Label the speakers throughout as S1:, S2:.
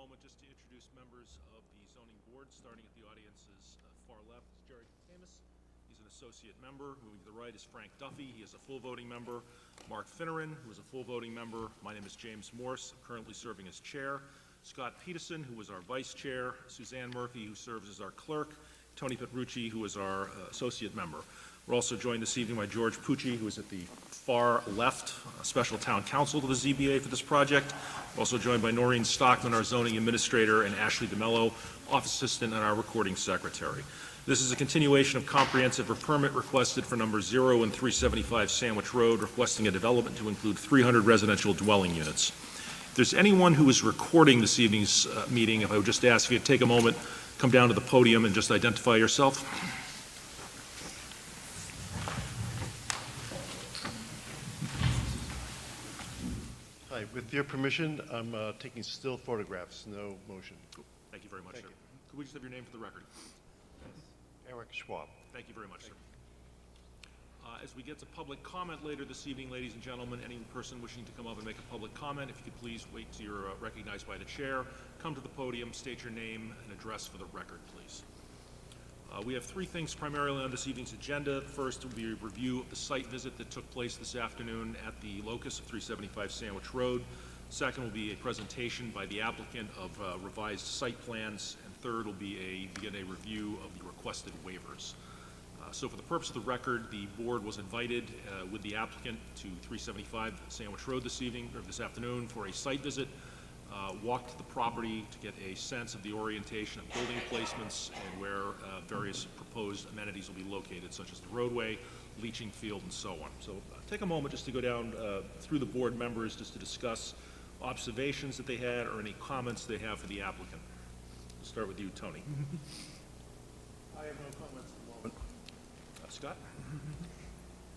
S1: moment just to introduce members of the zoning board, starting at the audience's far left is Jerry Tamis. He's an associate member. Moving to the right is Frank Duffy. He is a full voting member. Mark Finneran, who is a full voting member. My name is James Morse, currently serving as chair. Scott Peterson, who is our vice chair. Suzanne Murphy, who serves as our clerk. Tony Petrucci, who is our associate member. We're also joined this evening by George Pucci, who is at the far left, special town counsel to the ZBA for this project. We're also joined by Noreen Stockman, our zoning administrator, and Ashley DeMello, office assistant and our recording secretary. This is a continuation of comprehensive permit requested for number 0 and 375 Sandwich Road, requesting a development to include 300 residential dwelling units. If there's anyone who is recording this evening's meeting, if I would just ask you to take a moment, come down to the podium and just identify yourself.
S2: Hi, with your permission, I'm taking still photographs, no motion.
S1: Cool. Thank you very much, sir. Could we just have your name for the record?
S2: Eric Schwab.
S1: Thank you very much, sir. As we get to public comment later this evening, ladies and gentlemen, any person wishing to come up and make a public comment, if you could please wait till you're recognized by the chair, come to the podium, state your name and address for the record, please. We have three things primarily on this evening's agenda. First will be a review of the site visit that took place this afternoon at the locus of 375 Sandwich Road. Second will be a presentation by the applicant of revised site plans. And third will be begin a review of the requested waivers. So for the purpose of the record, the board was invited with the applicant to 375 Sandwich Road this afternoon for a site visit. Walked the property to get a sense of the orientation of building placements and where various proposed amenities will be located, such as the roadway, leaching field, and so on. So take a moment just to go down through the board members just to discuss observations that they had or any comments they have for the applicant. We'll start with you, Tony.
S3: I have no comments at the moment.
S1: Scott?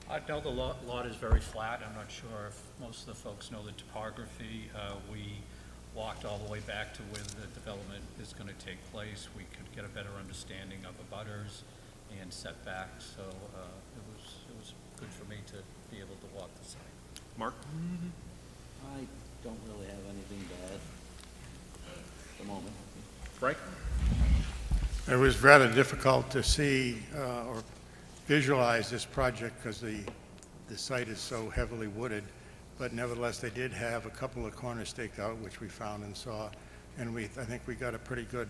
S4: I know the lot is very flat. I'm not sure if most of the folks know the topography. We walked all the way back to where the development is going to take place. We could get a better understanding of abutters and setbacks, so it was good for me to be able to walk the site.
S1: Mark?
S5: I don't really have anything bad at the moment.
S1: Frank?
S3: It was rather difficult to see or visualize this project because the site is so heavily wooded, but nevertheless they did have a couple of corners staked out, which we found and saw, and I think we got a pretty good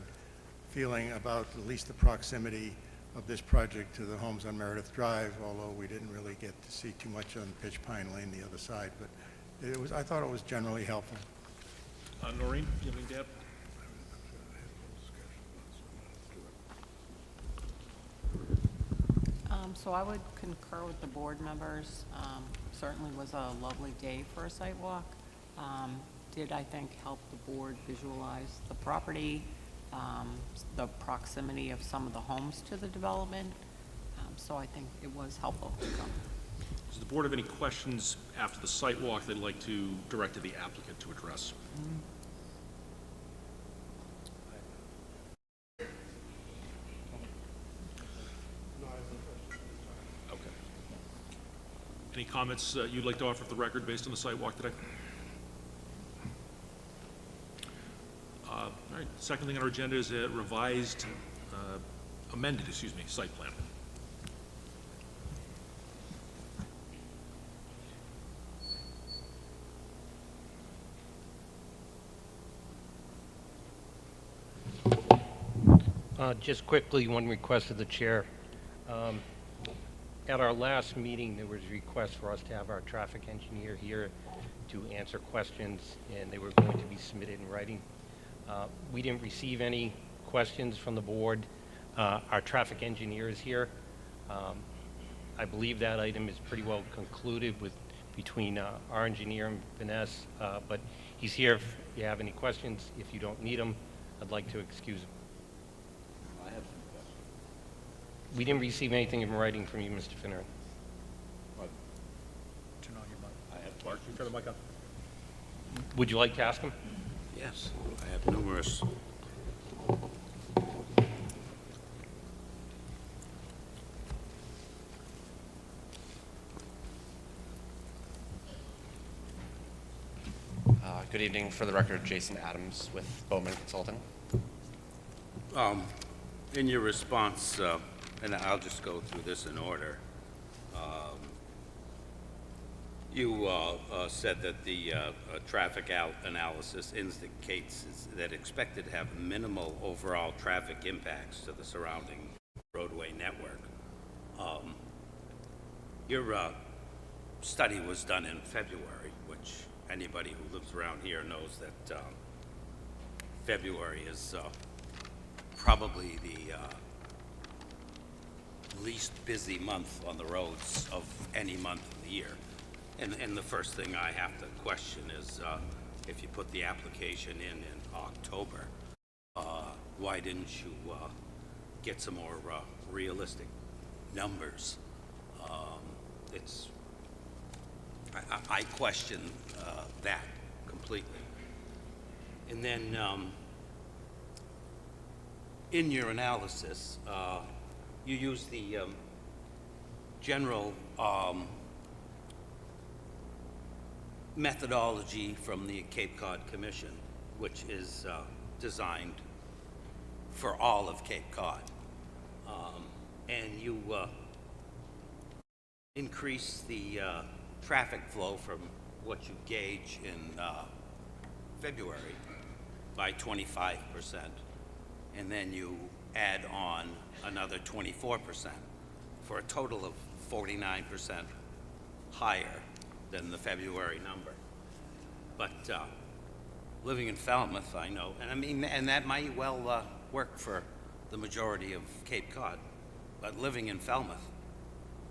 S3: feeling about at least the proximity of this project to the homes on Meredith Drive, although we didn't really get to see too much on Pitch Pine Lane, the other side, but I thought it was generally helpful.
S1: Noreen, do you have anything to add?
S6: So I would concur with the board members. Certainly was a lovely day for a site walk. Did, I think, help the board visualize the property, the proximity of some of the homes to the development. So I think it was helpful to come.
S1: Does the board have any questions after the site walk they'd like to direct to the applicant to address? Okay. Any comments you'd like to offer for the record based on the site walk today? All right. Second thing on our agenda is a revised, amended site plan.
S4: Just quickly, one request of the chair. At our last meeting, there was a request for us to have our traffic engineer here to answer questions, and they were going to be submitted in writing. We didn't receive any questions from the board. Our traffic engineer is here. I believe that item is pretty well concluded between our engineer and Vanessa, but he's here if you have any questions. If you don't need him, I'd like to excuse him.
S5: I have some questions.
S4: We didn't receive anything in writing from you, Mr. Finneran.
S5: But
S4: Turn on your mic.
S5: I have
S1: Mark, you turn the mic on.
S4: Would you like to ask him?
S5: yes, I have numerous.
S7: Good evening. For the record, Jason Adams with Bowman Consulting.
S8: In your response, and I'll just go through this in order, you said that the traffic analysis indicates that expected to have minimal overall traffic impacts to the surrounding roadway network. Your study was done in February, which anybody who lives around here knows that February is probably the least busy month on the roads of any month of the year. And the first thing I have to question is if you put the application in October, why didn't you get some more realistic numbers? I question that completely. And then in your analysis, you use the general methodology from the Cape Cod Commission, which is designed for all of Cape Cod. And you increase the traffic flow from what you gauge in February by 25%. And then you add on another 24% for a total of 49% higher than the February number. But living in Falmouth, I know, and I mean, and that might well work for the majority of Cape Cod, but living in Falmouth,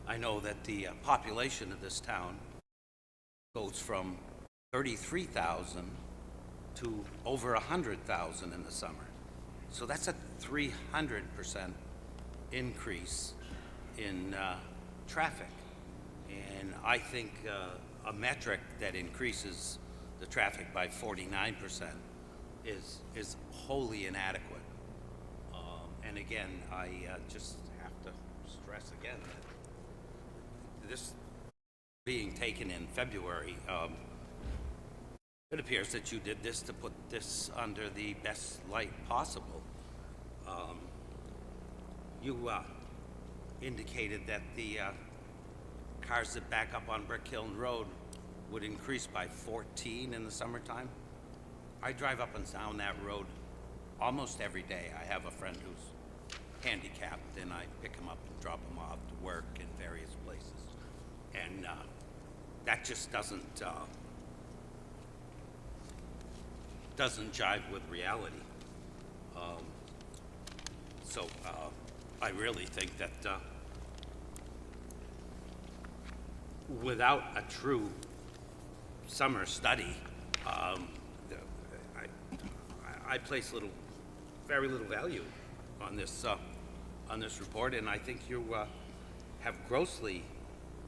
S8: I know that the population of this town goes from 33,000 to over 100,000 in the summer. So that's a 300% increase in traffic. And I think a metric that increases the traffic by 49% is wholly inadequate. And again, I just have to stress again that this being taken in February, it appears that you did this to put this under the best light possible. You indicated that the cars that back up on Brick Hill Road would increase by 14 in the summertime. I drive up and down that road almost every day. I have a friend who's handicapped, and I pick him up and drop him off to work in various places. And that just doesn't jive with reality. So I really think that without a true summer study, I place very little value on this report, and I think you have grossly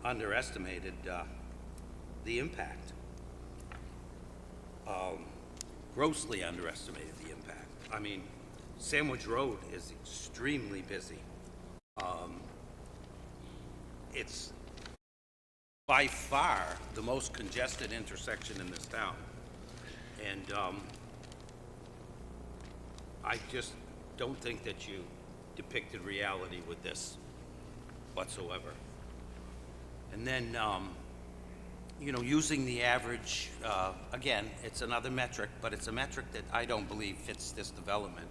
S8: underestimated the impact. Grossly underestimated the impact. I mean, Sandwich Road is extremely busy. It's by far the most congested intersection in this town. And I just don't think that you depicted reality with this whatsoever. And then, you know, using the average, again, it's another metric, but it's a metric that I don't believe fits this development.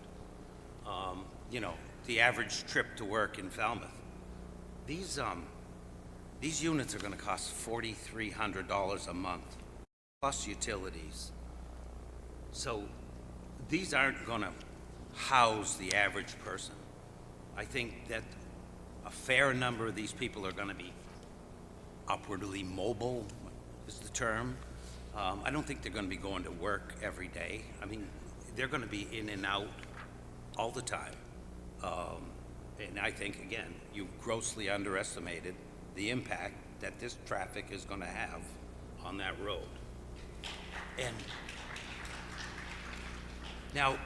S8: You know, the average trip to work in Falmouth. These units are going to cost $4,300 a month, plus utilities. So these aren't going to house the average person. I think that a fair number of these people are going to be upwardly mobile, is the term. I don't think they're going to be going to work every day. I mean, they're going to be in and out all the time. And I think, again, you've grossly underestimated the impact that this traffic is going to have on that road. And now,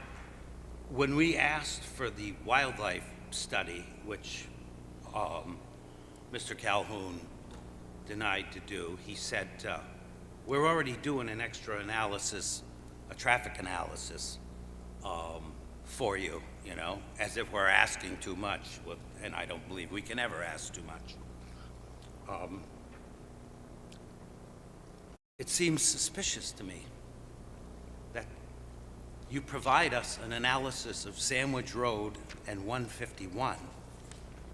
S8: when we asked for the wildlife study, which Mr. Calhoun denied to do, he said, we're already doing an extra analysis, a traffic analysis, for you, you know, as if we're asking too much, and I don't believe we can ever ask too much. It seems suspicious to me that you provide us an analysis of Sandwich Road and 151,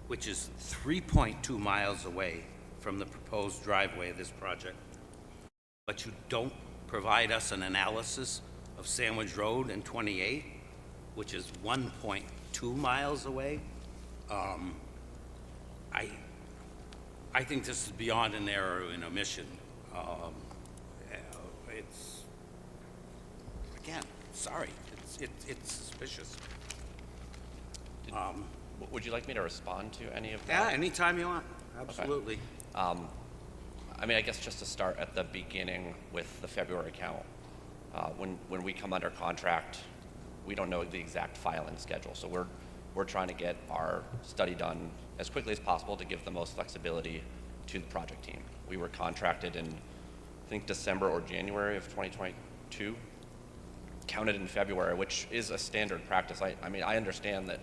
S8: which is 3.2 miles away from the proposed driveway of this project, but you don't provide us an analysis of Sandwich Road and 28, which is 1.2 miles away. I think this is beyond an error and omission. It's, again, sorry, it's suspicious.
S7: Would you like me to respond to any of
S8: Yeah,
S7: that?
S8: anytime you want, absolutely.
S7: I mean, I guess just to start at the beginning with the February count. When we come under contract, we don't know the exact filing schedule. So we're trying to get our study done as quickly as possible to give the most flexibility to the project team. We were contracted in, I think, December or January of 2022, counted in February, which is a standard practice. I mean, I understand that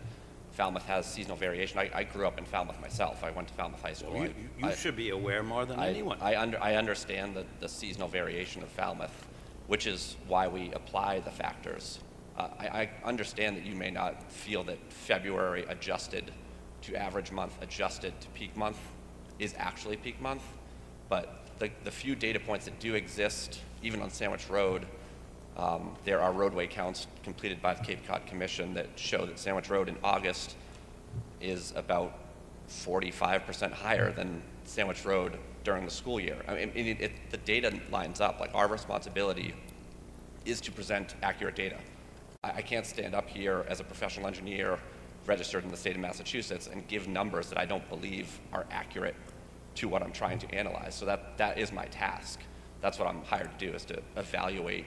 S7: Falmouth has seasonal variation. I grew up in Falmouth myself. I went to Falmouth High School.
S8: Well, you should be aware more than anyone.
S7: I understand the seasonal variation of Falmouth, which is why we apply the factors. I understand that you may not feel that February adjusted to average month, adjusted to peak month, is actually peak month, but the few data points that do exist, even on Sandwich Road, there are roadway counts completed by the Cape Cod Commission that show that Sandwich Road in August is about 45% higher than Sandwich Road during the school year. I mean, the data lines up. Like, our responsibility is to present accurate data. I can't stand up here as a professional engineer registered in the state of Massachusetts and give numbers that I don't believe are accurate to what I'm trying to analyze. So that is my task. That's what I'm hired to do, is to evaluate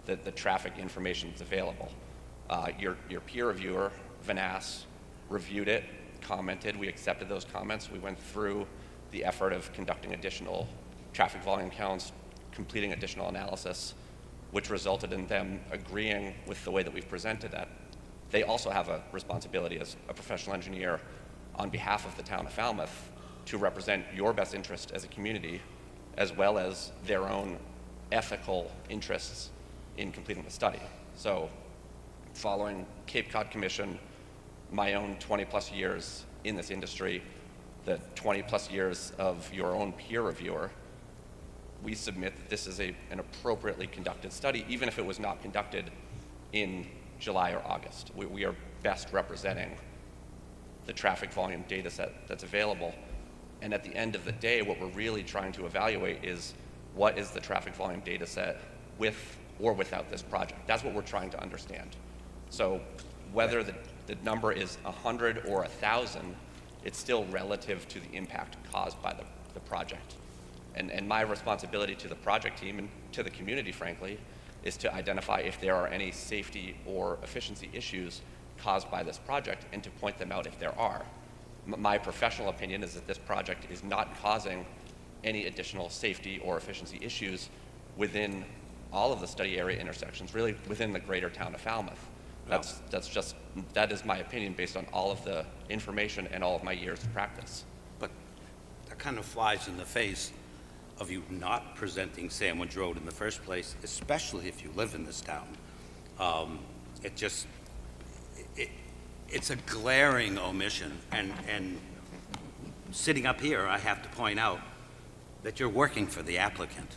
S7: the traffic information that's available. Your peer reviewer, Vanass, reviewed it, commented. We accepted those comments. We went through the effort of conducting additional traffic volume counts, completing additional analysis, which resulted in them agreeing with the way that we've presented that. They also have a responsibility as a professional engineer on behalf of the town of Falmouth to represent your best interest as a community, as well as their own ethical interests in completing the study. So, following Cape Cod Commission, my own 20-plus years in this industry, the 20-plus years of your own peer reviewer, we submit that this is an appropriately conducted study, even if it was not conducted in July or August. We are best representing the traffic volume data set that's available. And at the end of the day, what we're really trying to evaluate is what is the traffic volume data set with or without this project. That's what we're trying to understand. So whether the number is 100 or 1,000, it's still relative to the impact caused by the project. And my responsibility to the project team and to the community, frankly, is to identify if there are any safety or efficiency issues caused by this project and to point them out if there are. My professional opinion is that this project is not causing any additional safety or efficiency issues within all of the study area intersections, really within the greater town of Falmouth. That is my opinion based on all of the information and all of my years of practice.
S8: But that kind of flies in the face of you not presenting Sandwich Road in the first place, especially if you live in this town. It's a glaring omission, and sitting up here, I have to point out that you're working for the applicant.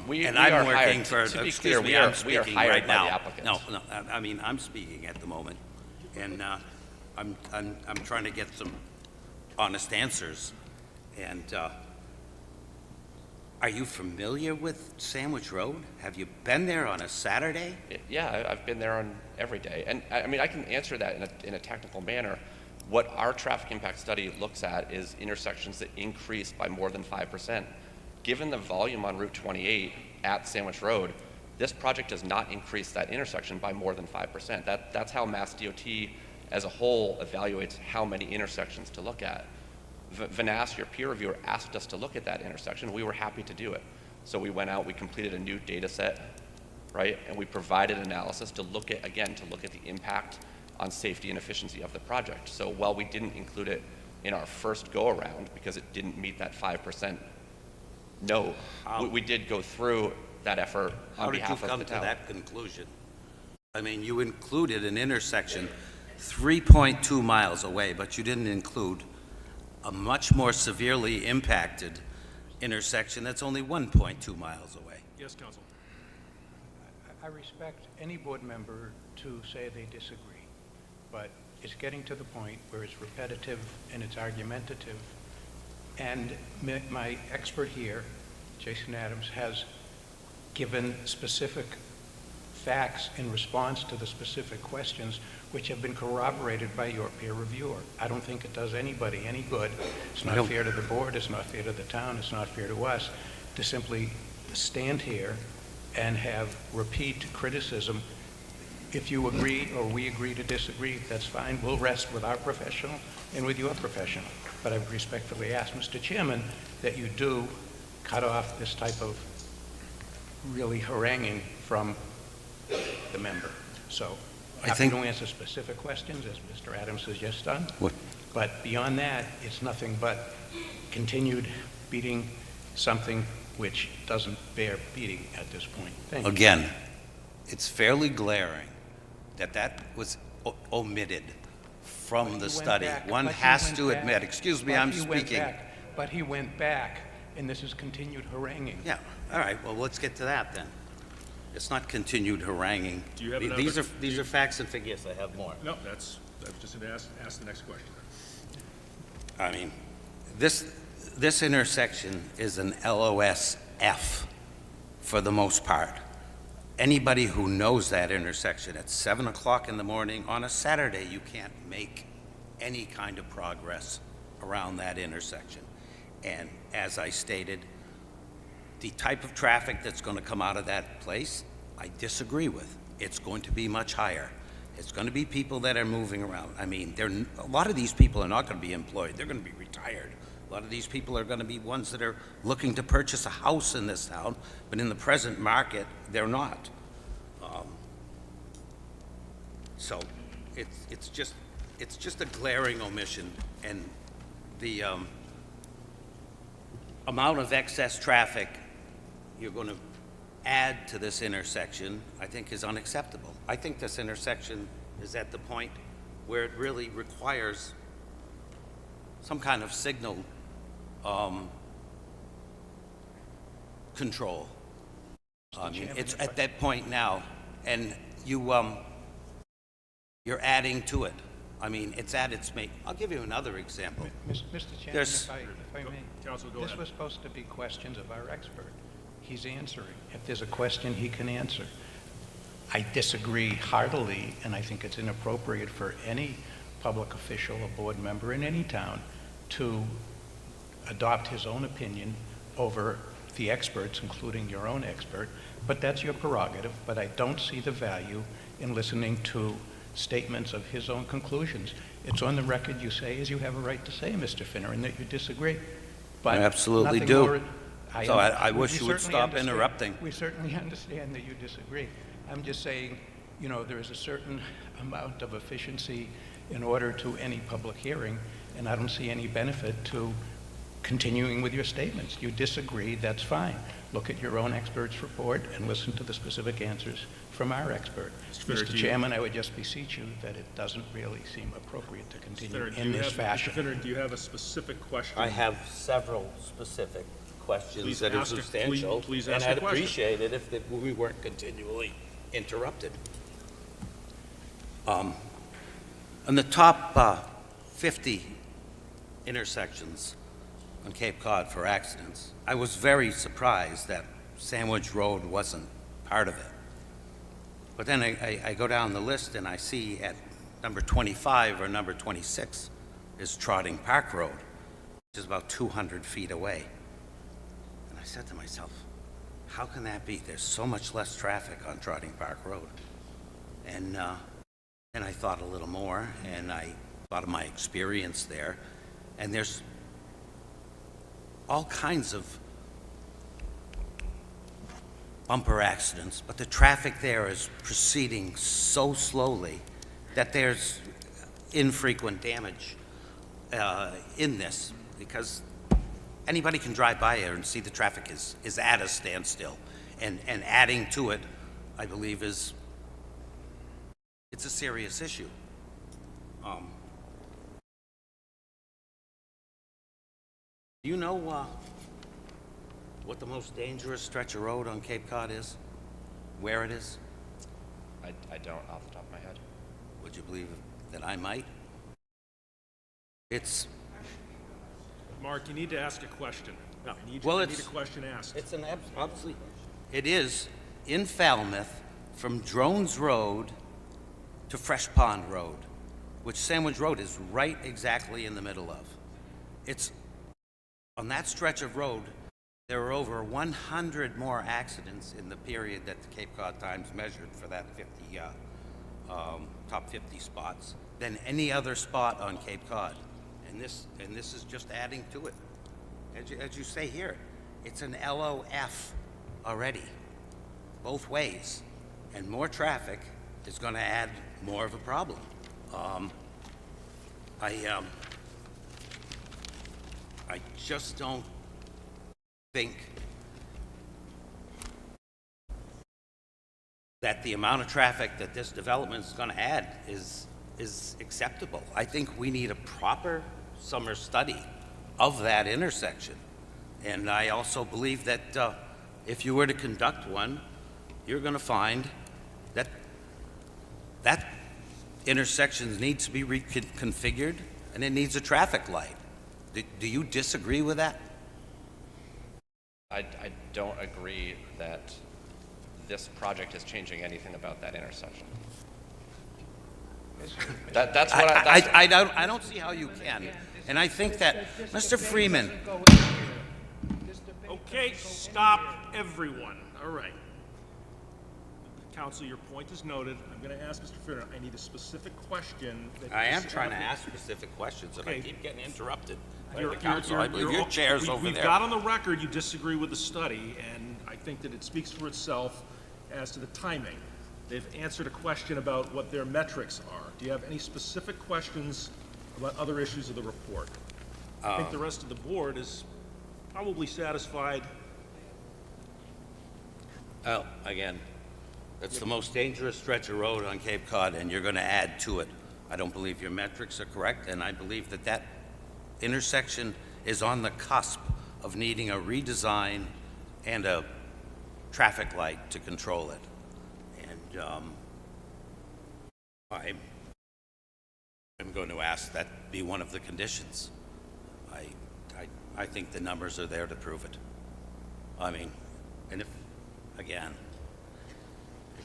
S7: We
S8: and
S7: are
S8: I'm working
S7: hired.
S8: for,
S7: To be
S8: excuse
S7: clear,
S8: me,
S7: we are
S8: I'm speaking
S7: hired
S8: right
S7: by
S8: now.
S7: the applicant.
S8: No, I mean, I'm speaking at the moment, and I'm trying to get some honest answers. And are you familiar with Sandwich Road? Have you been there on a Saturday?
S7: Yeah, I've been there on every day. And I mean, I can answer that in a technical manner. What our traffic impact study looks at is intersections that increase by more than 5%. Given the volume on Route 28 at Sandwich Road, this project does not increase that intersection by more than 5%. That's how Mass DOT as a whole evaluates how many intersections to look at. Vanass, your peer reviewer, asked us to look at that intersection. We were happy to do it. So we went out, we completed a new data set, right? And we provided analysis to look at, again, to look at the impact on safety and efficiency of the project. So while we didn't include it in our first go-around because it didn't meet that 5% note, we did go through that effort on behalf of the town.
S8: How did you come to that conclusion? I mean, you included an intersection 3.2 miles away, but you didn't include a much more severely impacted intersection that's only 1.2 miles away.
S1: Yes, Counsel.
S3: I respect any board member to say they disagree, but it's getting to the point where it's repetitive and it's argumentative. And my expert here, Jason Adams, has given specific facts in response to the specific questions which have been corroborated by your peer reviewer. I don't think it does anybody any good. It's not fair to the board, it's not fair to the town, it's not fair to us to simply stand here and have repeat criticism. If you agree or we agree to disagree, that's fine. We'll rest with our professional and with your professional. But I would respectfully ask, Mr. Chairman, that you do cut off this type of really haranguing from the member. So, happy to answer specific questions, as Mr. Adams has just done. But beyond that, it's nothing but continued beating something which doesn't bear beating at this point. Thank you.
S8: Again, it's fairly glaring that that was omitted from the study. One has to admit, excuse me, I'm speaking.
S3: But he went back, and this is continued haranguing.
S8: Yeah, all right, well, let's get to that then. It's not continued haranguing.
S1: Do you have
S8: These are facts and figures. I have more.
S1: No, I was just going to ask the next question.
S8: I mean, this intersection is an LOS F for the most part. Anybody who knows that intersection at 7 o'clock in the morning on a Saturday, you can't make any kind of progress around that intersection. And as I stated, the type of traffic that's going to come out of that place, I disagree with. It's going to be much higher. It's going to be people that are moving around. I mean, a lot of these people are not going to be employed. They're going to be retired. A lot of these people are going to be ones that are looking to purchase a house in this town, but in the present market, they're not. So it's just a glaring omission, and the amount of excess traffic you're going to add to this intersection, I think, is unacceptable. I think this intersection is at the point where it really requires some kind of signal control. I mean, it's at that point now, and you're adding to it. I mean, it's at its mate. I'll give you another example.
S3: Mr. Chairman, if I may,
S1: Counsel, go
S3: this
S1: ahead.
S3: was supposed to be questions of our expert. He's answering. If there's a question, he can answer. I disagree heartily, and I think it's inappropriate for any public official or board member in any town to adopt his own opinion over the experts, including your own expert, but that's your prerogative. But I don't see the value in listening to statements of his own conclusions. It's on the record, you say, as you have a right to say, Mr. Finner, and that you disagree. But
S8: I absolutely
S3: nothing
S8: do.
S3: more-
S8: So I
S3: we
S8: wish you would
S3: certainly
S8: stop
S3: understand-
S8: interrupting.
S3: We certainly understand that you disagree. I'm just saying, you know, there is a certain amount of efficiency in order to any public hearing, and I don't see any benefit to continuing with your statements. You disagree, that's fine. Look at your own expert's report and listen to the specific answers from our expert.
S1: Finner,
S3: Mr. Chairman, I would just beseech you that it doesn't really seem appropriate to continue
S1: Finner,
S3: in this fashion.
S1: Mr. Finner, do you have a specific question?
S8: I have several specific questions
S1: Please
S8: that are
S1: ask it.
S8: substantial,
S1: Please
S8: and
S1: ask the
S8: I'd
S1: question.
S8: appreciate it if we weren't continually interrupted. On the top 50 intersections on Cape Cod for accidents, I was very surprised that Sandwich Road wasn't part of it. But then I go down the list and I see at number 25 or number 26 is Trotting Park Road, which is about 200 feet away. And I said to myself, how can that be? There's so much less traffic on Trotting Park Road. And I thought a little more, and I thought of my experience there, and there's all kinds of bumper accidents, but the traffic there is proceeding so slowly that there's infrequent damage in this, because anybody can drive by here and see the traffic is at a standstill. And adding to it, I believe, it's a serious issue. Do you know what the most dangerous stretch of road on Cape Cod is? Where it is?
S7: I don't off the top of my head.
S8: Would you believe that I might? It's,
S1: Mark, you need to ask a question.
S8: No.
S1: I need,
S8: Well,
S1: I need a
S8: it's-
S1: question asked.
S8: it's an obviously, it is in Falmouth from Drones Road to Fresh Pond Road, which Sandwich Road is right exactly in the middle of. It's, on that stretch of road, there were over 100 more accidents in the period that the Cape Cod Times measured for that 50, top 50 spots than any other spot on Cape Cod. And this is just adding to it. As you say here, it's an LOF already, both ways. And more traffic is going to add more of a problem. I just don't think that the amount of traffic that this development is going to add is acceptable. I think we need a proper summer study of that intersection. And I also believe that if you were to conduct one, you're going to find that that intersection needs to be reconfigured and it needs a traffic light. Do you disagree with that?
S7: I don't agree that this project is changing anything about that intersection. That's what
S8: I don't see how you can. And I think that, Mr. Freeman,
S1: Okay, stop, everyone. All right. Counsel, your point is noted. I'm going to ask Mr. Freeman, I need a specific question. That
S8: I am
S1: just-
S8: trying to ask specific questions, and I
S1: Okay.
S8: keep getting interrupted by
S1: You're-
S8: the council. I believe your chair's over
S1: We've
S8: there.
S1: got on the record you disagree with the study, and I think that it speaks for itself as to the timing. They've answered a question about what their metrics are. Do you have any specific questions about other issues of the report? I think the rest of the board is probably satisfied.
S8: Oh, again, it's the most dangerous stretch of road on Cape Cod, and you're going to add to it. I don't believe your metrics are correct, and I believe that that intersection is on the cusp of needing a redesign and a traffic light to control it. And I'm going to ask that be one of the conditions. I think the numbers are there to prove it. I mean, and if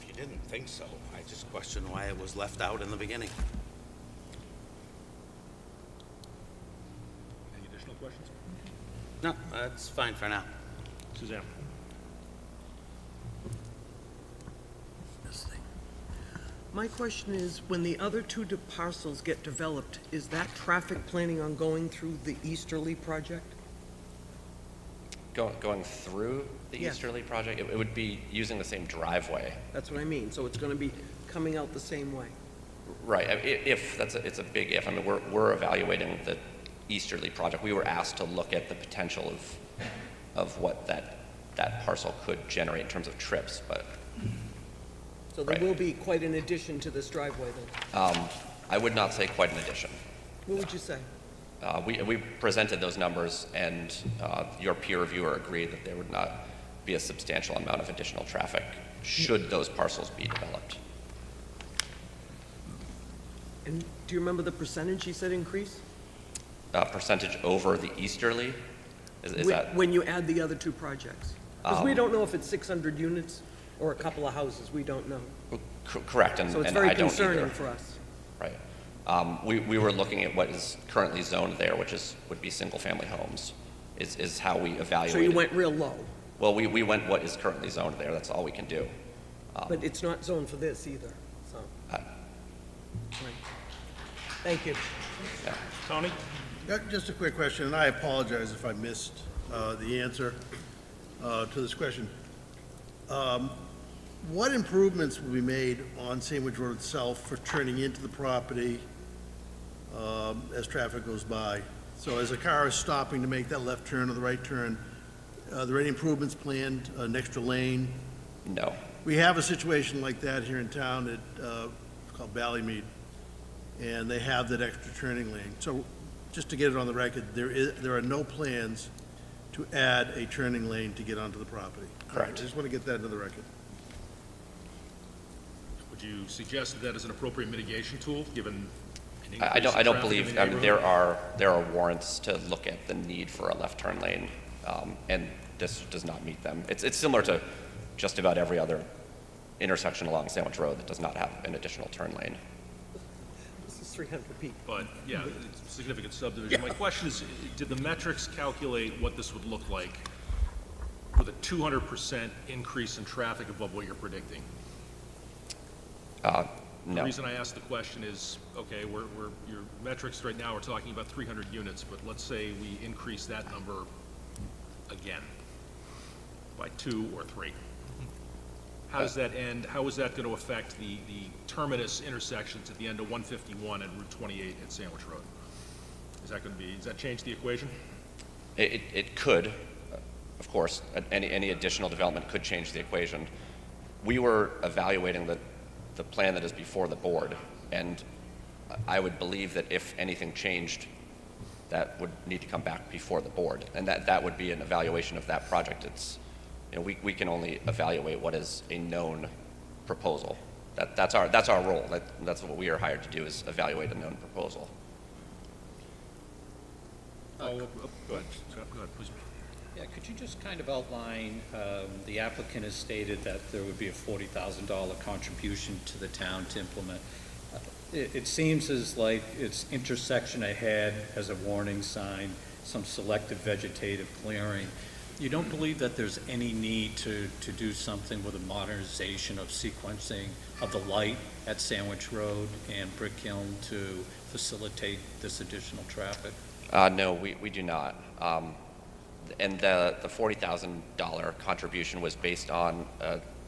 S8: you didn't think so, I just question why it was left out in the beginning.
S1: Any additional questions?
S8: No, that's fine for now.
S1: Suzanne?
S9: My question is, when the other two parcels get developed, is that traffic planning on going through the Easterly project?
S7: Going through the
S9: Yeah.
S7: Easterly project, it would be using the same driveway.
S9: That's what I mean, so it's gonna be coming out the same way.
S7: Right, if, it's a big if. I mean, we're evaluating the Easterly project. We were asked to look at the potential of what that parcel could generate in terms of trips, but
S9: So there
S7: Right.
S9: will be quite an addition to this driveway then?
S7: I would not say quite an addition.
S9: What would you say?
S7: We presented those numbers, and your peer reviewer agreed that there would not be a substantial amount of additional traffic should those parcels be developed.
S9: And do you remember the percentage you said increase?
S7: Percentage over the Easterly, is that?
S9: When you add the other two projects? Because we don't know if it's 600 units or a couple of houses, we don't know.
S7: Correct, and
S9: So it's
S7: and
S9: very
S7: I don't
S9: concerning
S7: either.
S9: for us.
S7: Right. We were looking at what is currently zoned there, which would be single-family homes, is how we evaluated.
S9: So you went real low,
S7: Well, we went what is currently zoned there, that's all we can do.
S9: but it's not zoned for this either, so.
S7: Uh,
S9: Right. Thank you.
S1: Tony?
S2: Just a quick question, and I apologize if I missed the answer to this question. What improvements will be made on Sandwich Road itself for turning into the property as traffic goes by? So as a car is stopping to make that left turn or the right turn, are there any improvements planned, an extra lane?
S7: No.
S2: We have a situation like that here in town at, it's called Ballymead, and they have that extra turning lane. So just to get it on the record, there are no plans to add a turning lane to get onto the property.
S7: Correct.
S2: I just want to get that into the record.
S1: Would you suggest that as an appropriate mitigation tool, given an
S7: I
S1: increase
S7: don't,
S1: in
S7: I don't
S1: traffic in
S7: believe,
S1: the
S7: I mean,
S1: neighborhood?
S7: there are warrants to look at the need for a left turn lane, and this does not meet them. It's similar to just about every other intersection along Sandwich Road that does not have an additional turn lane.
S9: This is 300 feet.
S1: But, yeah, it's a significant subdivision. My question is, did the metrics calculate what this would look like with a 200% increase in traffic above what you're predicting? The
S7: No.
S1: reason I ask the question is, okay, your metrics right now are talking about 300 units, but let's say we increase that number again by 2 or 3. How does that end? How is that going to affect the terminus intersections at the end of 151 and Route 28 at Sandwich Road? Is that going to be, does that change the equation?
S7: It could, of course, any additional development could change the equation. We were evaluating the plan that is before the board, and I would believe that if anything changed, that would need to come back before the board, and that would be an evaluation of that project. It's, you know, we can only evaluate what is a known proposal. That's our role. That's what we are hired to do, is evaluate a known proposal.
S1: Go ahead, Scott, go ahead, please.
S5: Yeah, could you just kind of outline, the applicant has stated that there would be a $40,000 contribution to the town to implement. It seems as like it's intersection ahead as a warning sign, some selective vegetative clearing. You don't believe that there's any need to do something with a modernization of sequencing of the light at Sandwich Road and Brick Hill to facilitate this additional traffic?
S7: No, we do not. And the $40,000 contribution was based on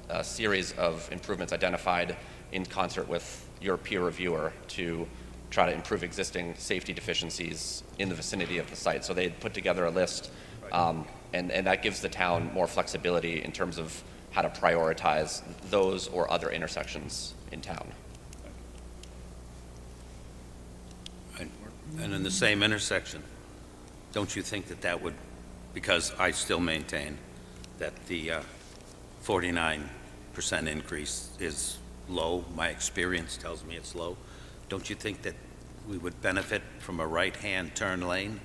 S7: a series of improvements identified in concert with your peer reviewer to try to improve existing safety deficiencies in the vicinity of the site. So they had put together a list, and that gives the town more flexibility in terms of how to prioritize those or other intersections in town.
S8: And in the same intersection, don't you think that that would, because I still maintain that the 49% increase is low, my experience tells me it's low, don't you think that we would benefit from a right-hand turn lane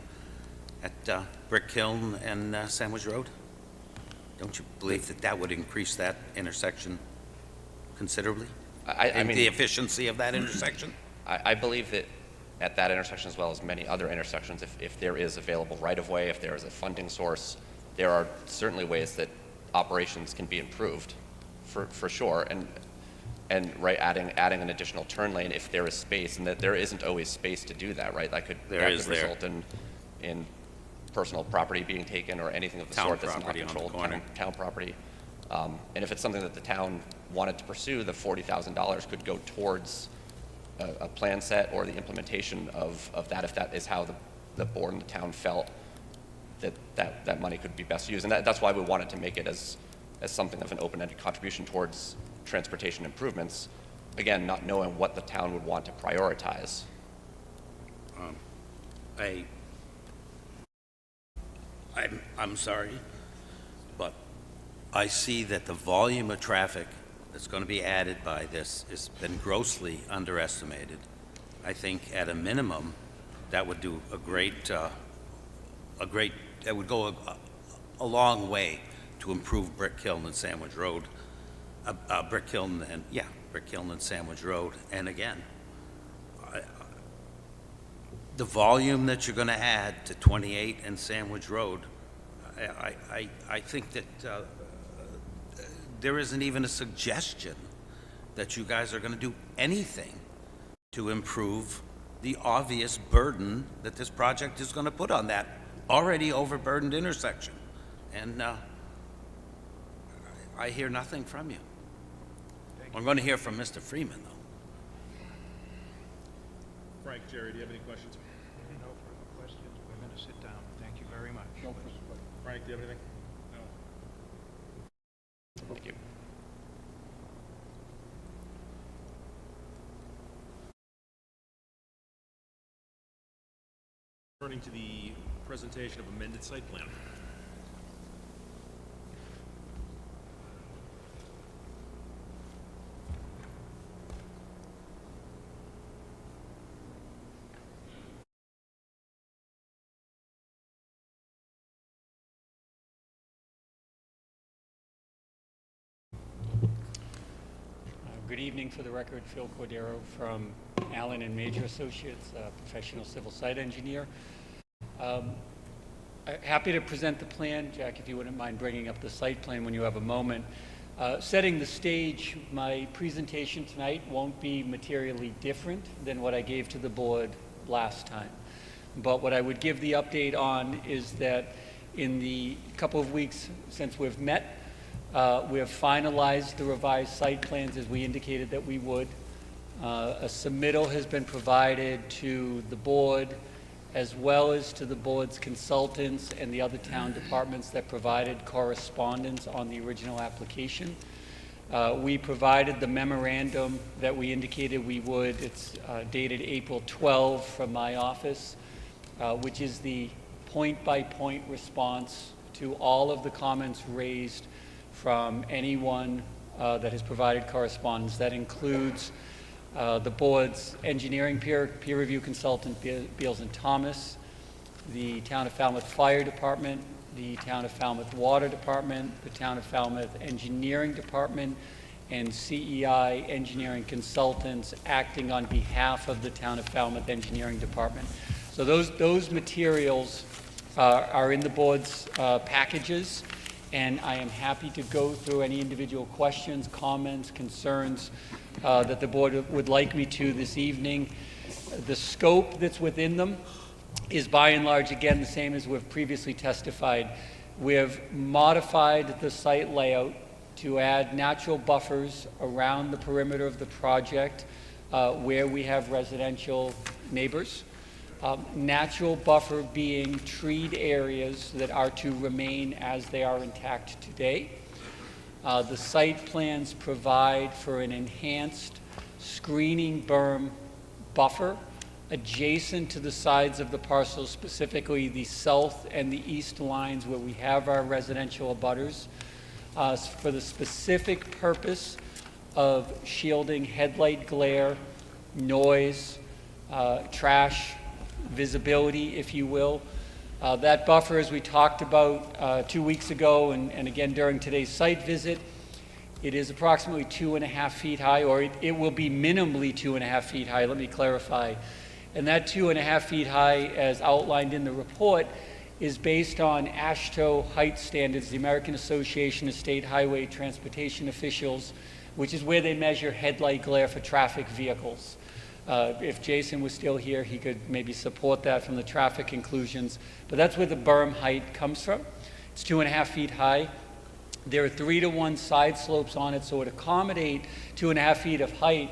S8: at Brick Hill and Sandwich Road? Don't you believe that that would increase that intersection considerably?
S7: I mean,
S8: the efficiency of that intersection?
S7: I believe that at that intersection, as well as many other intersections, if there is available right-of-way, if there is a funding source, there are certainly ways that operations can be improved, for sure. And right, adding an additional turn lane if there is space, and that there isn't always space to do that, right? That could result in personal property being taken or anything of the
S8: Town
S7: sort that's not
S8: property on the
S7: controlled,
S8: corner.
S7: town property. And if it's something that the town wanted to pursue, the $40,000 could go towards a plan set or the implementation of that, if that is how the board and the town felt that money could be best used. And that's why we wanted to make it as something of an open-ended contribution towards transportation improvements, again, not knowing what the town would want to prioritize.
S8: I'm sorry, but I see that the volume of traffic that's going to be added by this has been grossly underestimated. I think at a minimum, that would do that would go a long way to improve Brick Hill and Sandwich Road, Brick Hill and Sandwich Road. And again, the volume that you're going to add to 28 and Sandwich Road, I think that there isn't even a suggestion that you guys are going to do anything to improve the obvious burden that this project is going to put on that already overburdened intersection. And I hear nothing from you. I'm going to hear from Mr. Freeman, though.
S1: Frank, Jerry, do you have any questions?
S10: No further questions. We're going to sit down. Thank you very much.
S1: Frank, do you have anything? No.
S7: Thank you.
S1: Turning to the presentation of amended site plan.
S11: Good evening. For the record, Phil Cordero from Allen and Major Associates, a professional civil site engineer. Happy to present the plan. Jack, if you wouldn't mind bringing up the site plan when you have a moment. Setting the stage, my presentation tonight won't be materially different than what I gave to the board last time. But what I would give the update on is that in the couple of weeks since we've met, we have finalized the revised site plans as we indicated that we would. A submittal has been provided to the board as well as to the board's consultants and the other town departments that provided correspondence on the original application. We provided the memorandum that we indicated we would. It's dated April 12 from my office, which is the point-by-point response to all of the comments raised from anyone that has provided correspondence. That includes the board's engineering peer review consultant, Beals and Thomas, the Town of Falmouth Fire Department, the Town of Falmouth Water Department, the Town of Falmouth Engineering Department, and CEI engineering consultants acting on behalf of the Town of Falmouth Engineering Department. So those materials are in the board's packages, and I am happy to go through any individual questions, comments, concerns that the board would like me to this evening. The scope that's within them is by and large, again, the same as we've previously testified. We have modified the site layout to add natural buffers around the perimeter of the project where we have residential neighbors. Natural buffer being treed areas that are to remain as they are intact today. The site plans provide for an enhanced screening berm buffer adjacent to the sides of the parcel, specifically the south and the east lines where we have our residential abutters, for the specific purpose of shielding headlight glare, noise, trash, visibility, if you will. That buffer, as we talked about 2 weeks ago and again during today's site visit, it is approximately 2.5 feet high, or it will be minimally 2.5 feet high, let me clarify. And that 2.5 feet high, as outlined in the report, is based on AASHTO height standards, the American Association of State Highway Transportation Officials, which is where they measure headlight glare for traffic vehicles. If Jason was still here, he could maybe support that from the traffic conclusions. But that's where the berm height comes from. It's 2.5 feet high. There are 3-to-1 side slopes on it, so it accommodate 2.5 feet of height.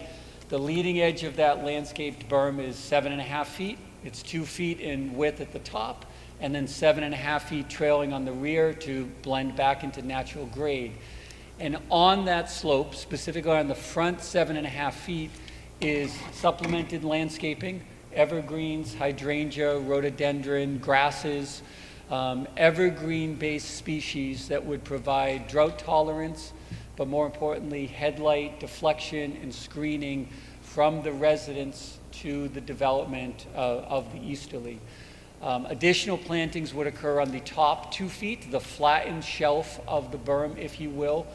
S11: The leading edge of that landscaped berm is 7.5 feet. It's 2 feet in width at the top, and then 7.5 feet trailing on the rear to blend back into natural grade. And on that slope, specifically on the front 7.5 feet, is supplemented landscaping, evergreens, hydrangea, rhododendron, grasses, evergreen-based species that would provide drought tolerance, but more importantly, headlight deflection and screening from the residents to the development of the easterly. Additional plantings would occur on the top 2 feet, the flattened shelf of the berm, if you will.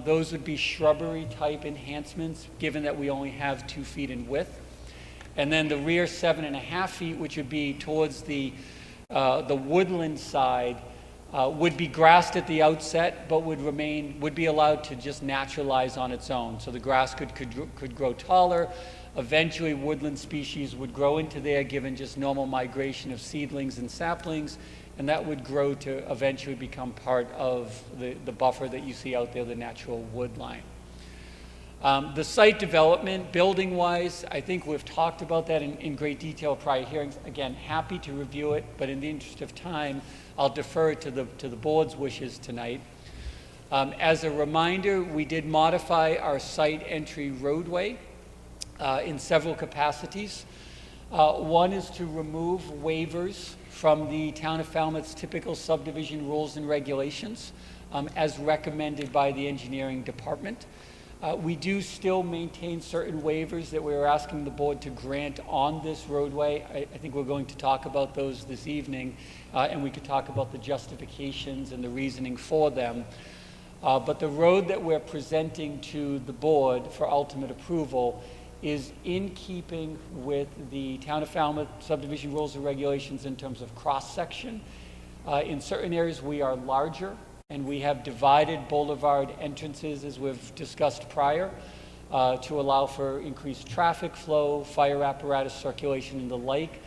S11: Those would be shrubbery type enhancements, given that we only have 2 feet in width. And then the rear 7.5 feet, which would be towards the woodland side, would be grassed at the outset, but would be allowed to just naturalize on its own. So the grass could grow taller. Eventually, woodland species would grow into there, given just normal migration of seedlings and saplings, and that would grow to eventually become part of the buffer that you see out there, the natural wood line. The site development, building-wise, I think we've talked about that in great detail prior hearings. Again, happy to review it, but in the interest of time, I'll defer to the board's wishes tonight. As a reminder, we did modify our site entry roadway in several capacities. One is to remove waivers from the Town of Falmouth's typical subdivision rules and regulations as recommended by the engineering department. We do still maintain certain waivers that we're asking the board to grant on this roadway. I think we're going to talk about those this evening, and we could talk about the justifications and the reasoning for them. But the road that we're presenting to the board for ultimate approval is in keeping with the Town of Falmouth subdivision rules and regulations in terms of cross-section. In certain areas, we are larger, and we have divided boulevard entrances, as we've discussed prior, to allow for increased traffic flow, fire apparatus circulation, and the like.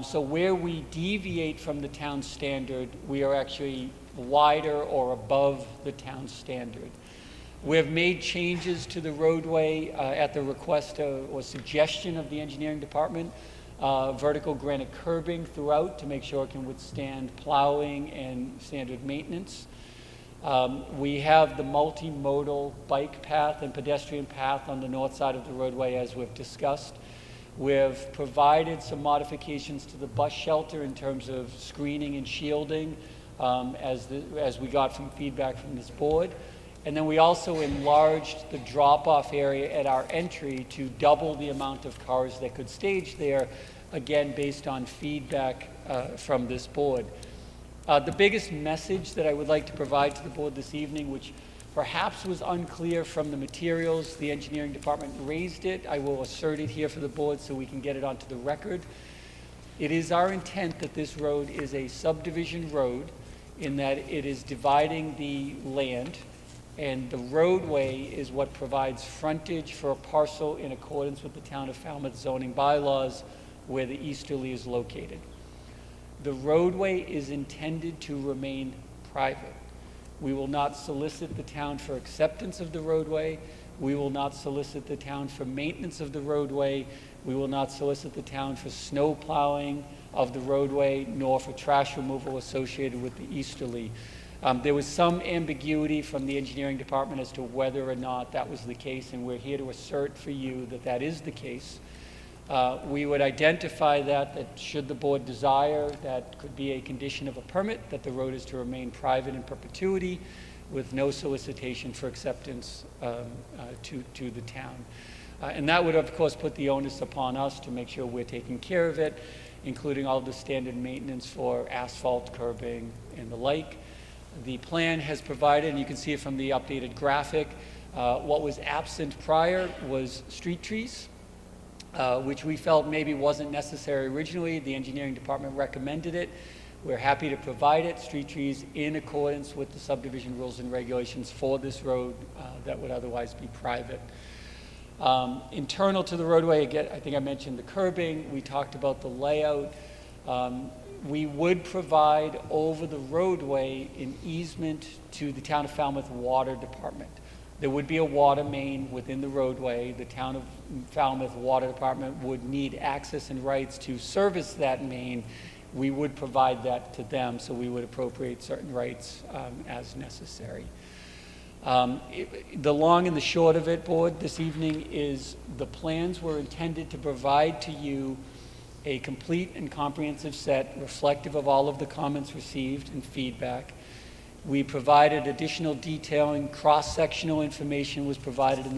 S11: So where we deviate from the town standard, we are actually wider or above the town standard. We have made changes to the roadway at the request or suggestion of the engineering department, vertical granite curbing throughout to make sure it can withstand plowing and standard maintenance. We have the multimodal bike path and pedestrian path on the north side of the roadway, as we've discussed. We've provided some modifications to the bus shelter in terms of screening and shielding as we got from feedback from this board. And then we also enlarged the drop-off area at our entry to double the amount of cars that could stage there, again, based on feedback from this board. The biggest message that I would like to provide to the board this evening, which perhaps was unclear from the materials, the engineering department raised it. I will assert it here for the board so we can get it onto the record. It is our intent that this road is a subdivision road in that it is dividing the land, and the roadway is what provides frontage for a parcel in accordance with the Town of Falmouth zoning bylaws where the easterly is located. The roadway is intended to remain private. We will not solicit the town for acceptance of the roadway. We will not solicit the town for maintenance of the roadway. We will not solicit the town for snow plowing of the roadway, nor for trash removal associated with the easterly. There was some ambiguity from the engineering department as to whether or not that was the case, and we're here to assert for you that that is the case. We would identify that should the board desire, that could be a condition of a permit, that the road is to remain private in perpetuity with no solicitation for acceptance to the town. And that would, of course, put the onus upon us to make sure we're taking care of it, including all the standard maintenance for asphalt, curbing, and the like. The plan has provided, and you can see it from the updated graphic, what was absent prior was street trees, which we felt maybe wasn't necessary originally. The engineering department recommended it. We're happy to provide it, street trees in accordance with the subdivision rules and regulations for this road that would otherwise be private. Internal to the roadway, again, I think I mentioned the curbing. We talked about the layout. We would provide over the roadway an easement to the Town of Falmouth Water Department. There would be a water main within the roadway. The Town of Falmouth Water Department would need access and rights to service that main. We would provide that to them, so we would appropriate certain rights as necessary. The long and the short of it, board, this evening is the plans were intended to provide to you a complete and comprehensive set reflective of all of the comments received and feedback. We provided additional detailing, cross-sectional information was provided in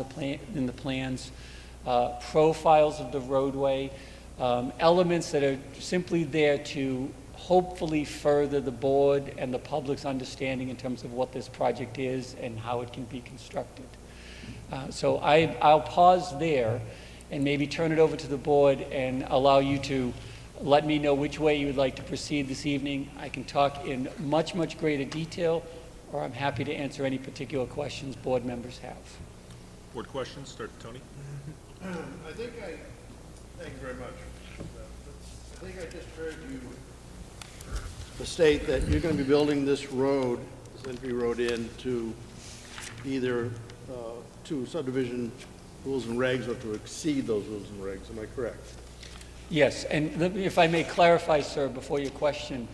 S11: the plans, profiles of the roadway, elements that are simply there to hopefully further the board and the public's understanding in terms of what this project is and how it can be constructed. So I'll pause there and maybe turn it over to the board and allow you to let me know which way you would like to proceed this evening. I can talk in much, much greater detail, or I'm happy to answer any particular questions board members have.
S1: Board questions, start with Tony.
S2: Thank you very much. I think I just heard you state that you're going to be building this road, this entry road in to either, to subdivision rules and regs or to exceed those rules and regs. Am I correct?
S11: Yes, and if I may clarify, sir, before your question,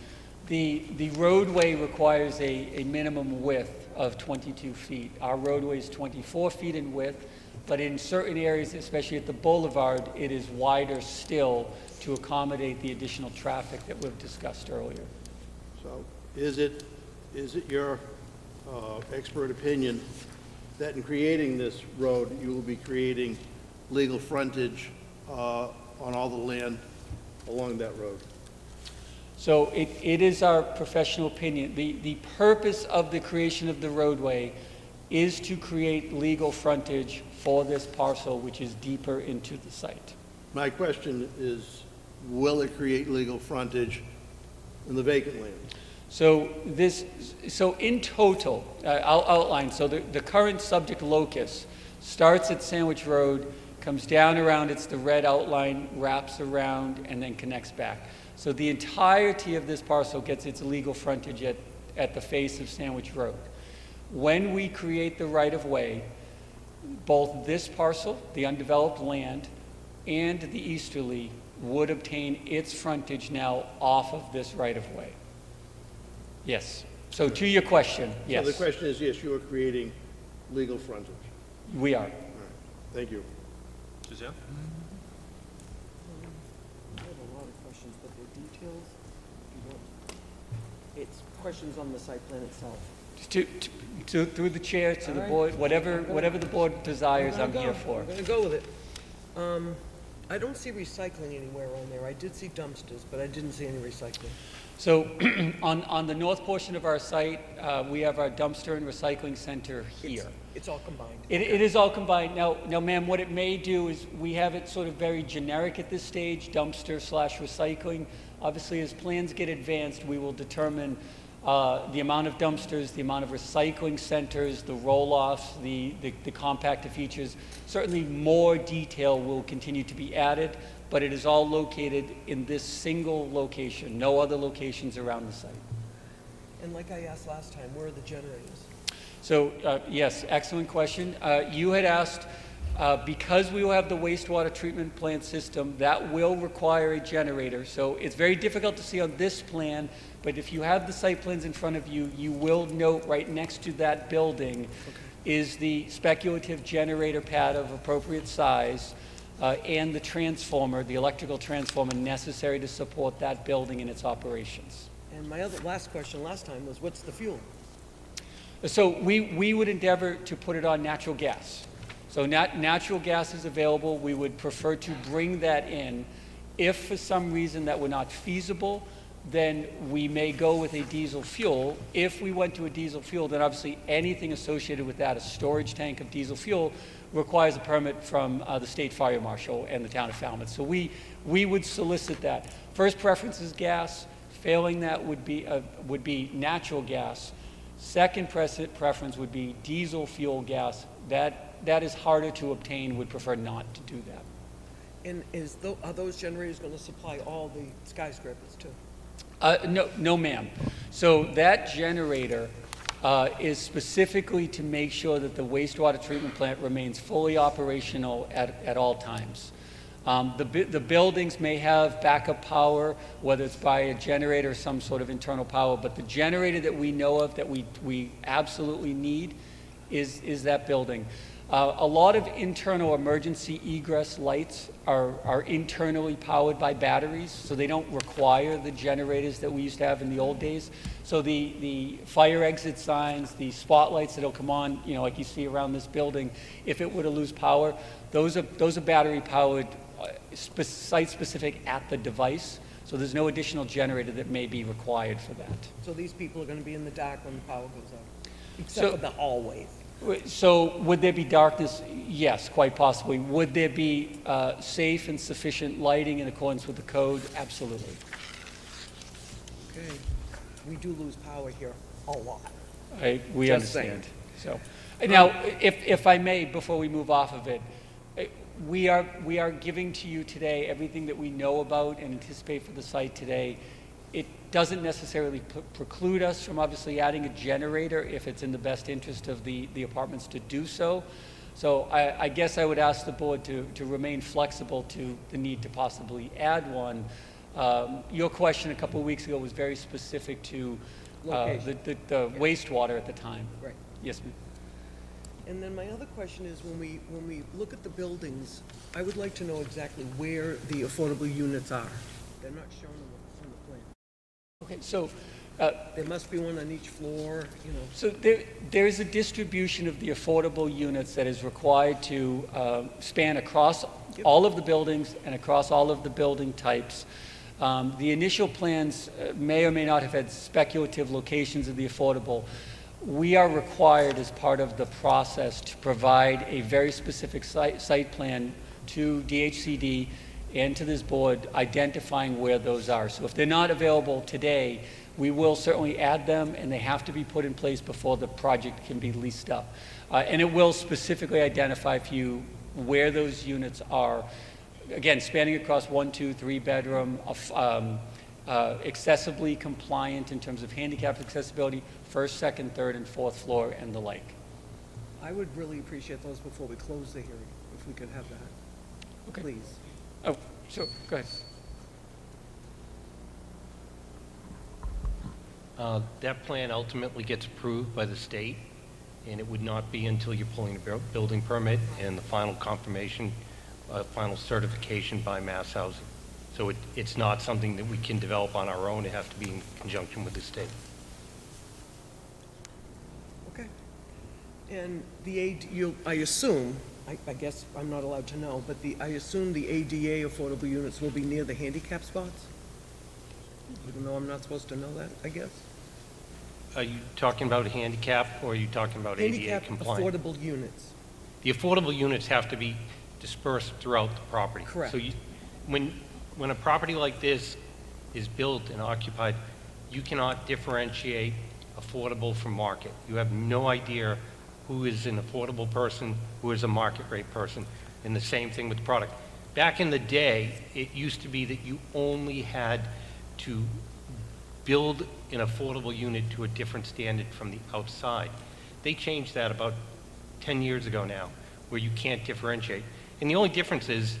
S11: the roadway requires a minimum width of 22 feet. Our roadway is 24 feet in width, but in certain areas, especially at the boulevard, it is wider still to accommodate the additional traffic that we've discussed earlier.
S2: So is it your expert opinion that in creating this road, you will be creating legal frontage on all the land along that road?
S11: So it is our professional opinion. The purpose of the creation of the roadway is to create legal frontage for this parcel, which is deeper into the site.
S2: My question is, will it create legal frontage in the vacant land?
S11: So in total, I'll outline, so the current subject locus starts at Sandwich Road, comes down around, it's the red outline, wraps around, and then connects back. So the entirety of this parcel gets its legal frontage at the face of Sandwich Road. When we create the right-of-way, both this parcel, the undeveloped land, and the easterly would obtain its frontage now off of this right-of-way. Yes. So to your question, yes.
S2: So the question is, yes, you are creating legal frontage.
S11: We are.
S2: All right. Thank you.
S1: Suzanne?
S9: I have a lot of questions, but they're details. It's questions on the site plan itself.
S11: Through the chair to the
S9: All right.
S11: board, whatever the board desires, I'm here for.
S9: I'm gonna go with it. I don't see recycling anywhere on there. I did see dumpsters, but I didn't see any recycling.
S11: So on the north portion of our site, we have our dumpster and recycling center here.
S9: It's all combined.
S11: It is all combined. Now, ma'am, what it may do is we have it sort of very generic at this stage, dumpster / recycling. Obviously, as plans get advanced, we will determine the amount of dumpsters, the amount of recycling centers, the roll-offs, the compactor features. Certainly more detail will continue to be added, but it is all located in this single location, no other locations around the site.
S9: And like I asked last time, where are the generators?
S11: So, yes, excellent question. You had asked, because we will have the wastewater treatment plant system, that will require a generator. So it's very difficult to see on this plan, but if you have the site plans in front of you, you will note right next to that building is the speculative generator pad of appropriate size and the transformer, the electrical transformer necessary to support that building and its operations.
S9: And my last question last time was, what's the fuel?
S11: So we would endeavor to put it on natural gas. So natural gas is available. We would prefer to bring that in. If for some reason that were not feasible, then we may go with a diesel fuel. If we went to a diesel fuel, then obviously anything associated with that, a storage tank of diesel fuel, requires a permit from the state fire marshal and the town of Falmouth. So we would solicit that. First preference is gas. Failing that would be natural gas. Second preference would be diesel fuel gas. That is harder to obtain, would prefer not to do that.
S9: And are those generators going to supply all the skyscrapers too?
S11: No, ma'am. So that generator is specifically to make sure that the wastewater treatment plant remains fully operational at all times. The buildings may have backup power, whether it's by a generator or some sort of internal power, but the generator that we know of that we absolutely need is that building. A lot of internal emergency egress lights are internally powered by batteries, so they don't require the generators that we used to have in the old days. So the fire exit signs, the spotlights that'll come on, like you see around this building, if it were to lose power, those are battery powered, site-specific at the device, so there's no additional generator that may be required for that.
S9: So these people are going to be in the dark when the power goes out, except for the hallways.
S11: So would there be darkness? Yes, quite possibly. Would there be safe and sufficient lighting in accordance with the code? Absolutely.
S9: Okay. We do lose power here a lot.
S11: We
S9: Just saying.
S11: understand. So now, if I may, before we move off of it, we are giving to you today everything that we know about and anticipate for the site today It doesn't necessarily preclude us from obviously adding a generator if it's in the best interest of the apartments to do so. So I guess I would ask the board to remain flexible to the need to possibly add one. Your question a couple of weeks ago was very specific to
S9: Location.
S11: the wastewater at the time.
S9: Right.
S11: Yes, ma'am.
S9: And then my other question is, when we look at the buildings, I would like to know exactly where the affordable units are. They're not shown on the plan.
S11: Okay, so
S9: There must be one on each floor, you know.
S11: So there's a distribution of the affordable units that is required to span across all of the buildings and across all of the building types. The initial plans may or may not have had speculative locations of the affordable. We are required as part of the process to provide a very specific site plan to DHCD and to this board identifying where those are. So if they're not available today, we will certainly add them, and they have to be put in place before the project can be leased up. And it will specifically identify for you where those units are, again, spanning across 1, 2, 3 bedroom, accessibly compliant in terms of handicap accessibility, first, second, third, and fourth floor, and the like.
S9: I would really appreciate those before we close the hearing, if we could have that.
S11: Okay.
S9: Please.
S11: Oh, sure, go ahead.
S4: That plan ultimately gets approved by the state, and it would not be until you're pulling a building permit and the final confirmation, final certification by Mass Housing. So it's not something that we can develop on our own. It has to be in conjunction with the state.
S9: Okay. And I assume, I guess I'm not allowed to know, but I assume the ADA affordable units will be near the handicap spots? Even though I'm not supposed to know that, I guess?
S4: Are you talking about handicap, or are you talking about ADA
S9: Handicap
S4: compliant?
S9: affordable units.
S4: The affordable units have to be dispersed throughout the property.
S9: Correct.
S4: So when a property like this is built and occupied, you cannot differentiate affordable from market. You have no idea who is an affordable person, who is a market rate person, and the same thing with the product. Back in the day, it used to be that you only had to build an affordable unit to a different standard from the outside. They changed that about 10 years ago now, where you can't differentiate. And the only difference is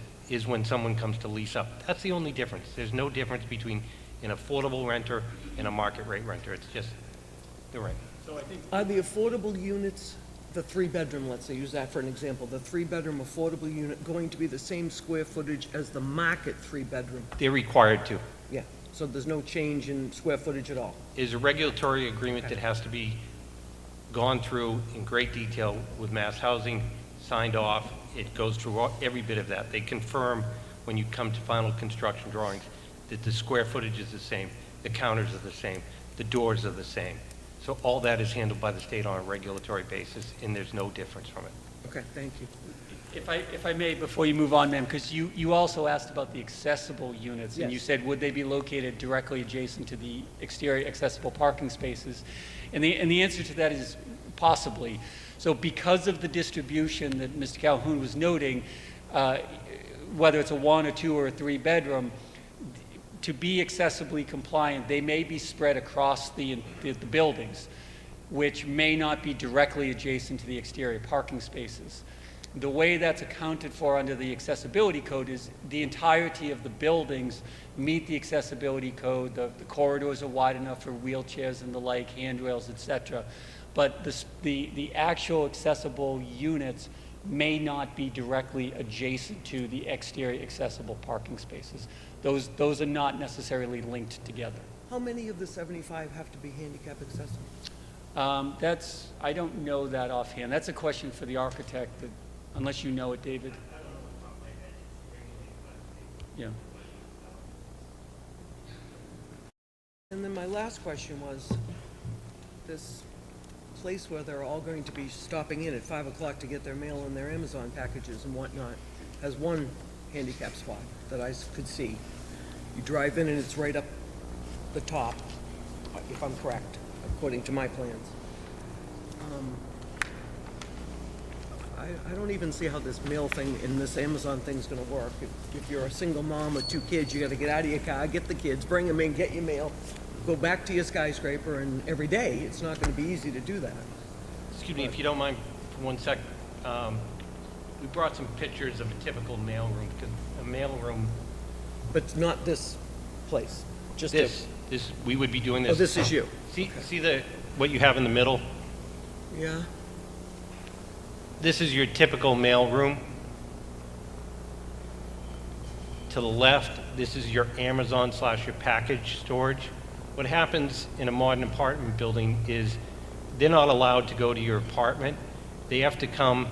S4: when someone comes to lease up. That's the only difference. There's no difference between an affordable renter and a market rate renter. It's just the rent.
S9: Are the affordable units, the 3-bedroom, let's say, use that for an example, the 3-bedroom affordable unit going to be the same square footage as the market 3-bedroom?
S4: They're required to.
S9: Yeah, so there's no change in square footage at all?
S4: Is a regulatory agreement that has to be gone through in great detail with Mass Housing, signed off. It goes through every bit of that. They confirm when you come to final construction drawings that the square footage is the same, the counters are the same, the doors are the same. So all that is handled by the state on a regulatory basis, and there's no difference from it.
S9: Okay, thank you.
S11: If I may, before you move on, ma'am, because you also asked about the accessible units, and you
S9: Yes.
S11: said, would they be located directly adjacent to the exterior accessible parking spaces? And the answer to that is possibly. So because of the distribution that Mr. Calhoun was noting, whether it's a 1, or 2, or a 3-bedroom, to be accessibly compliant, they may be spread across the buildings, which may not be directly adjacent to the exterior parking spaces. The way that's accounted for under the accessibility code is the entirety of the buildings meet the accessibility code. The corridors are wide enough for wheelchairs and the like, handrails, et cetera. But the actual accessible units may not be directly adjacent to the exterior accessible parking spaces. Those are not necessarily linked together.
S9: How many of the 75 have to be handicap accessible?
S11: I don't know that offhand. That's a question for the architect, unless you know it, David. Yeah.
S9: And then my last question was, this place where they're all going to be stopping in at 5 o'clock to get their mail and their Amazon packages and whatnot, has one handicap spot that I could see. You drive in and it's right up the top, if I'm correct, according to my plans. I don't even see how this mail thing and this Amazon thing's gonna work. If you're a single mom with 2 kids, you gotta get out of your car, get the kids, bring them in, get your mail, go back to your skyscraper, and every day, it's not gonna be easy to do that.
S4: Excuse me, if you don't mind for 1 sec. We brought some pictures of a typical mailroom, because a mailroom,
S9: But not this place, just a-
S4: this, we would be doing this.
S9: Oh, this is you?
S4: See what you have in the middle?
S9: Yeah,
S4: This is your typical mailroom. To the left, this is your Amazon / your package storage. What happens in a modern apartment building is they're not allowed to go to your apartment. They have to come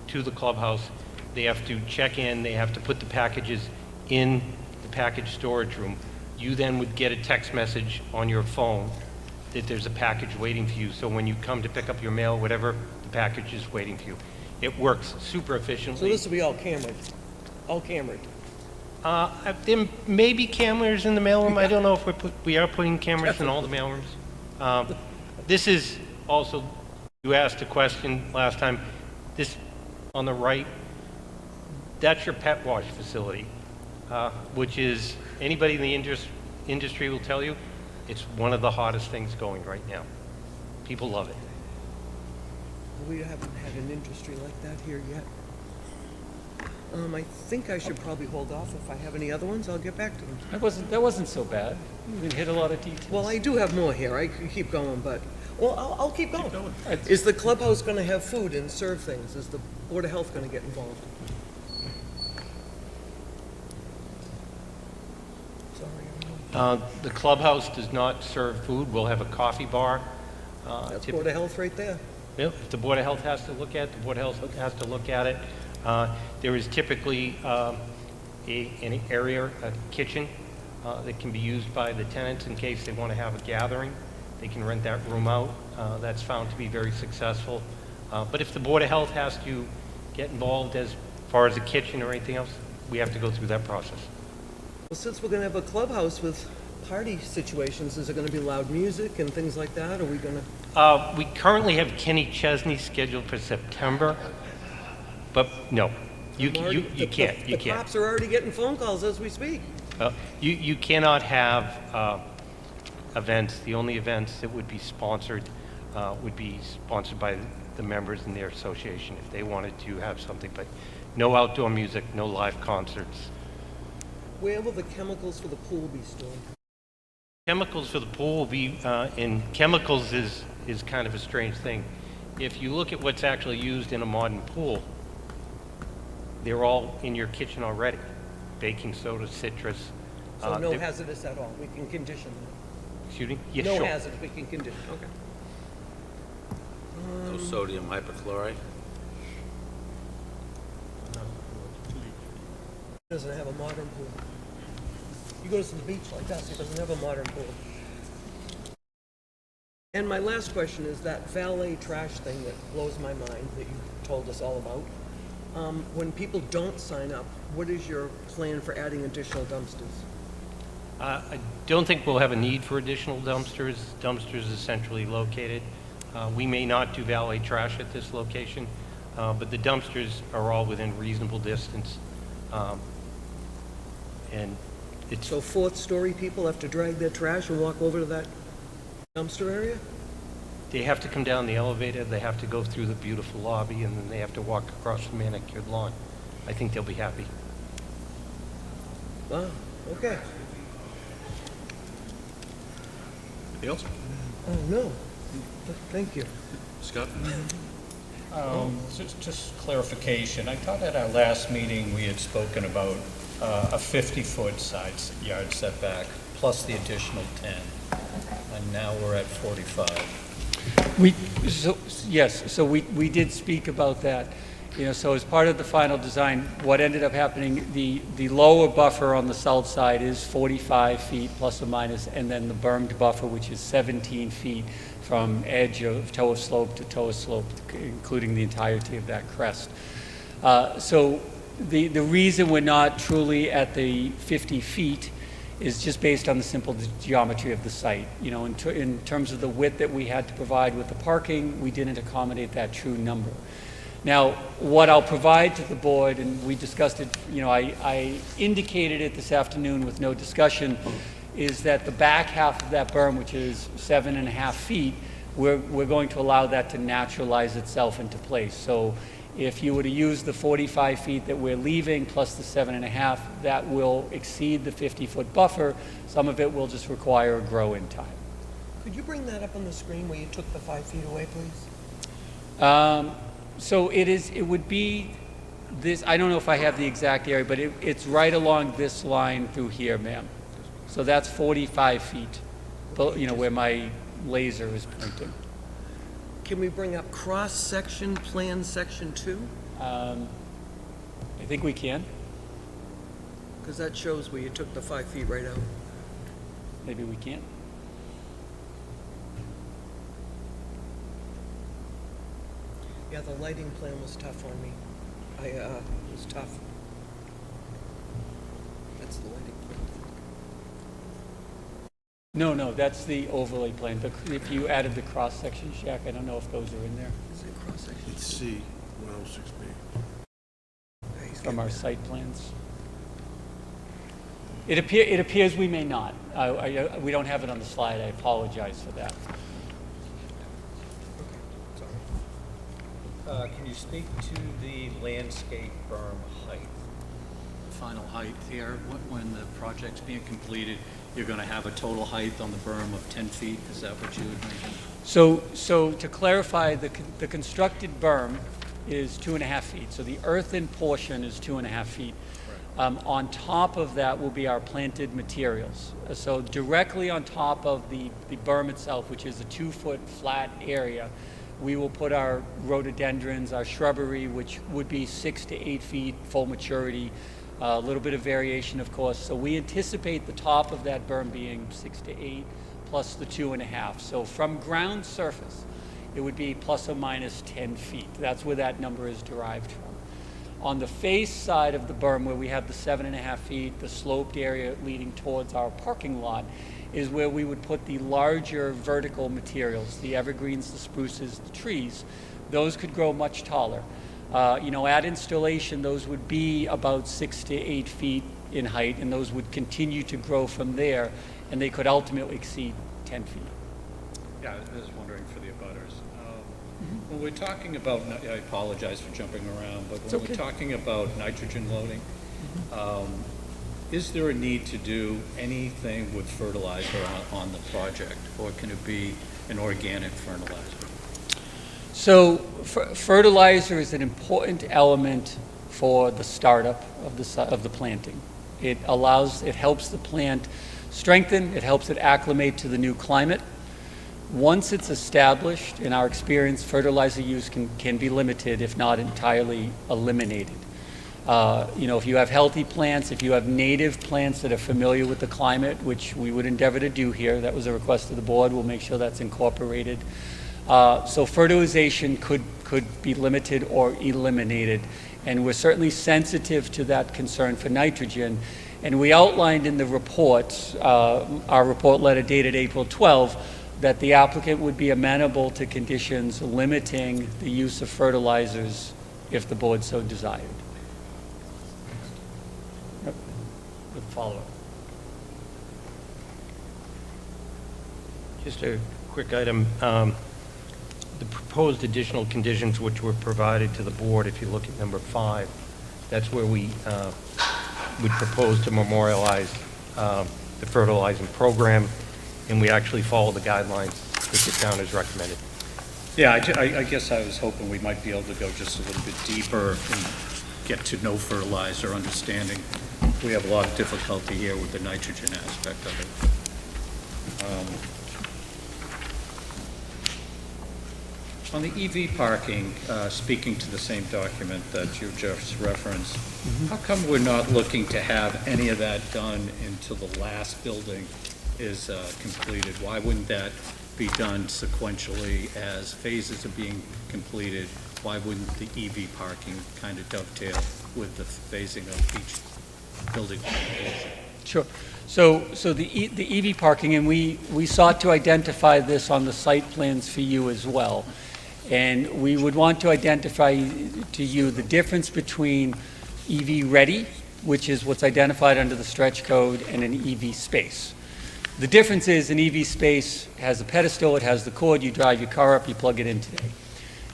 S4: to the clubhouse. They have to check in. They have to put the packages in the package storage room. You then would get a text message on your phone that there's a package waiting for you. So when you come to pick up your mail, whatever, the package is waiting for you. It works super
S9: so
S4: efficiently.
S9: this will be all cambered, all cambered.
S4: There may be cameras in the mailroom. I don't know if we are putting cameras in all the mailrooms. This is also, you asked a question last time. This on the right, that's your pet wash facility, which is, anybody in the industry will tell you, it's one of the hottest things going right now. People love it.
S9: We haven't had an industry like that here yet. I think I should probably hold off. If I have any other ones, I'll get back to them.
S11: That wasn't so bad. We hit a lot of details.
S9: Well, I do have more here. I can keep going, but, well, I'll keep going. Is the clubhouse gonna have food and serve things? Is the Board of Health gonna get involved? Sorry, I don't know.
S4: The clubhouse does not serve food. We'll have a coffee bar.
S9: That's Board of Health right there.
S4: Yep, if the Board of Health has to look at it, the Board of Health has to look at it. There is typically an area, a kitchen, that can be used by the tenants in case they want to have a gathering. They can rent that room out. That's found to be very successful. But if the Board of Health has to get involved as far as a kitchen or anything else, we have to go through that process.
S9: Well, since we're gonna have a clubhouse with party situations, is it gonna be loud music and things like that? Are we gonna?
S4: We currently have Kenny Chesney scheduled for September, but no, you can't.
S9: The cops are already getting phone calls as we speak.
S4: You cannot have events. The only events that would be sponsored by the members in their association if they wanted to have something, but no outdoor music, no live concerts.
S9: Where will the chemicals for the pool be stored?
S4: Chemicals for the pool will be, and chemicals is kind of a strange thing. If you look at what's actually used in a modern pool, they're all in your kitchen already. Baking soda, citrus.
S9: So no hazardous at all, we can condition that.
S4: Excuse me? Yes,
S9: No
S4: sure.
S9: hazardous, we can condition, okay.
S8: No sodium hypochlorite.
S9: Doesn't have a modern pool. He goes to the beach like us, he doesn't have a modern pool. And my last question is that valet trash thing that blows my mind that you told us all about. When people don't sign up, what is your plan for adding additional dumpsters?
S4: I don't think we'll have a need for additional dumpsters. Dumpsters are centrally located. We may not do valet trash at this location, but the dumpsters are all within reasonable distance. And it's,
S9: So fourth story people have to drag their trash and walk over to that dumpster area?
S4: they have to come down the elevator, they have to go through the beautiful lobby, and then they have to walk across the manicured lawn. I think they'll be happy.
S9: Wow, okay.
S1: Anything else?
S9: Oh, no. Thank you.
S1: Scott?
S5: Just clarification, I thought at our last meeting, we had spoken about a 50-foot side yard setback plus the additional 10, and now we're at 45.
S11: Yes, so we did speak about that. You know, so as part of the final design, what ended up happening, the lower buffer on the south side is 45 feet plus or minus, and then the bermed buffer, which is 17 feet from edge of toe of slope to toe of slope, including the entirety of that crest. So the reason we're not truly at the 50 feet is just based on the simple geometry of the site. You know, in terms of the width that we had to provide with the parking, we didn't accommodate that true number. Now, what I'll provide to the board, and we discussed it, I indicated it this afternoon with no discussion, is that the back half of that berm, which is 7.5 feet, we're going to allow that to naturalize itself into place. So if you were to use the 45 feet that we're leaving plus the 7.5, that will exceed the 50-foot buffer. Some of it will just require a grow-in time.
S9: Could you bring that up on the screen where you took the 5 feet away, please?
S11: So it would be this, I don't know if I have the exact area, but it's right along this line through here, ma'am. So that's 45 feet, where my laser is pointing.
S9: Can we bring up cross-section, plan section 2?
S11: I think we can.
S9: Because that shows where you took the 5 feet right out.
S11: Maybe we can.
S9: Yeah, the lighting plan was tough on me. It was tough. That's the lighting plan.
S11: No, that's the overlay plan. If you added the cross-section, Jack, I don't know if those are in there
S9: Is it cross-section?
S2: It's C, 106B.
S11: from our site plans. It appears we may not. We don't have it on the slide. I apologize for that.
S5: Can you speak to the landscape berm height? Final height here, when the project's being completed, you're going to have a total height on the berm of 10 feet? Is that what you had mentioned?
S11: So to clarify, the constructed berm is 2.5 feet. So the earthen portion is 2.5 feet. On top of that will be our planted materials. So directly on top of the berm itself, which is a 2-foot flat area, we will put our rhododendrons, our shrubbery, which would be 6 to 8 feet full maturity, a little bit of variation, of course. So we anticipate the top of that berm being 6 to 8 plus the 2.5. So from ground surface, it would be plus or minus 10 feet. That's where that number is derived from. On the face side of the berm, where we have the 7.5 feet, the sloped area leading towards our parking lot, is where we would put the larger vertical materials, the evergreens, the spruces, the trees. Those could grow much taller. At installation, those would be about 6 to 8 feet in height, and those would continue to grow from there, and they could ultimately exceed 10 feet.
S5: Yeah, I was wondering for the abutters. When we're talking about, I apologize for jumping around, but when we're talking about nitrogen loading, is there a need to do anything with fertilizer on the project, or can it be an organic fertilizer?
S11: So fertilizer is an important element for the startup of the planting. It helps the plant strengthen, it helps it acclimate to the new climate. Once it's established, in our experience, fertilizer use can be limited, if not entirely eliminated. If you have healthy plants, if you have native plants that are familiar with the climate, which we would endeavor to do here, that was a request of the board, we'll make sure that's incorporated. So fertilization could be limited or eliminated, and we're certainly sensitive to that concern for nitrogen. And we outlined in the report, our report letter dated April 12, that the applicant would be amenable to conditions limiting the use of fertilizers if the board so desired. With follow-up.
S4: Just a quick item. The proposed additional conditions which were provided to the board, if you look at number 5, that's where we would propose to memorialize the fertilizing program, and we actually follow the guidelines that the town has recommended.
S5: Yeah, I guess I was hoping we might be able to go just a little bit deeper and get to no fertilizer understanding. We have a lot of difficulty here with the nitrogen aspect of it. On the EV parking, speaking to the same document that you just referenced, how come we're not looking to have any of that done until the last building is completed? Why wouldn't that be done sequentially as phases are being completed? Why wouldn't the EV parking kind of dovetail with the phasing of each building location?
S11: Sure. So the EV parking, and we sought to identify this on the site plans for you as well. And we would want to identify to you the difference between EV ready, which is what's identified under the stretch code, and an EV space. The difference is an EV space has a pedestal, it has the cord, you drive your car up, you plug it in today.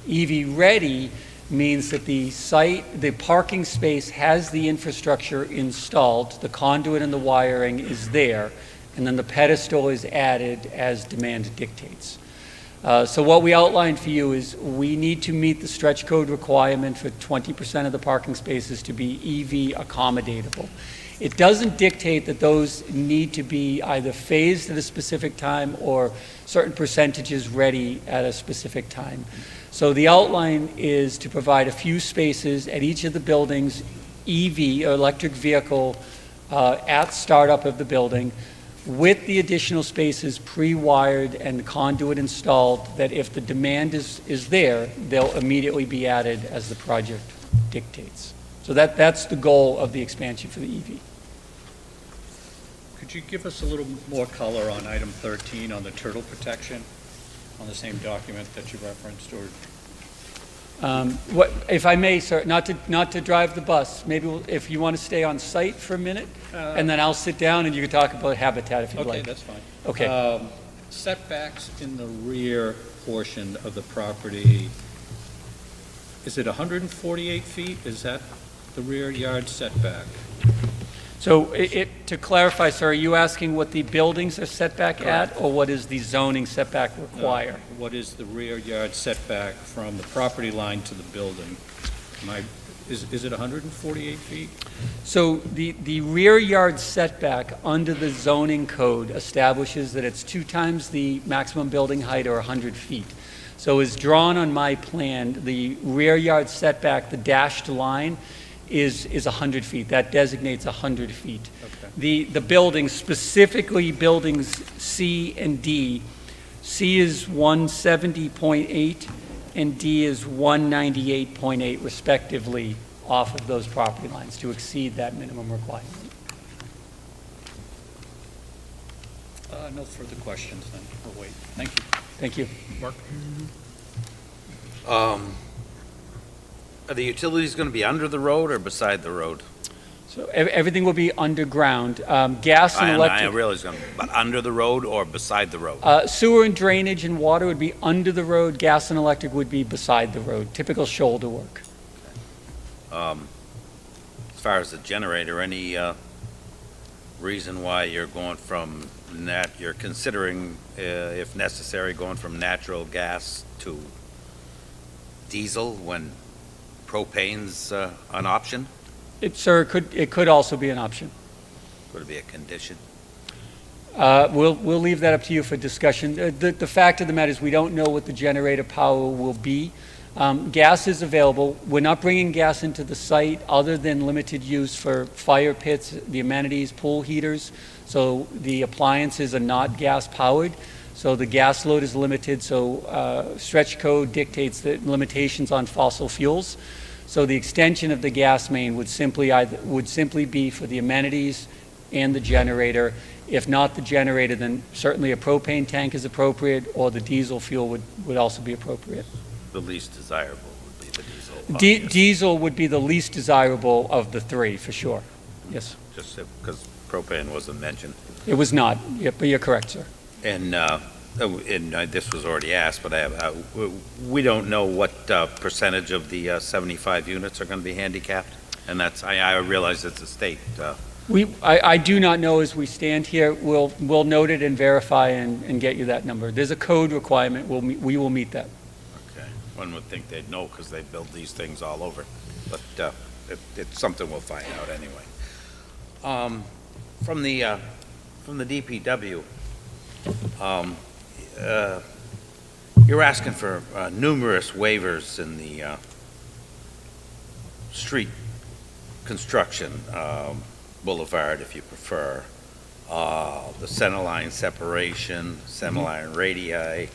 S11: EV ready means that the parking space has the infrastructure installed, the conduit and the wiring is there, and then the pedestal is added as demand dictates. So what we outlined for you is we need to meet the stretch code requirement for 20% of the parking spaces to be EV accommodatable. It doesn't dictate that those need to be either phased at a specific time or certain percentages ready at a specific time. So the outline is to provide a few spaces at each of the buildings, EV, or electric vehicle, at startup of the building, with the additional spaces pre-wired and conduit installed, that if the demand is there, they'll immediately be added as the project dictates. So that's the goal of the expansion for the EV.
S5: Could you give us a little more color on item 13 on the turtle protection on the same document that you referenced, or?
S11: If I may, sir, not to drive the bus, maybe if you want to stay on site for a minute, and then I'll sit down and you can talk about habitat if you'd like.
S5: Okay, that's fine.
S11: Okay.
S5: Setbacks in the rear portion of the property, is it 148 feet? Is that the rear yard setback?
S11: So to clarify, sir, are you asking what the buildings are set back at, or what is the zoning setback require?
S5: What is the rear yard setback from the property line to the building? Is it 148 feet?
S11: So the rear yard setback under the zoning code establishes that it's 2 times the maximum building height, or 100 feet. So as drawn on my plan, the rear yard setback, the dashed line, is 100 feet. That designates 100 feet.
S5: Okay.
S11: The buildings, specifically buildings C and D, C is 170.8 and D is 198.8 respectively off of those property lines to exceed that minimum requirement.
S5: No further questions then. We'll wait. Thank you.
S11: Thank you.
S1: Mark?
S8: Are the utilities going to be under the road or beside the road?
S11: So everything will be underground. Gas and
S8: I
S11: electric.
S8: realize, but under the road or beside the road?
S11: Sewer and drainage and water would be under the road. Gas and electric would be beside the road. Typical shoulder work.
S8: As far as the generator, any reason why you're going from you're considering, if necessary, going from natural gas to diesel when propane's an option?
S11: Sir, it could also be an option.
S8: Would it be a condition?
S11: We'll leave that up to you for discussion. The fact of the matter is we don't know what the generator power will be. Gas is available. We're not bringing gas into the site other than limited use for fire pits, the amenities, pool heaters. So the appliances are not gas powered. So the gas load is limited. So stretch code dictates the limitations on fossil fuels. So the extension of the gas main would simply be for the amenities and the generator. If not the generator, then certainly a propane tank is appropriate, or the diesel fuel would also be appropriate.
S8: The least desirable would be the diesel.
S11: Diesel would be the least desirable of the three, for sure. Yes.
S8: Just because propane wasn't mentioned.
S11: It was not, but you're correct, sir.
S8: And this was already asked, but we don't know what percentage of the 75 units are going to be handicapped, and I realize it's a state.
S11: I do not know as we stand here. We'll note it and verify and get you that number. There's a code requirement. We will meet that.
S8: Okay, one would think they'd know because they build these things all over, but it's something we'll find out anyway. From the DPW. You're asking for numerous waivers in the street construction, boulevard if you prefer, the centerline separation, centerline radii,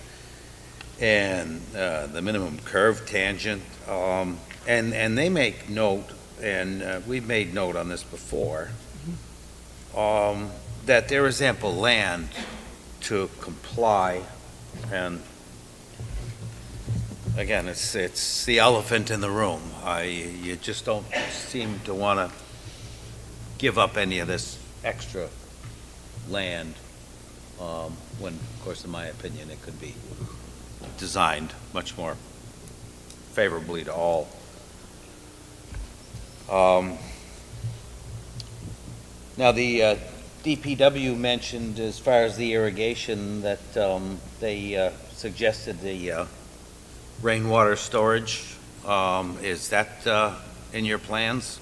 S8: and the minimum curve tangent. And they make note, and we've made note on this before, that there is ample land to comply and again, it's the elephant in the room. You just don't seem to want to give up any of this extra land, when, of course, in my opinion, it could be designed much more favorably to all. Now, the DPW mentioned, as far as the irrigation, that they suggested the rainwater storage. Is that in your plans?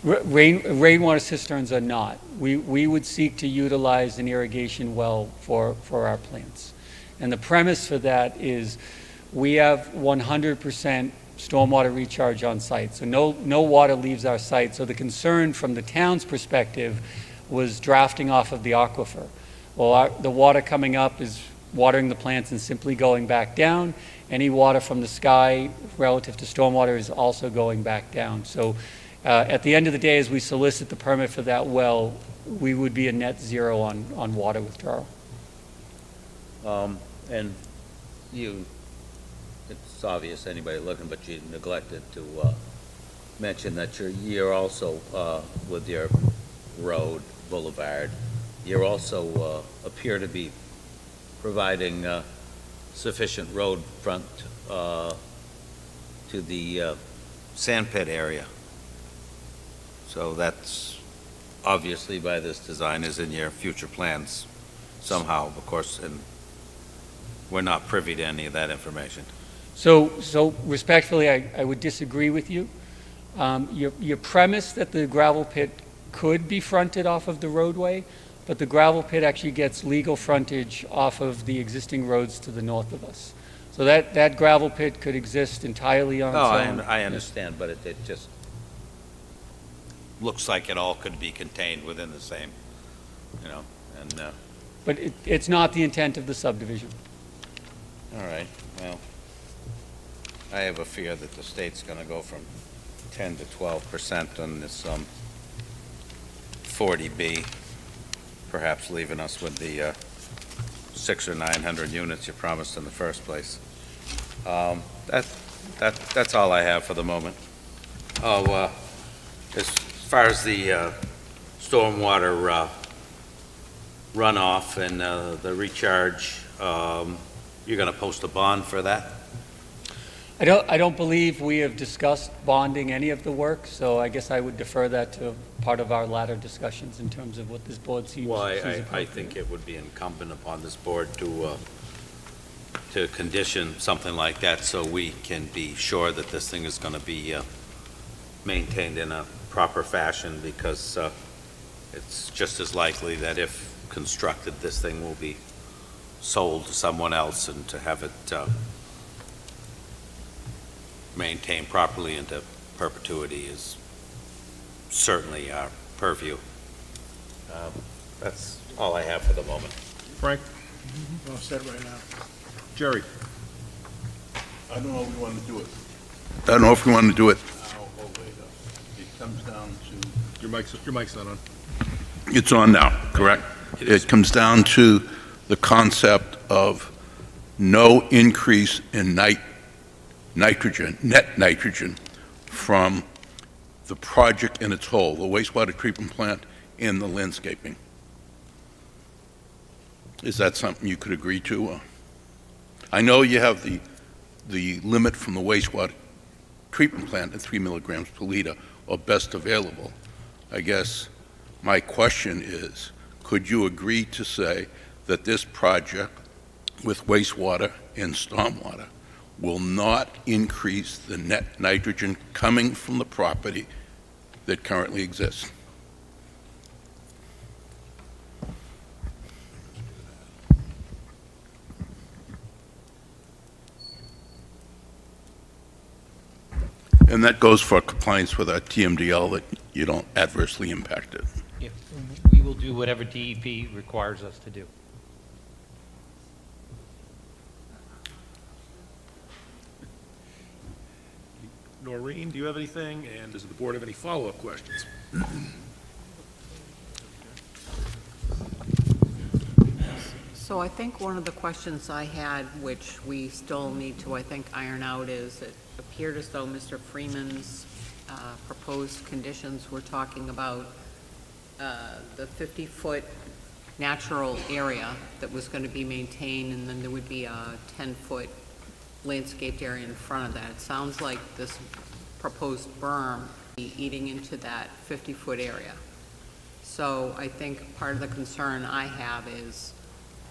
S11: Rainwater cisterns are not. We would seek to utilize an irrigation well for our plants. And the premise for that is we have 100% stormwater recharge on site. So no water leaves our site. So the concern from the town's perspective was drafting off of the aquifer. Well, the water coming up is watering the plants and simply going back down. Any water from the sky relative to stormwater is also going back down. So at the end of the day, as we solicit the permit for that well, we would be a net zero on water withdrawal.
S8: And it's obvious, anybody looking, but you neglected to mention that you're also, with your road, boulevard, you're also appear to be providing sufficient road front to the sand pit area. So that's obviously by this design is in your future plans somehow, of course, and we're not privy to any of that information.
S11: So respectfully, I would disagree with you. Your premise that the gravel pit could be fronted off of the roadway, but the gravel pit actually gets legal frontage off of the existing roads to the north of us. So that gravel pit could exist entirely on its own.
S8: No, I understand, but it just looks like it all could be contained within the same, and,
S11: But it's not the intent of the subdivision.
S8: all right, well, I have a fear that the state's gonna go from 10 to 12% on this, 40B, perhaps leaving us with the, 600 or 900 units you promised in the first place. That's all I have for the moment. Oh, as far as the, stormwater, runoff and, the recharge, you're gonna post a bond for that?
S11: I don't believe we have discussed bonding any of the work, so I guess I would defer that to part of our latter discussions in terms of what this board sees.
S8: Well,
S11: sees
S8: I
S11: appropriate.
S8: think it would be incumbent upon this board to condition something like that so we can be sure that this thing is gonna be, maintained in a proper fashion, because, it's just as likely that if constructed, this thing will be sold to someone else, and to have it, maintained properly into perpetuity is certainly our purview. That's all I have for the moment.
S1: Frank?
S2: All set right now.
S1: Jerry?
S12: I don't know if we want to do it. I don't know if we want to do it now or later. It comes down to...
S1: Your mic's not on.
S12: It's on now, correct? It comes down to the concept of no increase in nitrogen, net nitrogen, from the project in its whole, the wastewater treatment plant and the landscaping. Is that something you could agree to? I know you have the limit from the wastewater treatment plant at 3 milligrams per liter, or best available. I guess my question is, could you agree to say that this project with wastewater and stormwater will not increase the net nitrogen coming from the property that currently exists? And that goes for compliance with our TMDL, that you don't adversely impact it.
S4: We will do whatever DEP requires us to do.
S1: Noreen, do you have anything? And does the board have any follow-up questions?
S6: So So I think one of the questions I had, which we still need to, I think, iron out, is it appeared as though Mr. Freeman's proposed conditions were talking about the 50-foot natural area that was going to be maintained, and then there would be a 10-foot landscaped area in front of that. It sounds like this proposed berm be eating into that 50-foot area. So I think part of the concern I have is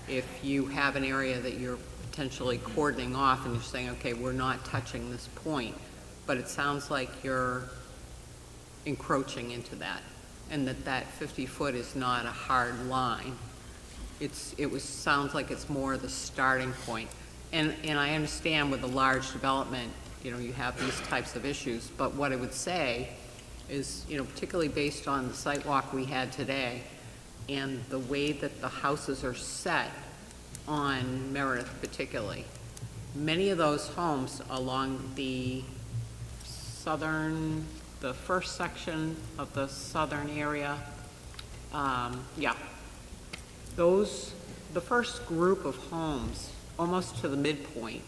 S6: if you have an area that you're potentially cordoning off and you're saying, okay, we're not touching this point, but it sounds like you're encroaching into that, and that 50-foot is not a hard line. Sounds like it's more the starting point. And I understand with a large development, you have these types of issues, but what I would say is, particularly based on the site walk we had today and the way that the houses are set on Meredith particularly, many of those homes along the first section of the southern area, the first group of homes, almost to the midpoint,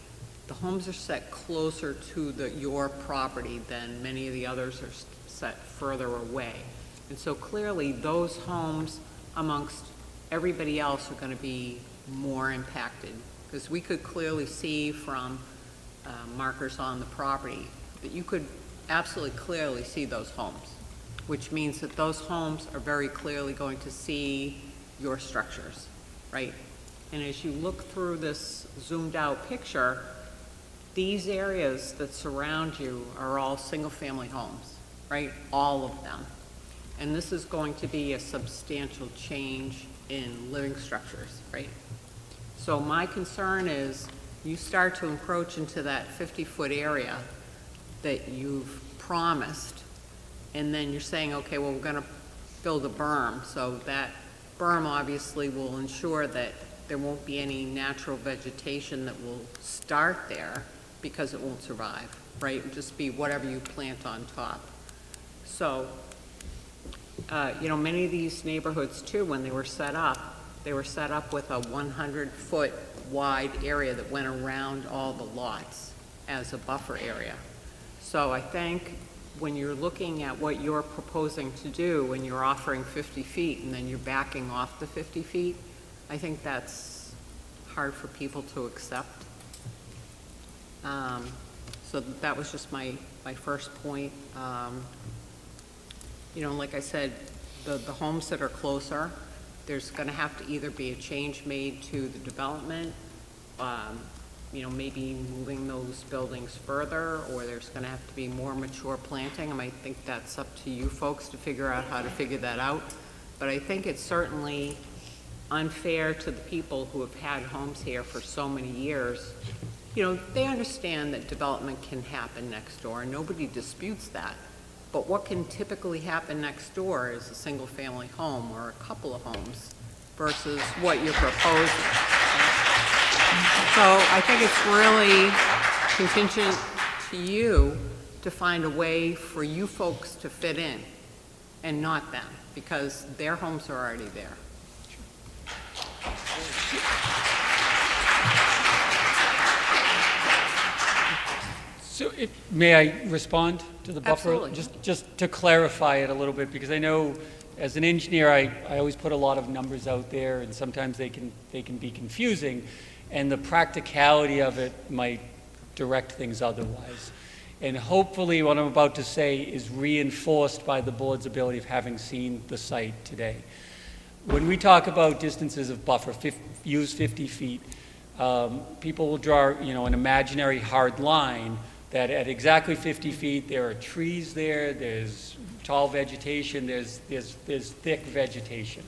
S6: the homes are set closer to your property than many of the others are set further away. And so clearly those homes amongst everybody else are going to be more impacted, because we could clearly see from markers on the property that you could absolutely clearly see those homes, which means that those homes are very clearly going to see your structures, right? And as you look through this zoomed out picture, these areas that surround you are all single-family homes, right? All of them. And this is going to be a substantial change in living structures, right? So my concern is you start to encroach into that 50-foot area that you've promised, and then you're saying, okay, well, we're going to build a berm. So that berm obviously will ensure that there won't be any natural vegetation that will start there because it won't survive, right? It will just be whatever you plant on top. So, many of these neighborhoods too, when they were set up with a 100-foot wide area that went around all the lots as a buffer area. So I think when you're looking at what you're proposing to do, when you're offering 50 feet and then you're backing off the 50 feet, I think that's hard for people to accept. So that was just my first point. Like I said, the homes that are closer, there's going to have to either be a change made to the development, maybe moving those buildings further, or there's going to have to be more mature planting. I think that's up to you folks to figure out how to figure that out. But I think it's certainly unfair to the people who have had homes here for so many years. They understand that development can happen next door, and nobody disputes that. But what can typically happen next door is a single-family home or a couple of homes versus what you're proposing. So I think it's really contingent to you to find a way for you folks to fit in and not them, because their homes are already there.
S11: So may I respond to the buffer?
S6: Absolutely.
S11: Just to clarify it a little bit, because I know as an engineer, I always put a lot of numbers out there, and sometimes they can be confusing, and the practicality of it might direct things otherwise. And hopefully what I'm about to say is reinforced by the board's ability of having seen the site today. When we talk about distances of buffer, use 50 feet, people will draw, an imaginary hard line that at exactly 50 feet, there are trees there, there's tall vegetation, there's thick vegetation.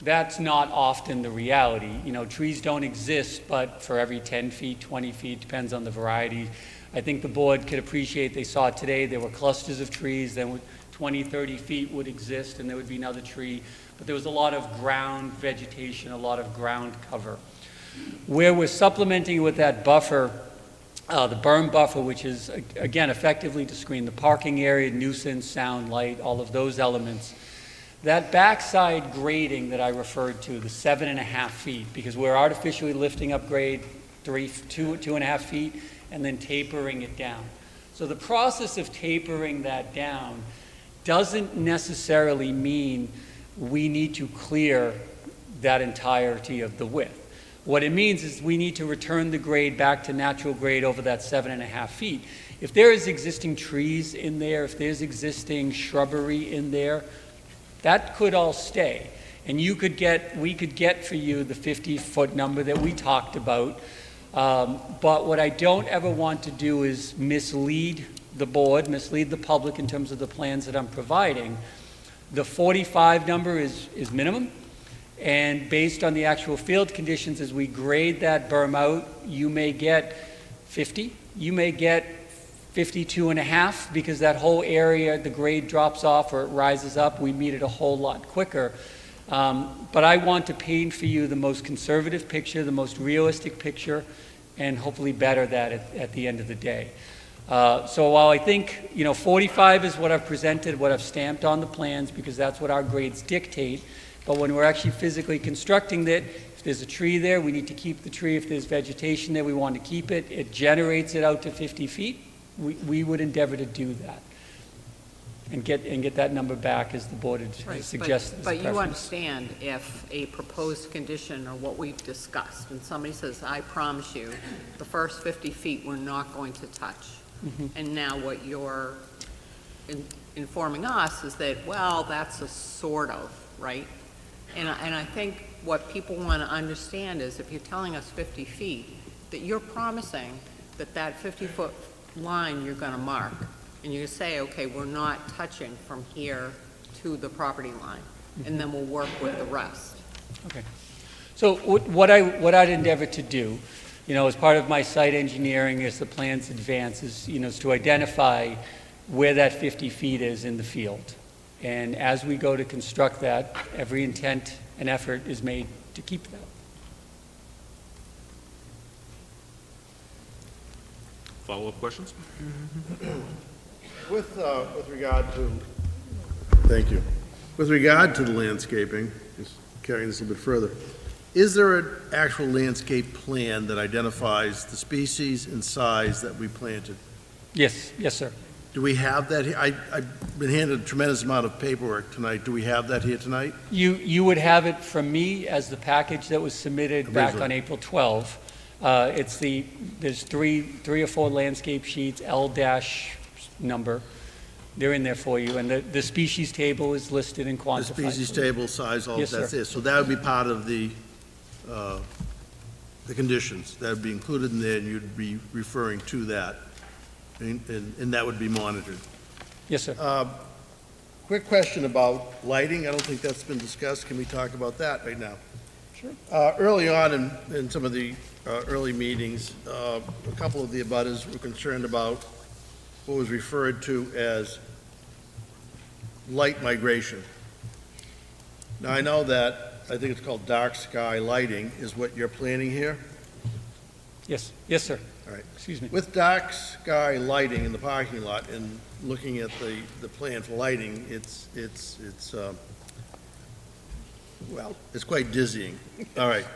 S11: That's not often the reality. Trees don't exist, but for every 10 feet, 20 feet, depends on the variety. I think the board could appreciate, they saw it today, there were clusters of trees, then 20, 30 feet would exist, and there would be another tree. But there was a lot of ground vegetation, a lot of ground cover. Where we're supplementing with that buffer, the berm buffer, which is, again, effectively to screen the parking area, nuisance, sound, light, all of those elements, That backside grading that I referred to, the 7.5 feet, because we're artificially lifting up grade 2.5 feet, and then tapering it down. So the process of tapering that down doesn't necessarily mean we need to clear that entirety of the width. What it means is we need to return the grade back to natural grade over that 7.5 feet. If there is existing trees in there, if there's existing shrubbery in there, that could all stay. And we could get for you the 50-foot number that we talked about. But what I don't ever want to do is mislead the board, mislead the public in terms of the plans that I'm providing. The 45 number is minimum. And based on the actual field conditions, as we grade that berm out, you may get 50, you may get 52.5, because that whole area, the grade drops off or it rises up, we meet it a whole lot quicker. But I want to paint for you the most conservative picture, the most realistic picture, and hopefully better that at the end of the day. So while I think, 45 is what I've presented, what I've stamped on the plans, because that's what our grades dictate, but when we're actually physically constructing it, if there's a tree there, we need to keep the tree. If there's vegetation there, we want to keep it. It generates it out to 50 feet. We would endeavor to do that and get that number back as the board had suggested.
S6: But you understand if a proposed condition or what we've discussed, and somebody says, I promise you, the first 50 feet we're not going to touch. And now what you're informing us is that, well, that's a sort of, right? And I think what people want to understand is if you're telling us 50 feet, that you're promising that that 50-foot line you're going to mark, and you say, okay, we're not touching from here to the property line, and then we'll work with the rest.
S11: Okay. So what I'd endeavor to do, as part of my site engineering as the plans advance, is to identify where that 50 feet is in the field. And as we go to construct that, every intent and effort is made to keep that.
S1: Follow-up questions?
S2: With regard to, thank you. With regard to the landscaping, just carrying this a little bit further, is there an actual landscape plan that identifies the species and size that we planted?
S11: Yes, sir.
S2: Do we have that here? I've been handed a tremendous amount of paperwork tonight. Do we have that here tonight?
S11: You would have it from me as the package that was submitted back on April 12. There's three or four landscape sheets, L- number. They're in there for you, and the species table is listed and
S2: The
S11: quantified.
S2: species table, size, all
S11: Yes,
S2: that's
S11: sir.
S2: it. So that would be part of the conditions. That would be included in there, and you'd be referring to that. And that would be monitored.
S11: Yes, sir.
S2: Quick question about lighting. I don't think that's been discussed. Can we talk about that right now?
S11: Sure.
S2: Early on in some of the early meetings, a couple of the abutters were concerned about what was referred to as light migration. Now, I know that, I think it's called dark sky lighting is what you're planning here?
S11: Yes, sir.
S2: All right.
S11: Excuse me.
S2: With dark sky lighting in the parking lot and looking at the plan for lighting, it's quite dizzying. All right.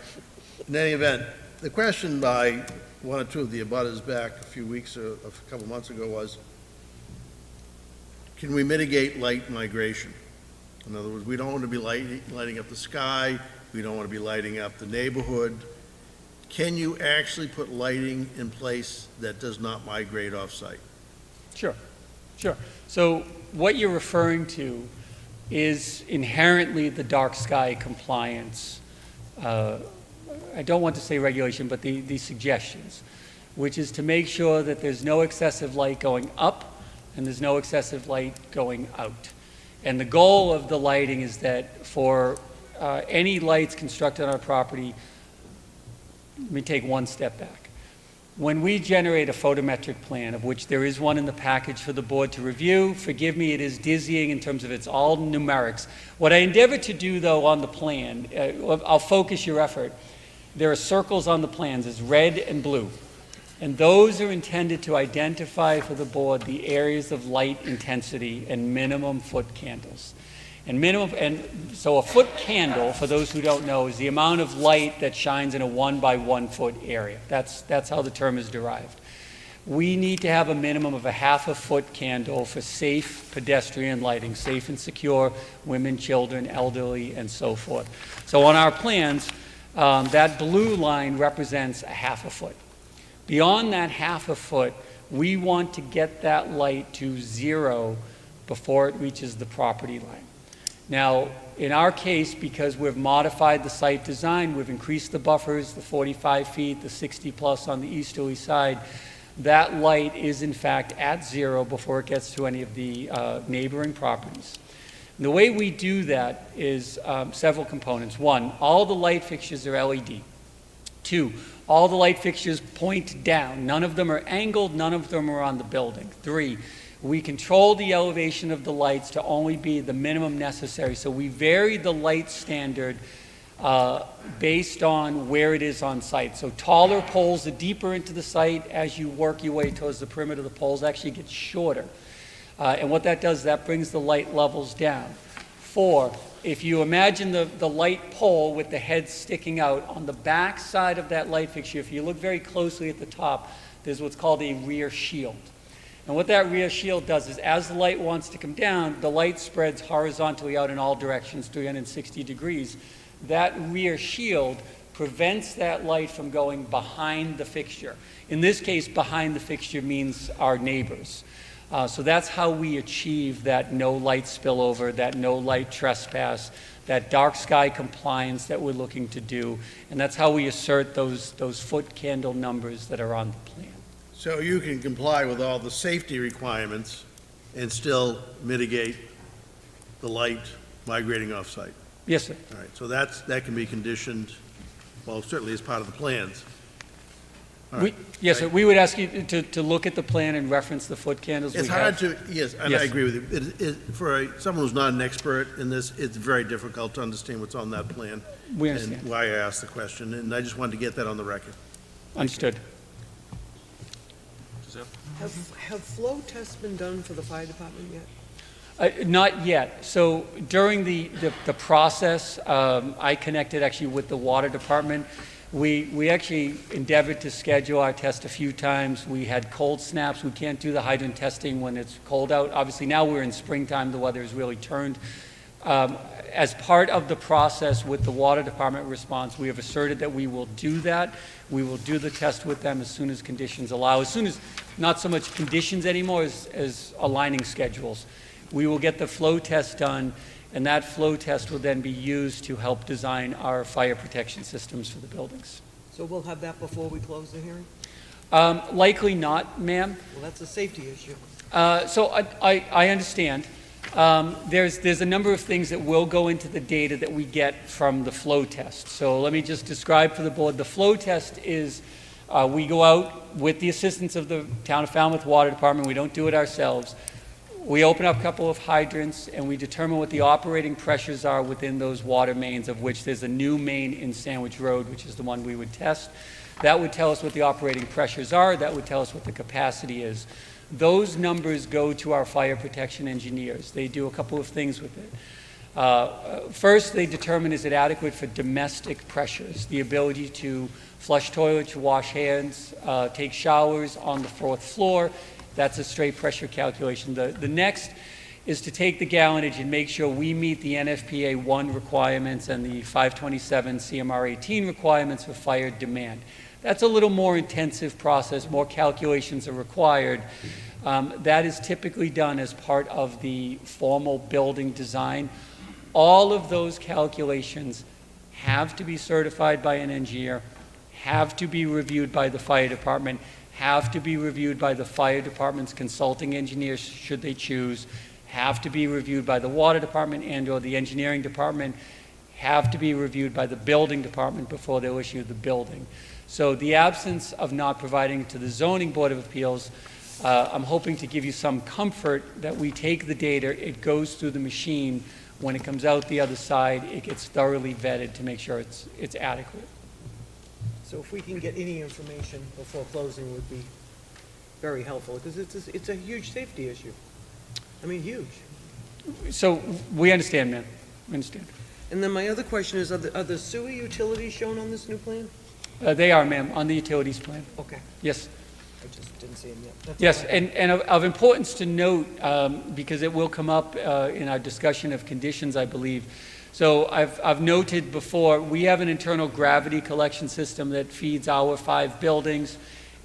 S2: In any event, the question by one or two of the abutters back a few weeks or a couple months ago was, can we mitigate light migration? In other words, we don't want to be lighting up the sky, we don't want to be lighting up the neighborhood. Can you actually put lighting in place that does not migrate off-site?
S11: Sure. So what you're referring to is inherently the dark sky compliance. I don't want to say regulation, but the suggestions, which is to make sure that there's no excessive light going up and there's no excessive light going out. And the goal of the lighting is that for any lights constructed on our property, let me take one step back. When we generate a photometric plan, of which there is one in the package for the board to review, forgive me, it is dizzying in terms of it's all numerics. What I endeavor to do, though, on the plan, I'll focus your effort. There are circles on the plans, it's red and blue. And those are intended to identify for the board the areas of light intensity and minimum foot candles. And so a foot candle, for those who don't know, is the amount of light that shines in a 1 by 1 foot area. That's how the term is derived. We need to have a minimum of a half a foot candle for safe pedestrian lighting, safe and secure, women, children, elderly, and so forth. So on our plans, that blue line represents a half a foot. Beyond that half a foot, we want to get that light to 0 before it reaches the property line. Now, in our case, because we've modified the site design, we've increased the buffers, the 45 feet, the 60 plus on the easterly side, that light is in fact at 0 before it gets to any of the neighboring properties. And the way we do that is several components. 1, all the light fixtures are LED. 2, all the light fixtures point down. None of them are angled, none of them are on the building. 3, we control the elevation of the lights to only be the minimum necessary. So we vary the light standard based on where it is on site. So taller poles, the deeper into the site, as you work your way towards the perimeter, the poles actually get shorter. And what that does, that brings the light levels down. 4, if you imagine the light pole with the head sticking out, on the back side of that light fixture, if you look very closely at the top, there's what's called a rear shield. And what that rear shield does is, as the light wants to come down, the light spreads horizontally out in all directions, 360 degrees. That rear shield prevents that light from going behind the fixture. In this case, behind the fixture means our neighbors. So that's how we achieve that no light spillover, that no light trespass, that dark sky compliance that we're looking to do. And that's how we assert those foot candle numbers that are on the plan.
S2: So you can comply with all the safety requirements and still mitigate the light migrating off-site?
S11: Yes, sir.
S2: All right, so that can be conditioned, well, certainly as part of the plans. All right.
S11: Yes, sir. We would ask you to look at the plan and reference the foot candles we
S2: It's
S11: have.
S2: hard to, yes, and I
S11: Yes.
S2: agree with you. For someone who's not an expert in this, it's very difficult to understand what's on that plan.
S11: We understand.
S2: And why I asked the question, and I just wanted to get that on the record.
S11: Understood.
S1: Giselle?
S9: Have flow tests been done for the fire department yet?
S11: Not yet. So during the process, I connected actually with the water department. We actually endeavored to schedule our test a few times. We had cold snaps. We can't do the hydrant testing when it's cold out. Obviously, now we're in springtime. The weather has really turned. As part of the process with the water department response, we have asserted that we will do that. We will do the test with them as soon as conditions allow, as soon as, not so much conditions anymore as aligning schedules. We will get the flow test done, and that flow test will then be used to help design our fire protection systems for the buildings.
S9: So we'll have that before we close the hearing?
S11: Likely not, ma'am.
S9: Well, that's a safety issue.
S11: So I understand. There's a number of things that will go into the data that we get from the flow test. So let me just describe for the board. The flow test is we go out with the assistance of the Town of Falmouth Water Department. We don't do it ourselves. We open up a couple of hydrants and we determine what the operating pressures are within those water mains, of which there's a new main in Sandwich Road, which is the one we would test. That would tell us what the operating pressures are. That would tell us what the capacity is. Those numbers go to our fire protection engineers. They do a couple of things with it. First, they determine, is it adequate for domestic pressures, the ability to flush toilets, wash hands, take showers on the 4th floor. That's a straight pressure calculation. The next is to take the gallonage and make sure we meet the NFPA 1 requirements and the 527 CMR 18 requirements for fire demand. That's a little more intensive process. More calculations are required. That is typically done as part of the formal building design. All of those calculations have to be certified by an engineer, have to be reviewed by the fire department, have to be reviewed by the fire department's consulting engineers, should they choose, have to be reviewed by the water department and or the engineering department, have to be reviewed by the building department before they'll issue the building. So the absence of not providing to the Zoning Board of Appeals, I'm hoping to give you some comfort that we take the data, it goes through the machine. When it comes out the other side, it gets thoroughly vetted to make sure it's adequate.
S9: So if we can get any information before closing would be very helpful, because it's a huge safety issue. I mean, huge.
S11: So we understand, ma'am. We understand.
S9: And then my other question is, are the sewer utilities shown on this new plan?
S11: They are, ma'am, on the utilities plan.
S9: Okay,
S11: Yes.
S9: I just didn't see them yet. That's all
S11: Yes,
S9: I have.
S11: and of importance to note, because it will come up in our discussion of conditions, I believe. So I've noted before, we have an internal gravity collection system that feeds our 5 buildings.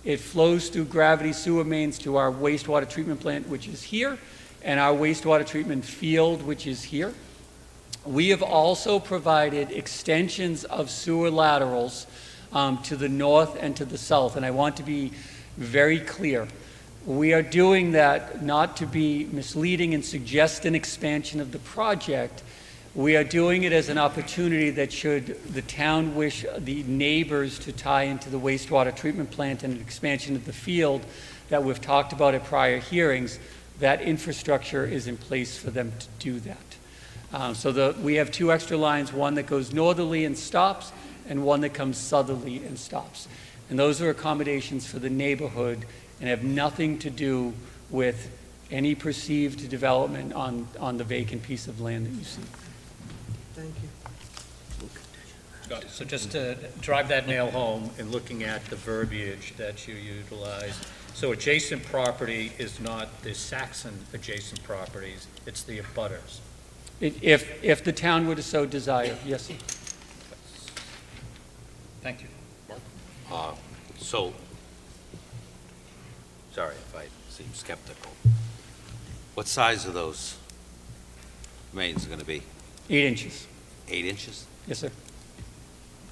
S11: It flows through gravity sewer mains to our wastewater treatment plant, which is here, and our wastewater treatment field, which is here. We have also provided extensions of sewer laterals to the north and to the south, and I want to be very clear. We are doing that not to be misleading and suggest an expansion of the project. We are doing it as an opportunity that should the town wish the neighbors to tie into the wastewater treatment plant and an expansion of the field that we've talked about at prior hearings, that infrastructure is in place for them to do that. We have 2 extra lines, one that goes northerly and stops, and one that comes southerly and stops. And those are accommodations for the neighborhood and have nothing to do with any perceived development on the vacant piece of land that you see.
S9: Thank you.
S5: So just to drive that nail home in looking at the verbiage that you utilized, so adjacent property is not the Saxon adjacent properties, it's the abutters.
S11: If the town were to so desire, yes, sir.
S5: Thank you.
S8: So, sorry if I seem skeptical. What size are those mains going to be?
S11: 8 inches,
S8: 8 inches?
S11: yes, sir.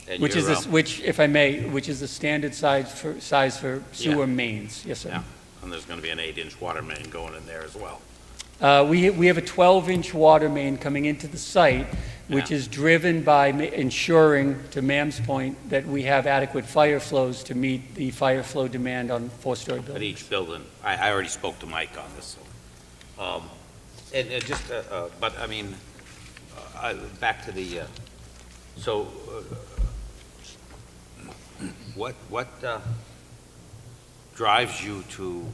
S8: And
S11: Which is,
S8: you're,
S11: which, if I may, which is the standard size for sewer mains, yes, sir.
S8: Yeah, and there's going to be an 8-inch water main going in there as well.
S11: We have a 12-inch water main coming into the site, which
S8: Yeah.
S11: is driven by ensuring, to ma'am's point, that we have adequate fire flows to meet the fire flow demand on 4-story
S8: At
S11: buildings.
S8: each building. I already spoke to Mike on this, so. And just, but I mean, back to the, so, what drives you to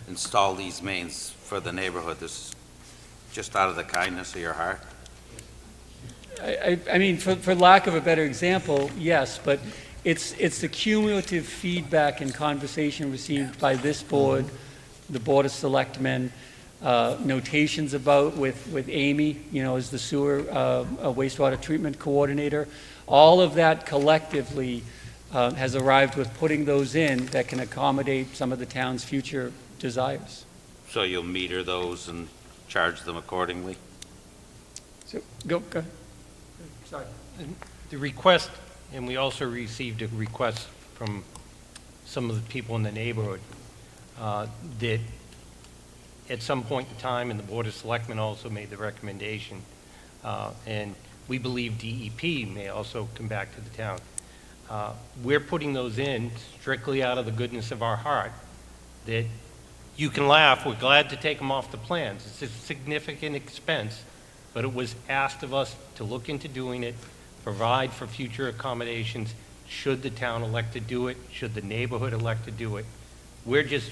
S8: install these mains for the neighborhood? This is just out of the kindness of your heart?
S11: I mean, for lack of a better example, yes, but it's the cumulative feedback and conversation received by this board, the Board of Selectmen, notations about with Amy, as the sewer wastewater treatment coordinator. All of that collectively has arrived with putting those in that can accommodate some of the town's future desires.
S8: So you'll meter those and charge them accordingly?
S11: So, go ahead. Sorry.
S4: The request, and we also received a request from some of the people in the neighborhood, that at some point in time, and the Board of Selectmen also made the recommendation, and we believe DEP may also come back to the town. We're putting those in strictly out of the goodness of our heart, that you can laugh, we're glad to take them off the plans. It's a significant expense, but it was asked of us to look into doing it, provide for future accommodations, should the town elect to do it, should the neighborhood elect to do it. We're just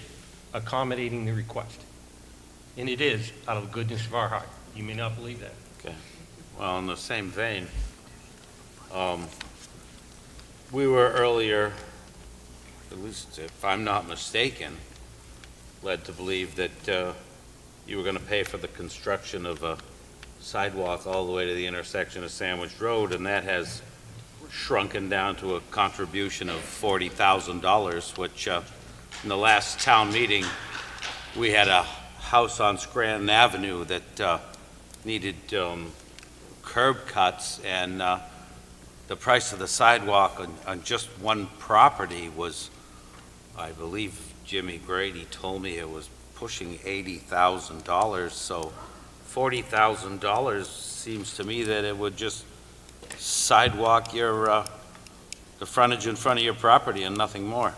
S4: accommodating the request. And it is out of the goodness of our heart. You may not believe that.
S8: Okay. Well, in the same vein, we were earlier, at least if I'm not mistaken, led to believe that you were going to pay for the construction of a sidewalk all the way to the intersection of Sandwich Road, and that has shrunken down to a contribution of $40,000, which in the last town meeting, we had a house on Scranton Avenue that needed curb cuts, and the price of the sidewalk on just one property was, I believe Jimmy Grady told me it was pushing $80,000, so $40,000 seems to me that it would just sidewalk your, the frontage in front of your property and nothing more.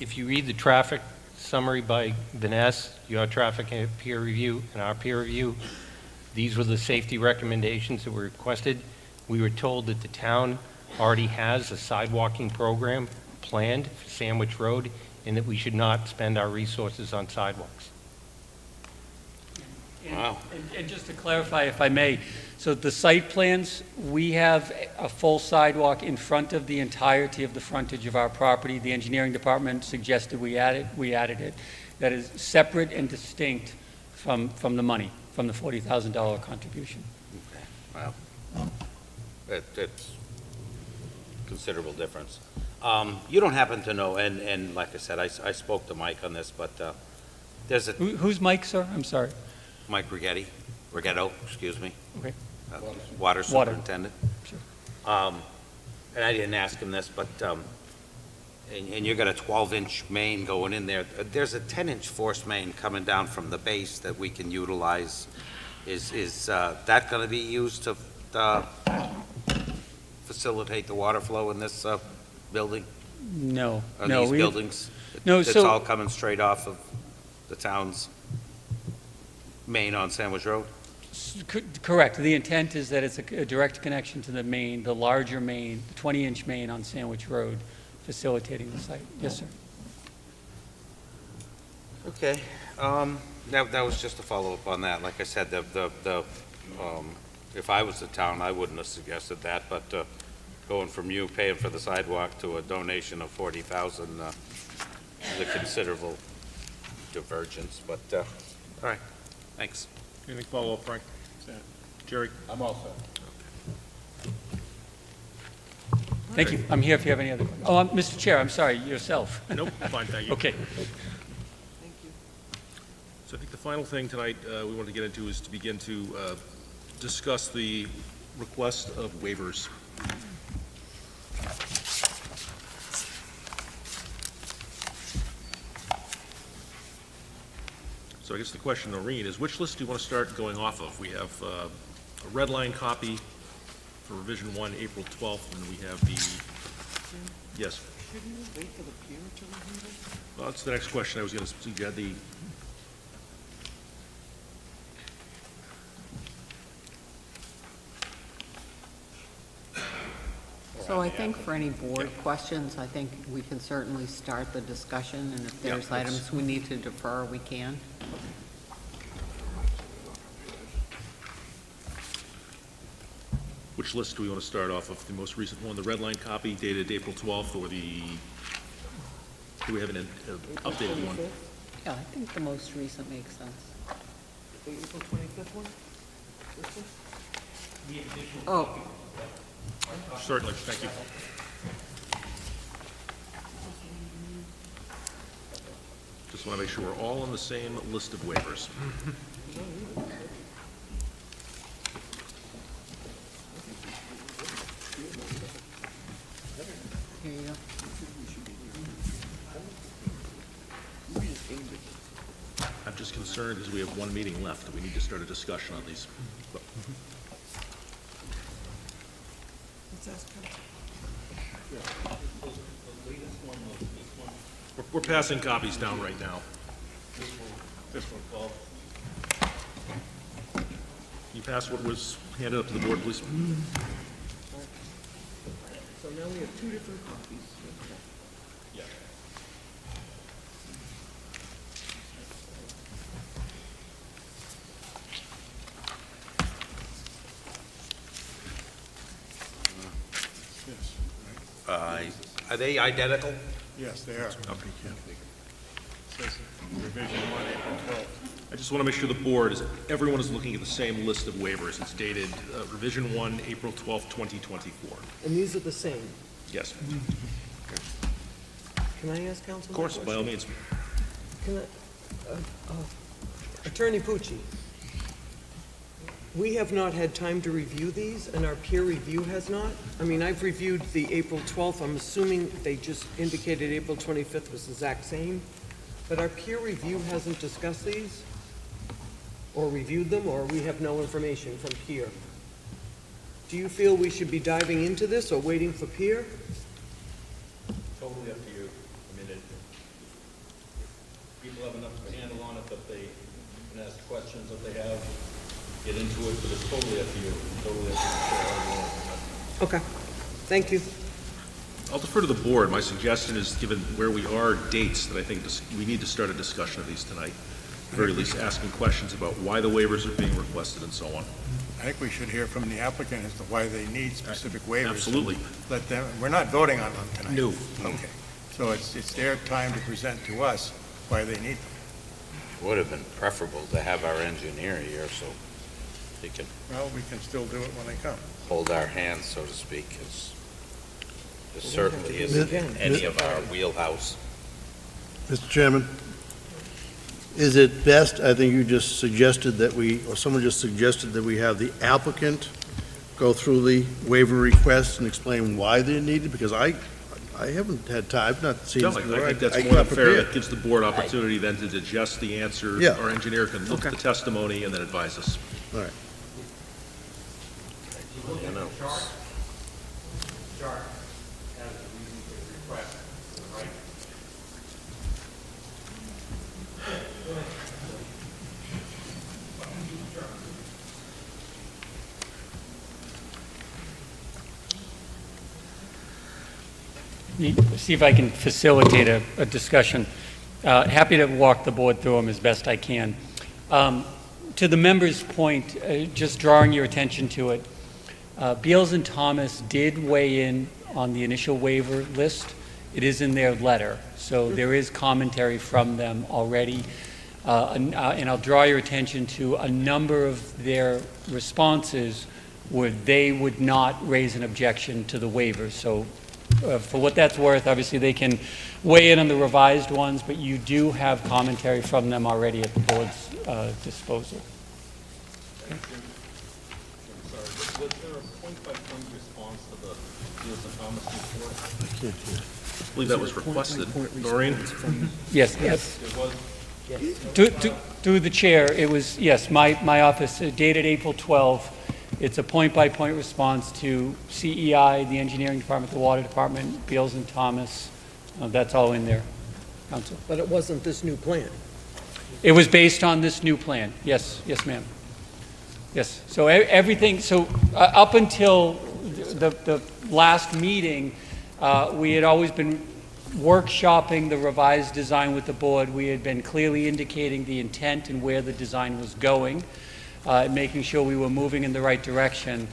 S4: If you read the traffic summary by Vanessa, your traffic peer review and our peer review, these were the safety recommendations that were requested. We were told that the town already has a sidewalking program planned for Sandwich Road and that we should not spend our resources on sidewalks.
S8: Wow.
S11: And just to clarify, if I may, so the site plans, we have a full sidewalk in front of the entirety of the frontage of our property. The engineering department suggested we added it. That is separate and distinct from the money, from the $40,000 contribution.
S8: Wow. It's considerable difference. You don't happen to know, and like I said, I spoke to Mike on this, but there's a,
S11: Who's Mike, sir? I'm sorry.
S8: Mike Rigetto, excuse me,
S11: Okay.
S8: Water Superintendent.
S11: Sure.
S8: And I didn't ask him this, but, and you got a 12-inch main going in there. There's a 10-inch force main coming down from the base that we can utilize. Is that going to be used to facilitate the water flow in this building?
S11: No,
S8: Or
S11: no.
S8: these
S11: we-
S8: buildings?
S11: No,
S8: It's
S11: so-
S8: all coming straight off of the town's main on Sandwich Road?
S11: Correct. The intent is that it's a direct connection to the main, the larger main, the 20-inch main on Sandwich Road, facilitating the site. Yes, sir.
S8: Okay, that was just a follow-up on that. Like I said, if I was the town, I wouldn't have suggested that, but going from you paying for the sidewalk to a donation of 40,000 is a considerable divergence, but, all right, thanks.
S1: Anything follow up, Frank? Jerry?
S10: I'm all set.
S11: Thank you. I'm here if you have any other questions. Oh, Mr. Chair, I'm sorry, yourself.
S1: Nope, fine, thank you.
S11: Okay.
S1: So I think the final thing tonight we want to get into is to begin to discuss the request of waivers. So I guess the question, Noreen, is which list do you want to start going off of? We have a red line copy for revision 1, April 12th, and we have the, yes.
S9: Shouldn't we wait for the peer to review this?
S1: Well, that's the next question I was going to, you had the,
S6: So I think for any board questions, I think we can certainly start the discussion, and if there's
S1: let's-
S6: items we need to defer, we can.
S1: which list do we want to start off of? The most recent one, the red line copy dated April 12th, or the, do we have an updated one?
S6: Yeah, I think the most recent makes sense.
S9: The April 25th one? This one?
S6: Oh,
S1: Certainly, thank you. Just want to make sure we're all on the same list of waivers.
S6: here you go.
S1: I'm just concerned as we have one meeting left, that we need to start a discussion on these. But
S9: Let's ask him.
S1: we're passing copies down right now.
S10: This one, Paul.
S1: Can you pass what was handed up to the board, please?
S9: So now we have two different copies.
S1: Yeah.
S8: Are they identical?
S3: Yes, they are. Says revision 1, April 12th.
S1: I just want to make sure the board is, everyone is looking at the same list of waivers. It's dated revision 1, April 12th, 2024.
S9: And these are the same.
S1: Yes,
S9: Can I ask counsel?
S1: of course, by all means.
S9: Can I, Attorney Pucci, we have not had time to review these, and our peer review has not? I mean, I've reviewed the April 12th, I'm assuming they just indicated April 25th was the exact same, but our peer review hasn't discussed these? Or reviewed them, or we have no information from peer? Do you feel we should be diving into this or waiting for peer?
S13: Totally up to you. I mean, people have enough of a handle on it that they can ask questions that they have, get into it, but it's totally up to you. Totally up to the chair.
S9: Okay, thank you.
S1: I'll defer to the board. My suggestion is, given where we are, dates, that I think we need to start a discussion of these tonight. the very least asking questions about why the waivers are being requested and so on.
S3: I think we should hear from the applicant as to why they need specific waivers.
S1: Absolutely.
S3: Let them, we're not voting on them tonight.
S1: No.
S3: Okay. So it's their time to present to us why they need them.
S14: Would have been preferable to have our engineer here so he could
S3: Well, we can still do it when they come.
S14: hold our hands, so to speak, because this
S9: We'll have to
S14: certainly
S9: do it
S14: isn't
S9: again.
S14: any of our wheelhouse.
S2: Mr. Chairman, is it best, I think you just suggested that we, or someone just suggested that we have the applicant go through the waiver requests and explain why they're needed, because I haven't had time, I've not seen.
S1: No, I think that's
S2: I
S1: more than
S2: got
S1: fair.
S2: prepared.
S1: That gives the board opportunity then to digest the answers.
S2: Yeah.
S1: Our engineer can look at the testimony and then advise us.
S2: All right.
S14: You know,
S11: See if I can facilitate a discussion. Happy to walk the board through them as best I can. To the member's point, just drawing your attention to it, Beals and Thomas did weigh in on the initial waiver list. It is in their letter, so there is commentary from them already. And I'll draw your attention to a number of their responses where they would not raise an objection to the waivers. So for what that's worth, obviously they can weigh in on the revised ones, but you do have commentary from them already at the board's disposal.
S13: I'm sorry, was there a point-by-point response to the Beals and Thomas report?
S2: I can't hear.
S1: I believe that was requested. Noreen?
S11: Yes, yes.
S13: There was,
S11: Through the chair, it was, yes, my office, dated April 12. It's a point-by-point response to CEI, the Engineering Department, the Water Department, Beals and Thomas. That's all in there, Council.
S9: But it wasn't this new plan.
S11: It was based on this new plan. Yes, yes, ma'am. Yes. So everything, so up until the last meeting, we had always been workshopping the revised design with the board. We had been clearly indicating the intent and where the design was going, making sure we were moving in the right direction.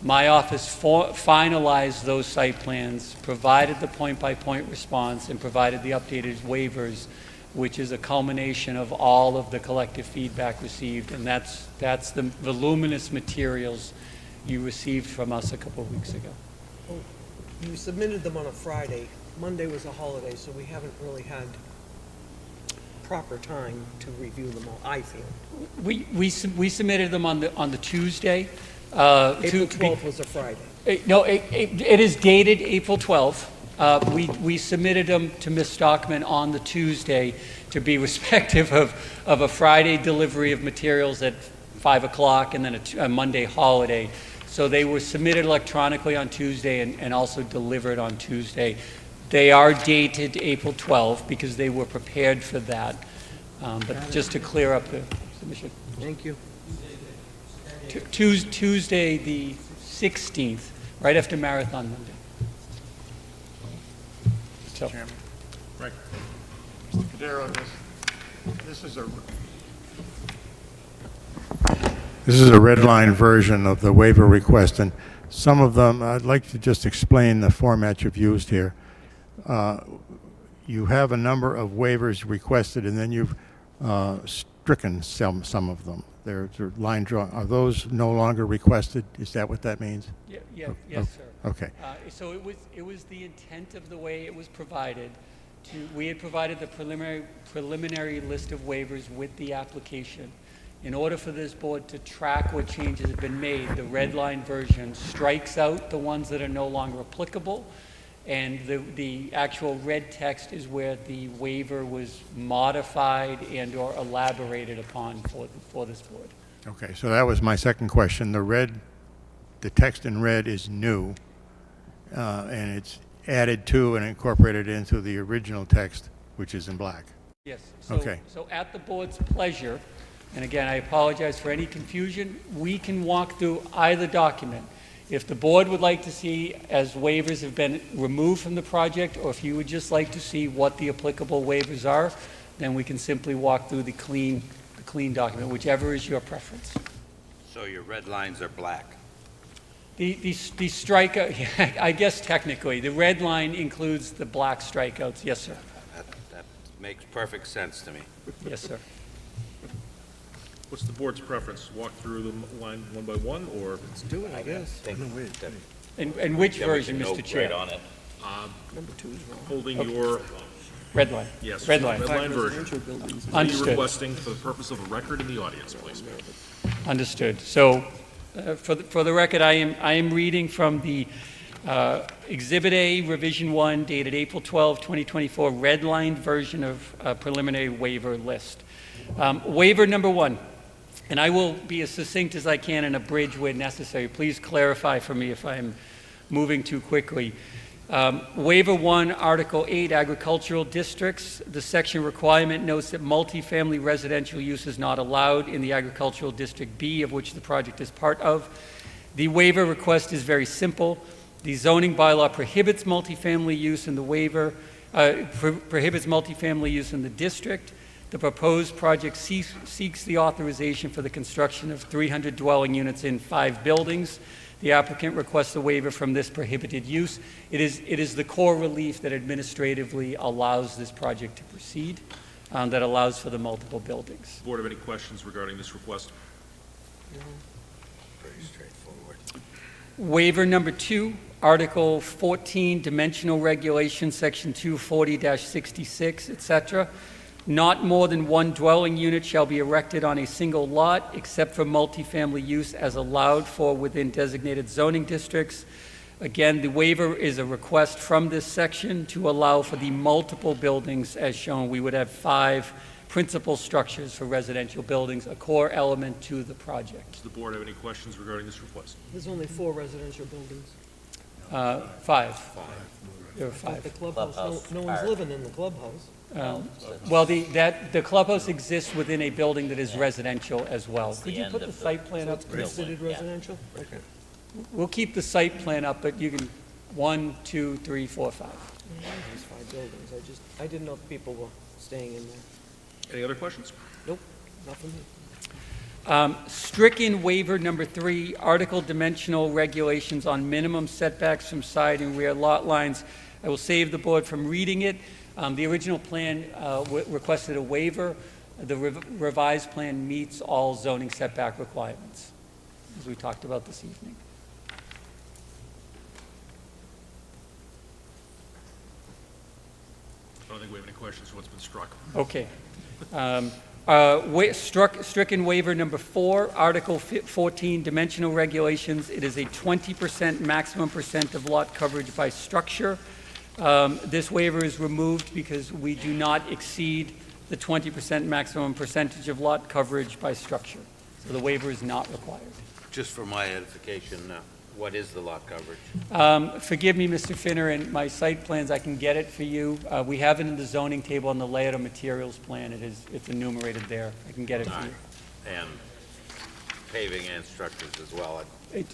S11: My office finalized those site plans, provided the point-by-point response, and provided the updated waivers, which is a culmination of all of the collective feedback received, and that's the voluminous materials you received from us a couple of weeks ago.
S9: You submitted them on a Friday. Monday was a holiday, so we haven't really had proper time to review them all, I feel.
S11: We submitted them on the Tuesday.
S9: April 12th was a Friday.
S11: No, it is dated April 12th. We submitted them to Ms. Stockman on the Tuesday to be respective of a Friday delivery of materials at 5 o'clock and then a Monday holiday. So they were submitted electronically on Tuesday and also delivered on Tuesday. They are dated April 12th because they were prepared for that. But just to clear up the submission.
S9: Thank you.
S11: Tuesday, the 16th, right after Marathon Monday. So,
S3: Chairman.
S1: Right.
S3: Mr. Cudero, this is a red line version of the waiver request, and some of them, I'd like to just explain the format you've used here. You have a number of waivers requested, and then you've stricken some of them. They're line draw. Are those no longer requested? Is that what that means?
S11: yes, sir.
S3: Okay.
S11: So it was the intent of the way it was provided. We had provided the preliminary list of waivers with the application. In order for this board to track what changes have been made, the red line version strikes out the ones that are no longer applicable, and the actual red text is where the waiver was modified and or elaborated upon for this board.
S3: Okay, so that was my second question. The text in red is new, and it's added to and incorporated into the original text, which is in black.
S11: Yes.
S3: Okay.
S11: So at the board's pleasure, and again, I apologize for any confusion, we can walk through either document. If the board would like to see as waivers have been removed from the project, or if you would just like to see what the applicable waivers are, then we can simply walk through the clean clean document, whichever is your preference.
S8: So your red lines are black.
S11: The strikeout, I guess technically, the red line includes the black strikeouts. Yes, sir.
S8: That makes perfect sense to me.
S11: Yes, sir.
S1: What's the board's preference? Walk through them line one by one, or?
S9: Let's do it, I guess.
S11: And which version, Mr. Chair?
S14: Right on it.
S9: Number 2 is wrong.
S1: Holding your,
S11: Red line.
S1: yes.
S11: Red line.
S1: Red line version.
S9: Residential buildings.
S1: What are you
S11: Understood.
S1: requesting for the purpose of a record in the audience, please?
S11: Understood. So, for the record, I am reading from the Exhibit A, Revision 1, dated April 12, 2024, red-lined version of preliminary waiver list. Waiver number 1, and I will be as succinct as I can and abridge where necessary. Please clarify for me if I'm moving too quickly. Waiver 1, Article 8, agricultural districts. The section requirement notes that multifamily residential use is not allowed in the agricultural district B, of which the project is part of. The waiver request is very simple. The zoning bylaw prohibits multifamily use in the waiver, prohibits multifamily use in the district. The proposed project seeks the authorization for the construction of 300 dwelling units in 5 buildings. The applicant requests a waiver from this prohibited use. It is the core relief that administratively allows this project to proceed, that allows for the multiple buildings.
S1: Board have any questions regarding this request?
S14: Pretty straightforward.
S11: Waiver number 2, Article 14, Dimensional Regulations, Section 240-66, etc. Not more than 1 dwelling unit shall be erected on a single lot, except for multifamily use as allowed for within designated zoning districts. Again, the waiver is a request from this section to allow for the multiple buildings as shown. We would have 5 principal structures for residential buildings, a core element to the project.
S1: Does the board have any questions regarding this request?
S9: There's only 4 residential buildings.
S11: 5. There are
S9: At the
S11: 5.
S9: clubhouse, no one's living in the clubhouse.
S11: Well, the clubhouse exists within a building that is residential as well. Could you put the site plan up?
S9: Considered residential? Okay.
S11: We'll keep the site plan up, but you can, 1, 2, 3, 4, 5.
S9: There's 5 buildings. I didn't know if people were staying in there.
S1: Any other questions?
S9: Nope, not for me.
S11: Stricken waiver number 3, article dimensional regulations on minimum setbacks from side and rear lot lines. I will save the board from reading it. The original plan requested a waiver. The revised plan meets all zoning setback requirements, as we talked about this evening.
S1: I don't think we have any questions for what's been struck.
S11: Okay. Stricken waiver number 4, Article 14, dimensional regulations. It is a 20% maximum percent of lot coverage by structure. This waiver is removed because we do not exceed the 20% maximum percentage of lot coverage by structure. So the waiver is not required.
S14: Just for my edification, what is the lot coverage?
S11: Forgive me, Mr. Finner, and my site plans, I can get it for you. We have it in the zoning table on the layout of materials plan. It's enumerated there. I can get it for you.
S14: And paving and structures as well.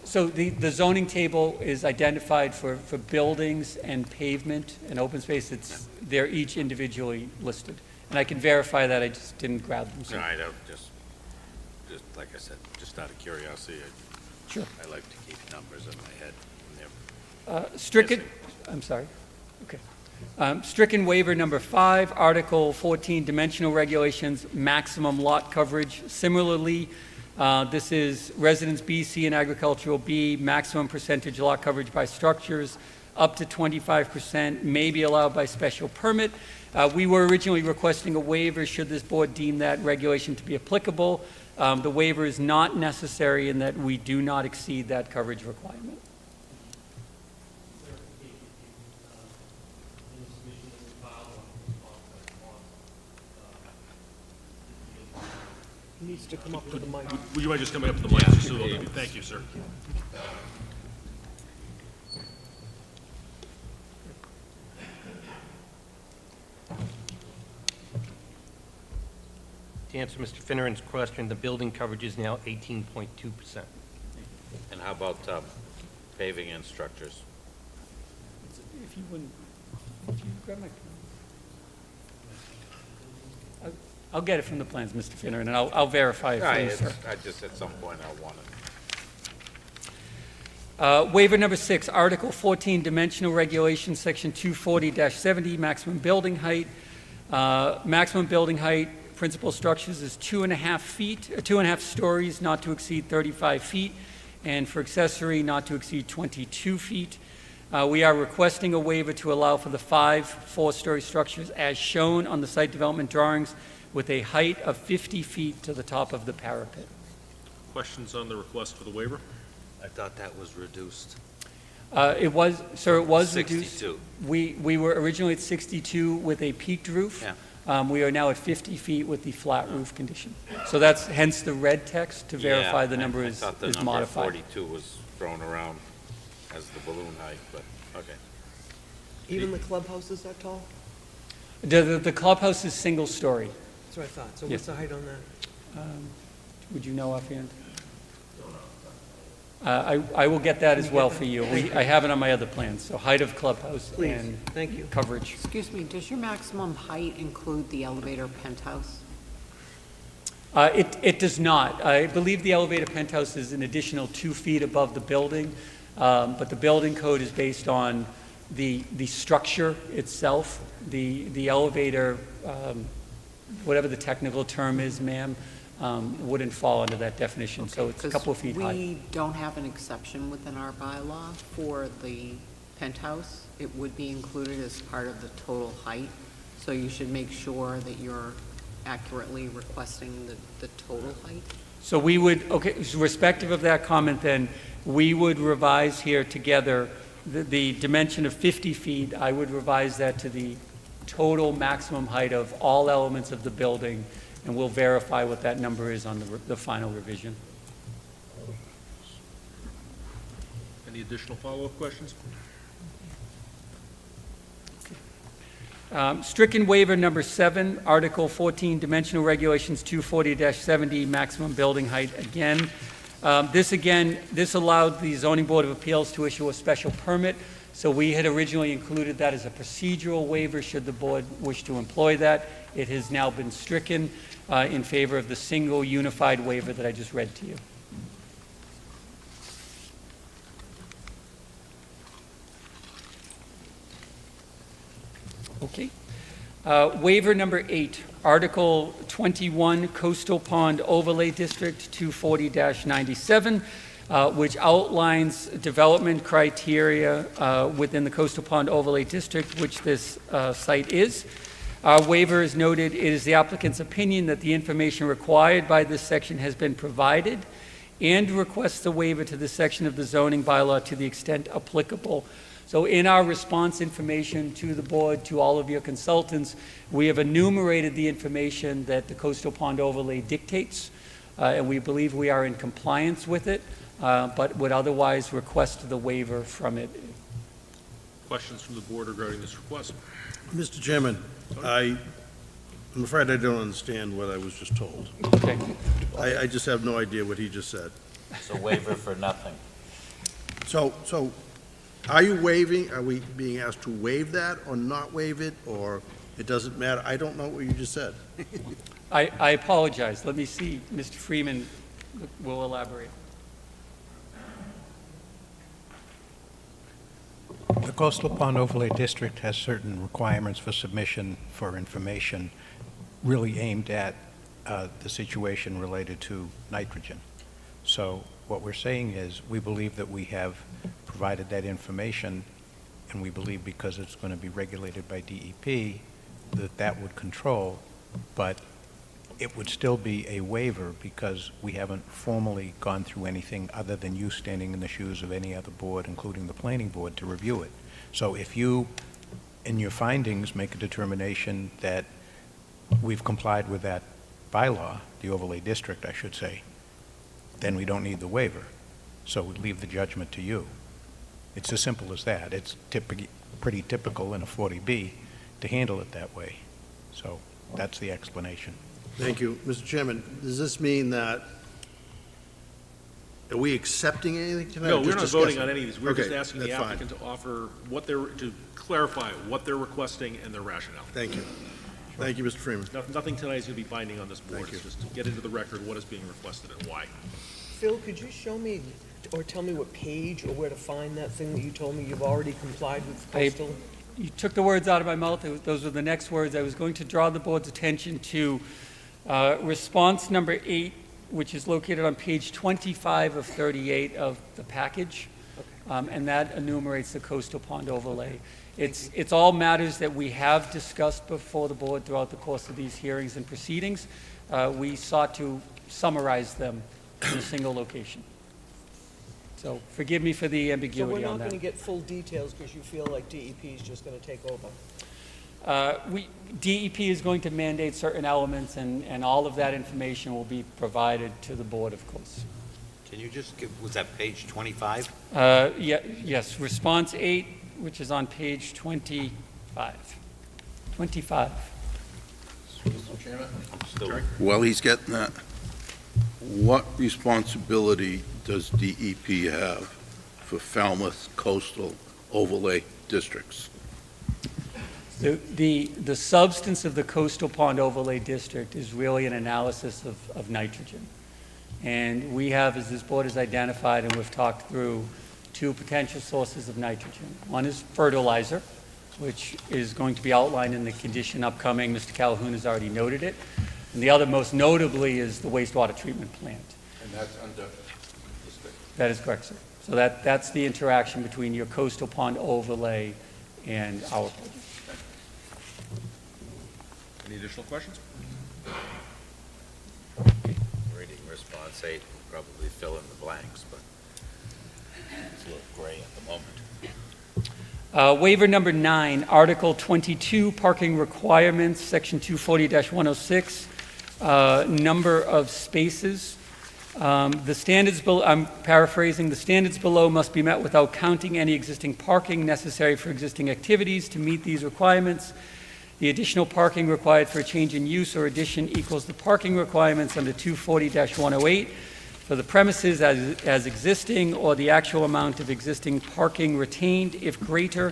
S11: So the zoning table is identified for buildings and pavement and open space. They're each individually listed. And I can verify that, I just didn't grab them.
S14: No, I don't, just like I said, just out of curiosity,
S11: Sure.
S14: I like to keep numbers in my head. when they're
S11: Stricken,
S14: missing.
S11: I'm sorry, okay. Stricken waiver number 5, Article 14, dimensional regulations, maximum lot coverage. Similarly, this is residence B, C, and agricultural B, maximum percentage lot coverage by structures, up to 25%, may be allowed by special permit. We were originally requesting a waiver should this board deem that regulation to be applicable. The waiver is not necessary in that we do not exceed that coverage requirement.
S9: He needs to come up to the mic.
S1: Would you mind just coming up to the mic? Just so they'll- Thank you, sir.
S4: To answer Mr. Finneran's question, the building coverage is now 18.2%.
S14: And how about paving and structures?
S11: If you wouldn't, if you grab my, I'll get it from the plans, Mr. Finner, and I'll verify it for you, sir.
S14: I just, at some point, I want it.
S11: Waiver number 6, Article 14, Dimensional Regulations, Section 240-70, maximum building height. Maximum building height, principal structures is 2.5 feet, 2.5 stories, not to exceed 35 feet, and for accessory, not to exceed 22 feet. We are requesting a waiver to allow for the 5 four-story structures as shown on the site development drawings with a height of 50 feet to the top of the parapet.
S1: Questions on the request for the waiver?
S8: I thought that was reduced.
S11: It was, sir, it was reduced.
S8: 62.
S11: We were originally at 62 with a peaked roof.
S8: Yeah.
S11: We are now at 50 feet with the flat roof condition. So that's hence the red text to verify the number
S14: I
S11: is
S14: thought the
S11: is
S14: number
S11: modified.
S14: 42 was thrown around as the balloon height, but, okay.
S9: Even the clubhouse is that tall?
S11: The clubhouse is single story.
S9: That's what I thought. So
S11: Yes.
S9: what's the height on that?
S11: Would you know offhand? I will get that as well for you. I have it on my other plans, so height of clubhouse
S9: Please,
S11: and
S9: thank you.
S11: coverage.
S6: Excuse me, does your maximum height include the elevator penthouse?
S11: It does not. I believe the elevator penthouse is an additional 2 feet above the building, but the building code is based on the structure itself. The elevator, whatever the technical term is, ma'am, wouldn't fall under that definition, so it's a couple of feet high.
S6: We don't have an exception within our bylaw for the penthouse. It would be included as part of the total height, so you should make sure that you're accurately requesting the total height.
S11: So we would, okay, so respective of that comment then, we would revise here together the dimension of 50 feet. I would revise that to the total maximum height of all elements of the building, and we'll verify what that number is on the final revision.
S1: Any additional follow-up questions?
S11: Stricken waiver number 7, Article 14, Dimensional Regulations 240-70, maximum building height. Again, this allowed the Zoning Board of Appeals to issue a special permit, so we had originally included that as a procedural waiver should the board wish to employ that. It has now been stricken in favor of the single unified waiver that I just read to you. Okay. Waiver number 8, Article 21, Coastal Pond Overlay District 240-97, which outlines development criteria within the Coastal Pond Overlay District, which this site is. Our waiver is noted, it is the applicant's opinion that the information required by this section has been provided, and requests the waiver to this section of the zoning bylaw to the extent applicable. So in our response information to the board, to all of your consultants, we have enumerated the information that the Coastal Pond Overlay dictates, and we believe we are in compliance with it, but would otherwise request the waiver from it.
S1: Questions from the board regarding this request?
S2: Mr. Chairman, I'm afraid I don't understand what I was just told.
S11: Okay.
S2: I just have no idea what he just said.
S14: It's a waiver for nothing.
S2: So are you waiving, are we being asked to waive that or not waive it, or it doesn't matter? I don't know what you just said.
S11: I apologize. Let me see. Mr. Freeman will elaborate.
S10: The Coastal Pond Overlay District has certain requirements for submission for information really aimed at the situation related to nitrogen. So what we're saying is we believe that we have provided that information, and we believe because it's going to be regulated by DEP that would control, but it would still be a waiver because we haven't formally gone through anything other than you standing in the shoes of any other board, including the planning board, to review it. So if you, in your findings, make a determination that we've complied with that bylaw, the overlay district, I should say, then we don't need the waiver. So we leave the judgment to you. It's as simple as that. It's pretty typical in a 40B to handle it that way. So that's the explanation.
S2: Thank you. Mr. Chairman, does this mean that, are we accepting anything tonight?
S1: No,
S2: or
S1: we're
S2: just
S1: not voting
S2: discussing?
S1: on any of these. We're just
S2: Okay,
S1: asking the
S2: that's fine.
S1: applicant to offer to clarify what they're requesting and their rationale.
S2: Thank you. Thank you, Mr. Freeman.
S1: Nothing tonight is going to be binding on this board.
S2: Thank you.
S1: It's just to get into the record what is being requested and why.
S9: Phil, could you show me, or tell me what page or where to find that thing that you told me you've already complied with coastal?
S11: You took the words out of my mouth. Those were the next words. I was going to draw the board's attention to response number 8, which is located on page 25 of 38 of the package. And that enumerates the coastal pond overlay. It's all matters that we have discussed before the board throughout the course of these hearings and proceedings. We sought to summarize them in a single location. So forgive me for the
S9: So we're
S11: ambiguity
S9: not
S11: on
S9: going to
S11: that.
S9: get full details because you feel like DEP is just going to take over?
S11: DEP is going to mandate certain elements, and all of that information will be provided to the board, of course.
S8: Can you just give, was that page 25?
S11: Yes, response 8, which is on page 25. 25.
S13: Mr. Chairman?
S8: Still,
S12: While he's getting that, what responsibility does DEP have for Falmouth coastal overlay districts?
S11: The substance of the coastal pond overlay district is really an analysis of nitrogen. And we have, as this board has identified and we've talked through, 2 potential sources of nitrogen. One is fertilizer, which is going to be outlined in the condition upcoming. Mr. Calhoun has already noted it. And the other, most notably, is the wastewater treatment plant.
S12: And that's under district.
S11: That is correct, sir. So that's the interaction between your coastal pond overlay and our project.
S1: Any additional questions?
S14: Reading response 8 will probably fill in the blanks, but it's a little gray at the moment.
S11: Waiver number 9, Article 22, parking requirements, Section 240-106, number of spaces. The standards below, I'm paraphrasing, the standards below must be met without counting any existing parking necessary for existing activities to meet these requirements. The additional parking required for a change in use or addition equals the parking requirements under 240-108 for the premises as existing, or the actual amount of existing parking retained if greater.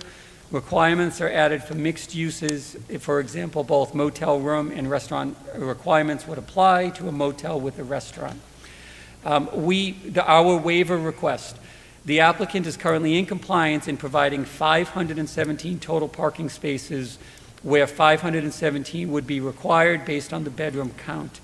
S11: Requirements are added for mixed uses. If, for example, both motel room and restaurant requirements would apply to a motel with a restaurant. Our waiver request. The applicant is currently in compliance in providing 517 total parking spaces where 517 would be required based on the bedroom count.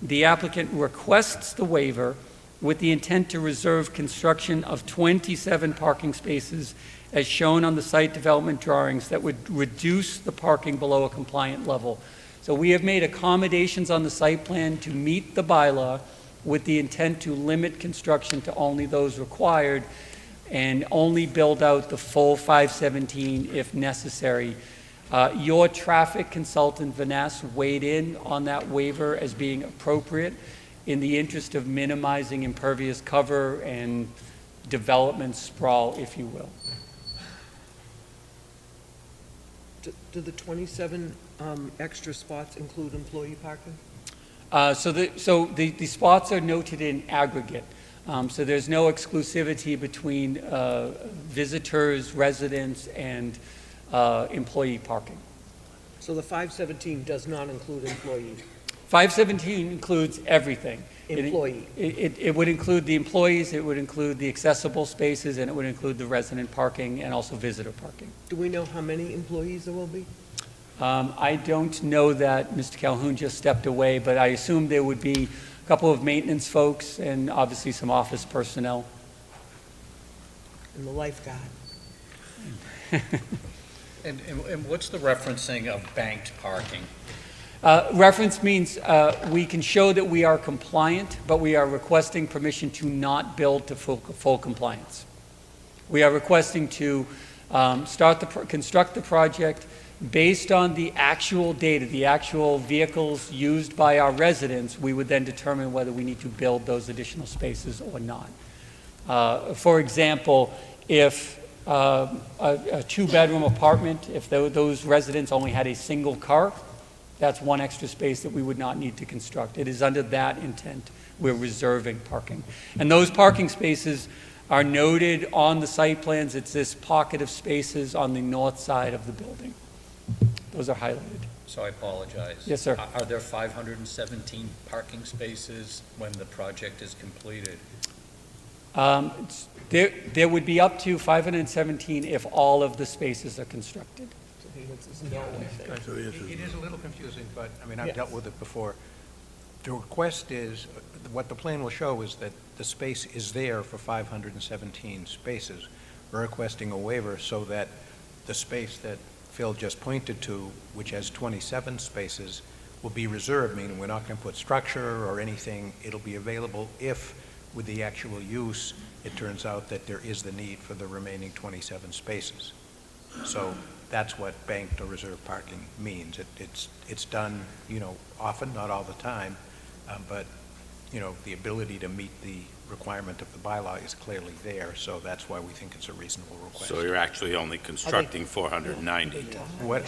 S11: The applicant requests the waiver with the intent to reserve construction of 27 parking spaces as shown on the site development drawings that would reduce the parking below a compliant level. So we have made accommodations on the site plan to meet the bylaw with the intent to limit construction to only those required and only build out the full 517 if necessary. Your traffic consultant, Vanessa, weighed in on that waiver as being appropriate in the interest of minimizing impervious cover and development sprawl, if you will.
S9: Do the 27 extra spots include employee parking?
S11: So the spots are noted in aggregate. So there's no exclusivity between visitors, residents, and employee parking.
S9: So the 517 does not include employees?
S11: 517 includes everything.
S9: Employee.
S11: It would include the employees, it would include the accessible spaces, and it would include the resident parking and also visitor parking.
S9: Do we know how many employees there will be?
S11: I don't know that. Mr. Calhoun just stepped away, but I assume there would be a couple of maintenance folks and obviously some office personnel.
S9: And the lifeguard?
S5: And what's the referencing of banked parking?
S11: Reference means we can show that we are compliant, but we are requesting permission to not build to full compliance. We are requesting to construct the project based on the actual data, the actual vehicles used by our residents. We would then determine whether we need to build those additional spaces or not. For example, if a two-bedroom apartment, if those residents only had a single car, that's one extra space that we would not need to construct. It is under that intent we're reserving parking. And those parking spaces are noted on the site plans. It's this pocket of spaces on the north side of the building. Those are highlighted.
S5: so I apologize.
S11: Yes, sir.
S5: Are there 517 parking spaces when the project is completed?
S11: There would be up to 517 if all of the spaces are constructed.
S10: It is a little confusing, but, I mean, I've dealt with it before. The request is, what the plan will show is that the space is there for 517 spaces. We're requesting a waiver so that the space that Phil just pointed to, which has 27 spaces, will be reserved, meaning we're not going to put structure or anything. It'll be available if, with the actual use, it turns out that there is the need for the remaining 27 spaces. So that's what banked or reserved parking means. It's done, often, not all the time, but, the ability to meet the requirement of the bylaw is clearly there, so that's why we think it's a reasonable request.
S8: So you're actually only constructing 490?
S10: What?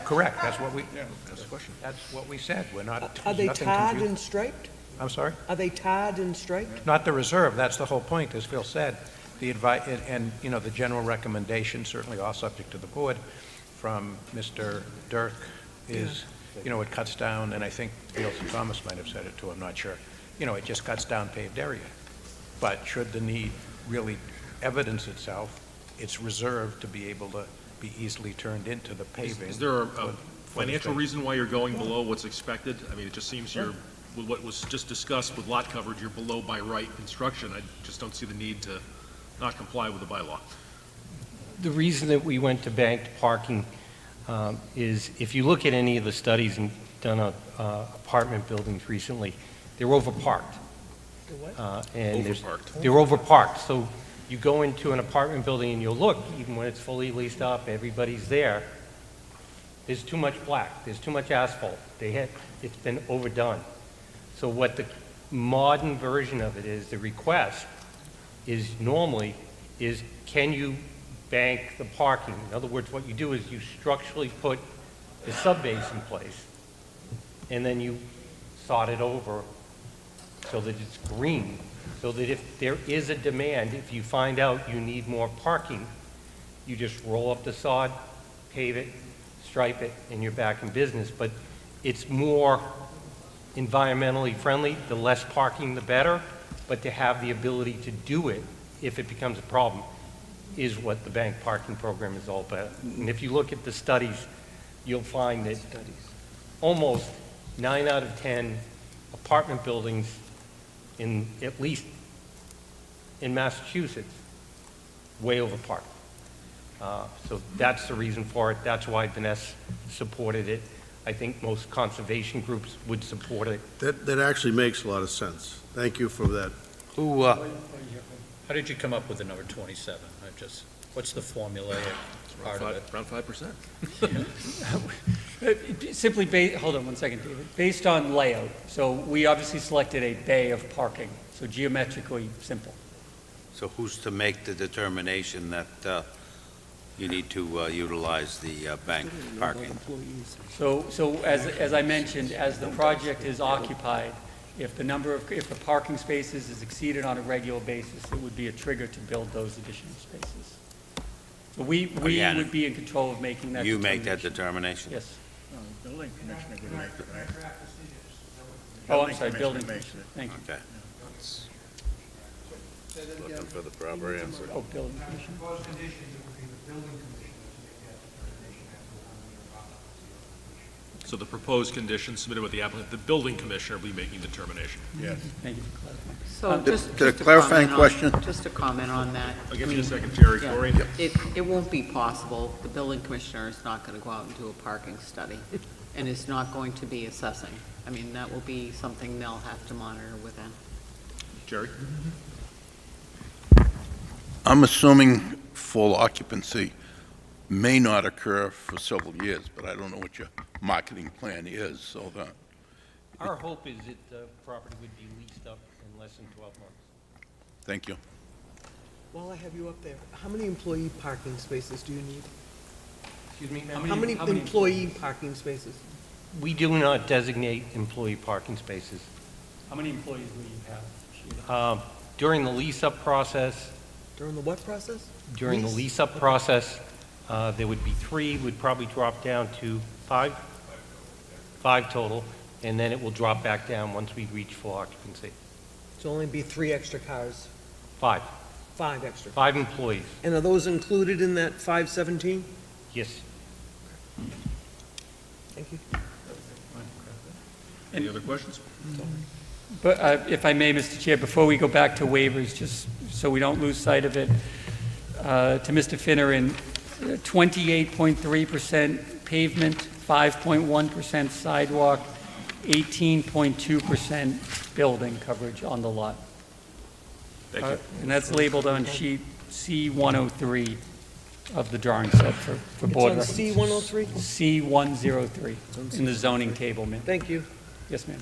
S10: Correct, that's what we said. We're not.
S9: Are
S10: there's
S9: they
S10: nothing
S9: tarred
S10: confu-
S9: and striped?
S10: I'm sorry?
S9: Are they tarred and striped?
S10: Not the reserve, that's the whole point, as Phil said. The general recommendation, certainly all subject to the board, from Mr. Dirk is, it cuts down, and I think Phil Thomas might have said it too, I'm not sure. It just cuts down paved area. But should the need really evidence itself, it's reserved to be able to be easily turned into the paving.
S1: Is there a
S10: for the
S1: financial
S10: space.
S1: reason why you're going below what's expected? I mean, it just seems with what was just discussed with lot coverage, you're below by right construction. I just don't see the need to not comply with the bylaw.
S4: The reason that we went to banked parking is if you look at any of the studies and done on apartment buildings recently, they're overparked. They're overparked. So you go into an apartment building and you'll look, even when it's fully leased up, everybody's there. There's too much black. There's too much asphalt. It's been overdone. So what the modern version of it is, the request is normally is, can you bank the parking? In other words, what you do is you structurally put the subbase in place, and then you sod it over so that it's green, so that if there is a demand, if you find out you need more parking, you just roll up the sod, pave it, stripe it, and you're back in business. But it's more environmentally friendly. The less parking, the better. But to have the ability to do it if it becomes a problem is what the bank parking program is all about. And if you look at the studies, you'll find that almost 9 out of 10 apartment buildings at least in Massachusetts, way overparked. So that's the reason for it. That's why Vanessa supported it. I think most conservation groups would support it.
S2: That actually makes a lot of sense. Thank you for that.
S5: How did you come up with the number 27? What's the formulaic part of it?
S1: Around 5%.
S11: Hold on one second, David. Based on layout, so we obviously selected a bay of parking, so geometrically simple.
S8: So who's to make the determination that you need to utilize the bank parking?
S11: So as I mentioned, as the project is occupied, if the parking spaces is exceeded on a regular basis, it would be a trigger to build those additional spaces. So we
S8: Again,
S11: would be in control of making that
S8: You
S11: determination.
S8: make that determination?
S11: Yes.
S13: Building commissioner would make it, right?
S11: Oh, I'm sorry, building commissioner, thank you.
S8: Okay.
S14: Looking for the proper answer.
S11: Oh, building commissioner.
S1: So the proposed conditions submitted with the applicant, the building commissioner will be making determination.
S13: Yes.
S11: Thank you for clarifying.
S6: So just
S12: Did a
S6: to
S12: clarifying
S6: comment on-
S12: question?
S6: Just to comment on that.
S1: I'll give
S6: I
S1: you a
S6: mean,
S1: second, Jerry.
S6: yeah,
S1: Corey?
S6: It won't be possible. The building commissioner is not going to go out and do a parking study, and is not going to be assessing. I mean, that will be something they'll have to monitor within.
S1: Jerry?
S12: I'm assuming full occupancy may not occur for several years, but I don't know what your marketing plan is, so that,
S4: Our hope is that the property would be leased up in less than 12 months.
S12: thank you.
S9: While I have you up there, how many employee parking spaces do you need?
S4: Excuse me,
S9: How many employee parking spaces?
S4: We do not designate employee parking spaces.
S11: How many employees will you have, Sheila?
S4: During the lease-up process,
S9: During the what process?
S4: there would be 3, would probably drop down to 5. 5 total, and then it will drop back down once we reach full occupancy.
S9: So only be 3 extra cars,
S4: 5,
S9: 5 extra.
S4: 5 employees,
S9: And are those included in that 517?
S4: yes.
S9: Thank you.
S1: Any other questions?
S11: But if I may, Mr. Chair, before we go back to waivers, just so we don't lose sight of it, to Mr. Finneran, 28.3% pavement, 5.1% sidewalk, 18.2% building coverage on the lot.
S1: Thank you.
S11: And that's labeled on sheet C103 of the drawing set for board
S9: It's
S11: reference.
S9: on C103?
S11: C103 in the zoning table, ma'am.
S9: Thank you.
S11: Yes, ma'am.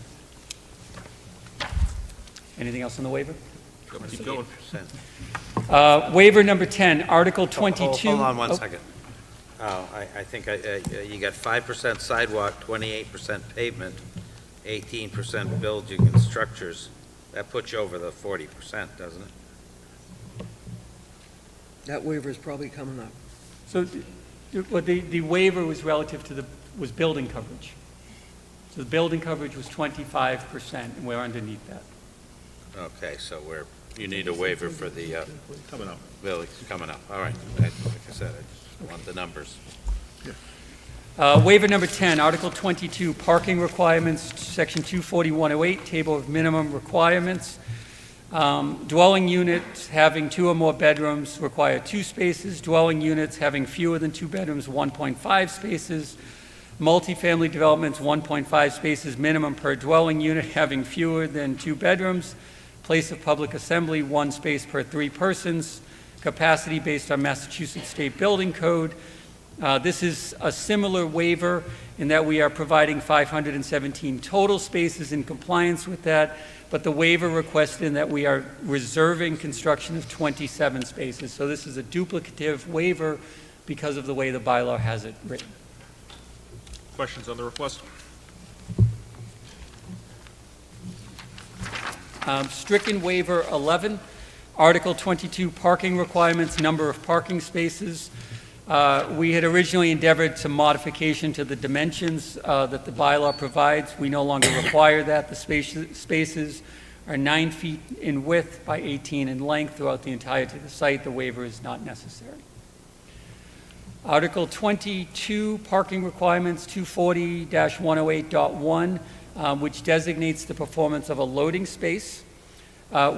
S11: Anything else on the waiver?
S1: Keep going.
S11: Waiver number 10, Article 22.
S14: Hold on one
S11: Oh,
S14: second. Oh, I think you got 5% sidewalk, 28% pavement, 18% building and structures. That puts you over the 40%, doesn't it?
S9: That waiver is probably coming up.
S11: So the waiver was relative to was building coverage. So the building coverage was 25%, and we're underneath that.
S14: Okay, so you need a waiver for the
S1: Coming up.
S14: buildings coming up. All right, like I said, I just want the numbers.
S11: Waiver number 10, Article 22, parking requirements, Section 24108, Table of Minimum Requirements. Dwelling units having 2 or more bedrooms require 2 spaces. Dwelling units having fewer than 2 bedrooms, 1.5 spaces. Multifamily developments, 1.5 spaces minimum per dwelling unit having fewer than 2 bedrooms. Place of public assembly, 1 space per 3 persons. Capacity based on Massachusetts State Building Code. This is a similar waiver in that we are providing 517 total spaces in compliance with that, but the waiver requested in that we are reserving construction of 27 spaces. So this is a duplicative waiver because of the way the bylaw has it written.
S1: Questions on the request?
S11: Stricken waiver 11, Article 22, parking requirements, number of parking spaces. We had originally endeavored some modification to the dimensions that the bylaw provides. We no longer require that. The spaces are 9 feet in width by 18 in length throughout the entirety of the site. The waiver is not necessary. Article 22, parking requirements, 240-108.1, which designates the performance of a loading space.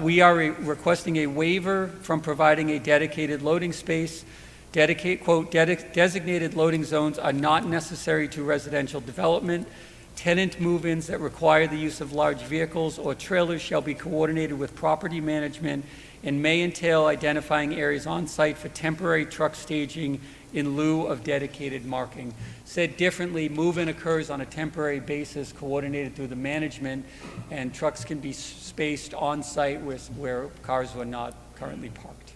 S11: We are requesting a waiver from providing a dedicated loading space. Designated loading zones are not necessary to residential development. Tenant move-ins that require the use of large vehicles or trailers shall be coordinated with property management and may entail identifying areas on site for temporary truck staging in lieu of dedicated marking. Said differently, move-in occurs on a temporary basis coordinated through the management, and trucks can be spaced on site where cars are not currently parked.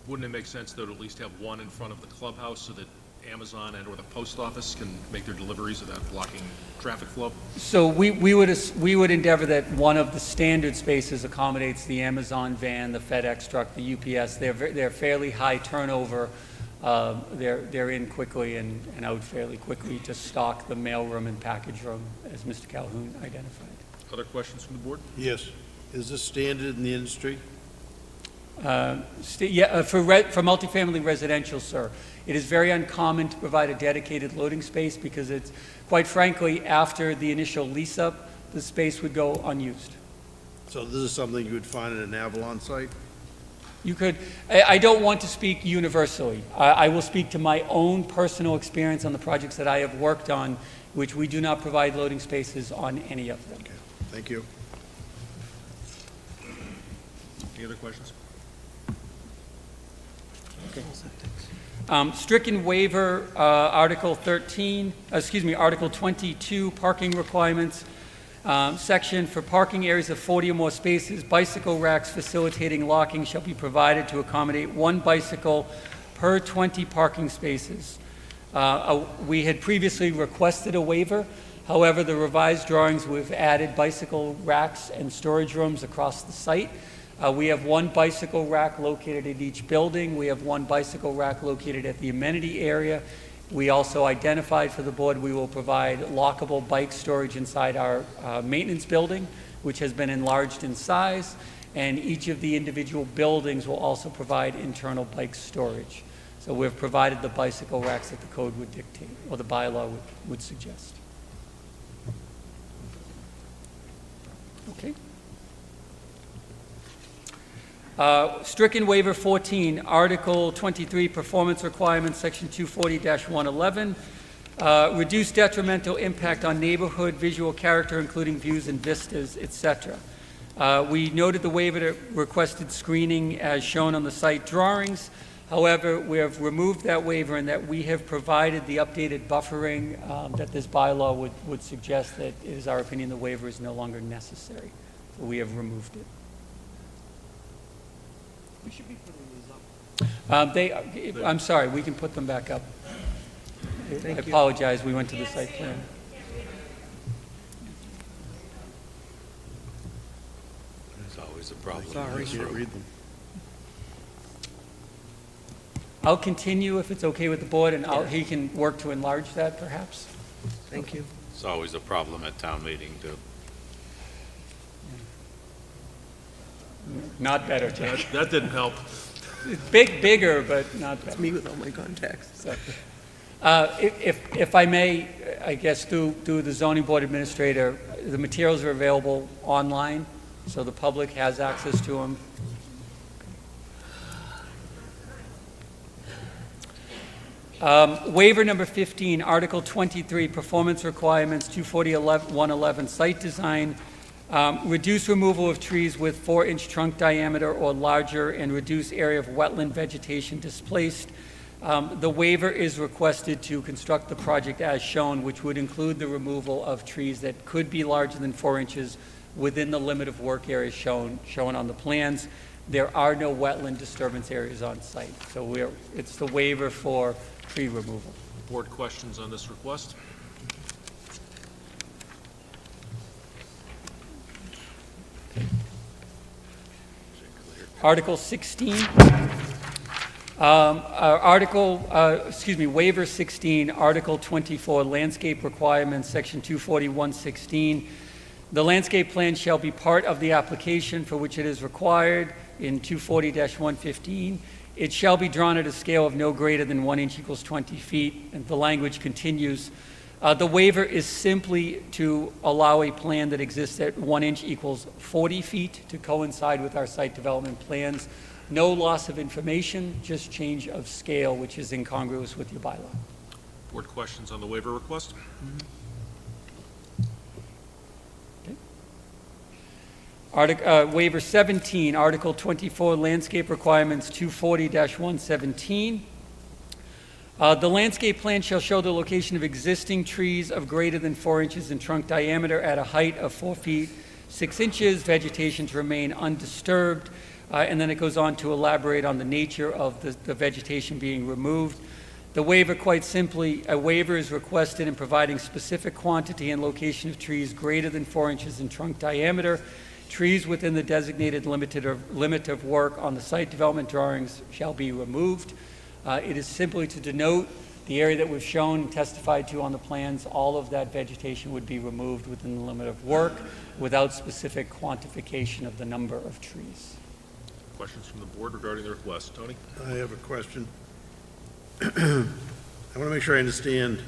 S1: Wouldn't it make sense, though, to at least have one in front of the clubhouse so that Amazon and/or the post office can make their deliveries without blocking traffic flow?
S11: So we would endeavor that one of the standard spaces accommodates the Amazon van, the FedEx truck, the UPS. They're fairly high turnover. They're in quickly and out fairly quickly to stock the mailroom and package room, as Mr. Calhoun identified.
S1: Other questions from the board?
S2: Yes. Is this standard in the industry?
S11: For multifamily residential, sir, it is very uncommon to provide a dedicated loading space because it's, quite frankly, after the initial lease-up, the space would go unused.
S2: So this is something you would find at an Avalon site?
S11: You could, I don't want to speak universally. I will speak to my own personal experience on the projects that I have worked on, which we do not provide loading spaces on any of them.
S2: Okay, thank you.
S1: Any other questions?
S11: Stricken waiver, Article 22, parking requirements. Section for parking areas of 40 or more spaces, bicycle racks facilitating locking shall be provided to accommodate 1 bicycle per 20 parking spaces. We had previously requested a waiver. However, the revised drawings, we've added bicycle racks and storage rooms across the site. We have 1 bicycle rack located at each building. We have 1 bicycle rack located at the amenity area. We also identified for the board, we will provide lockable bike storage inside our maintenance building, which has been enlarged in size, and each of the individual buildings will also provide internal bike storage. So we've provided the bicycle racks that the code would dictate, or the bylaw would suggest. Okay. Stricken waiver 14, Article 23, Performance Requirements, Section 240-111. Reduce detrimental impact on neighborhood, visual character, including views and vistas, etc. We noted the waiver that requested screening as shown on the site drawings. However, we have removed that waiver in that we have provided the updated buffering that this bylaw would suggest that it is our opinion the waiver is no longer necessary. So we have removed it.
S9: We should be putting these up.
S11: I'm sorry, we can put them back up. I
S9: you.
S11: apologize, we went to the site plan.
S8: There's always a problem.
S9: Sorry.
S2: Can't read them.
S11: I'll continue if it's okay with the board, and he can work to enlarge that perhaps.
S9: Thank you.
S8: It's always a problem at town meeting, too.
S11: Not better, Judge.
S1: That didn't help.
S11: Bigger, but not better.
S9: It's me with all my contacts.
S11: So, if I may, I guess through the zoning board administrator, the materials are available online, so the public has access to them. Waiver number 15, Article 23, Performance Requirements, 240-111, Site Design. Reduce removal of trees with 4-inch trunk diameter or larger and reduce area of wetland vegetation displaced. The waiver is requested to construct the project as shown, which would include the removal of trees that could be larger than 4 inches within the limit of work area shown on the plans. There are no wetland disturbance areas on site, so it's the waiver for tree removal.
S1: Board questions on this request?
S11: Article 16. Waiver 16, Article 24, Landscape Requirements, Section 240-116. The landscape plan shall be part of the application for which it is required in 240-115. It shall be drawn at a scale of no greater than 1 inch equals 20 feet, and the language continues. The waiver is simply to allow a plan that exists at 1 inch equals 40 feet to coincide with our site development plans. No loss of information, just change of scale, which is incongruous with your bylaw.
S1: Board questions on the waiver request?
S11: Waiver 17, Article 24, Landscape Requirements, 240-117. The landscape plan shall show the location of existing trees of greater than 4 inches in trunk diameter at a height of 4 feet 6 inches, vegetation to remain undisturbed, and then it goes on to elaborate on the nature of the vegetation being removed. The waiver, quite simply, a waiver is requested in providing specific quantity and location of trees greater than 4 inches in trunk diameter. Trees within the designated limit of work on the site development drawings shall be removed. It is simply to denote the area that we've shown and testified to on the plans. All of that vegetation would be removed within the limit of work without specific quantification of the number of trees.
S1: Questions from the board regarding the request? Tony?
S2: I have a question. I want to make sure I understand.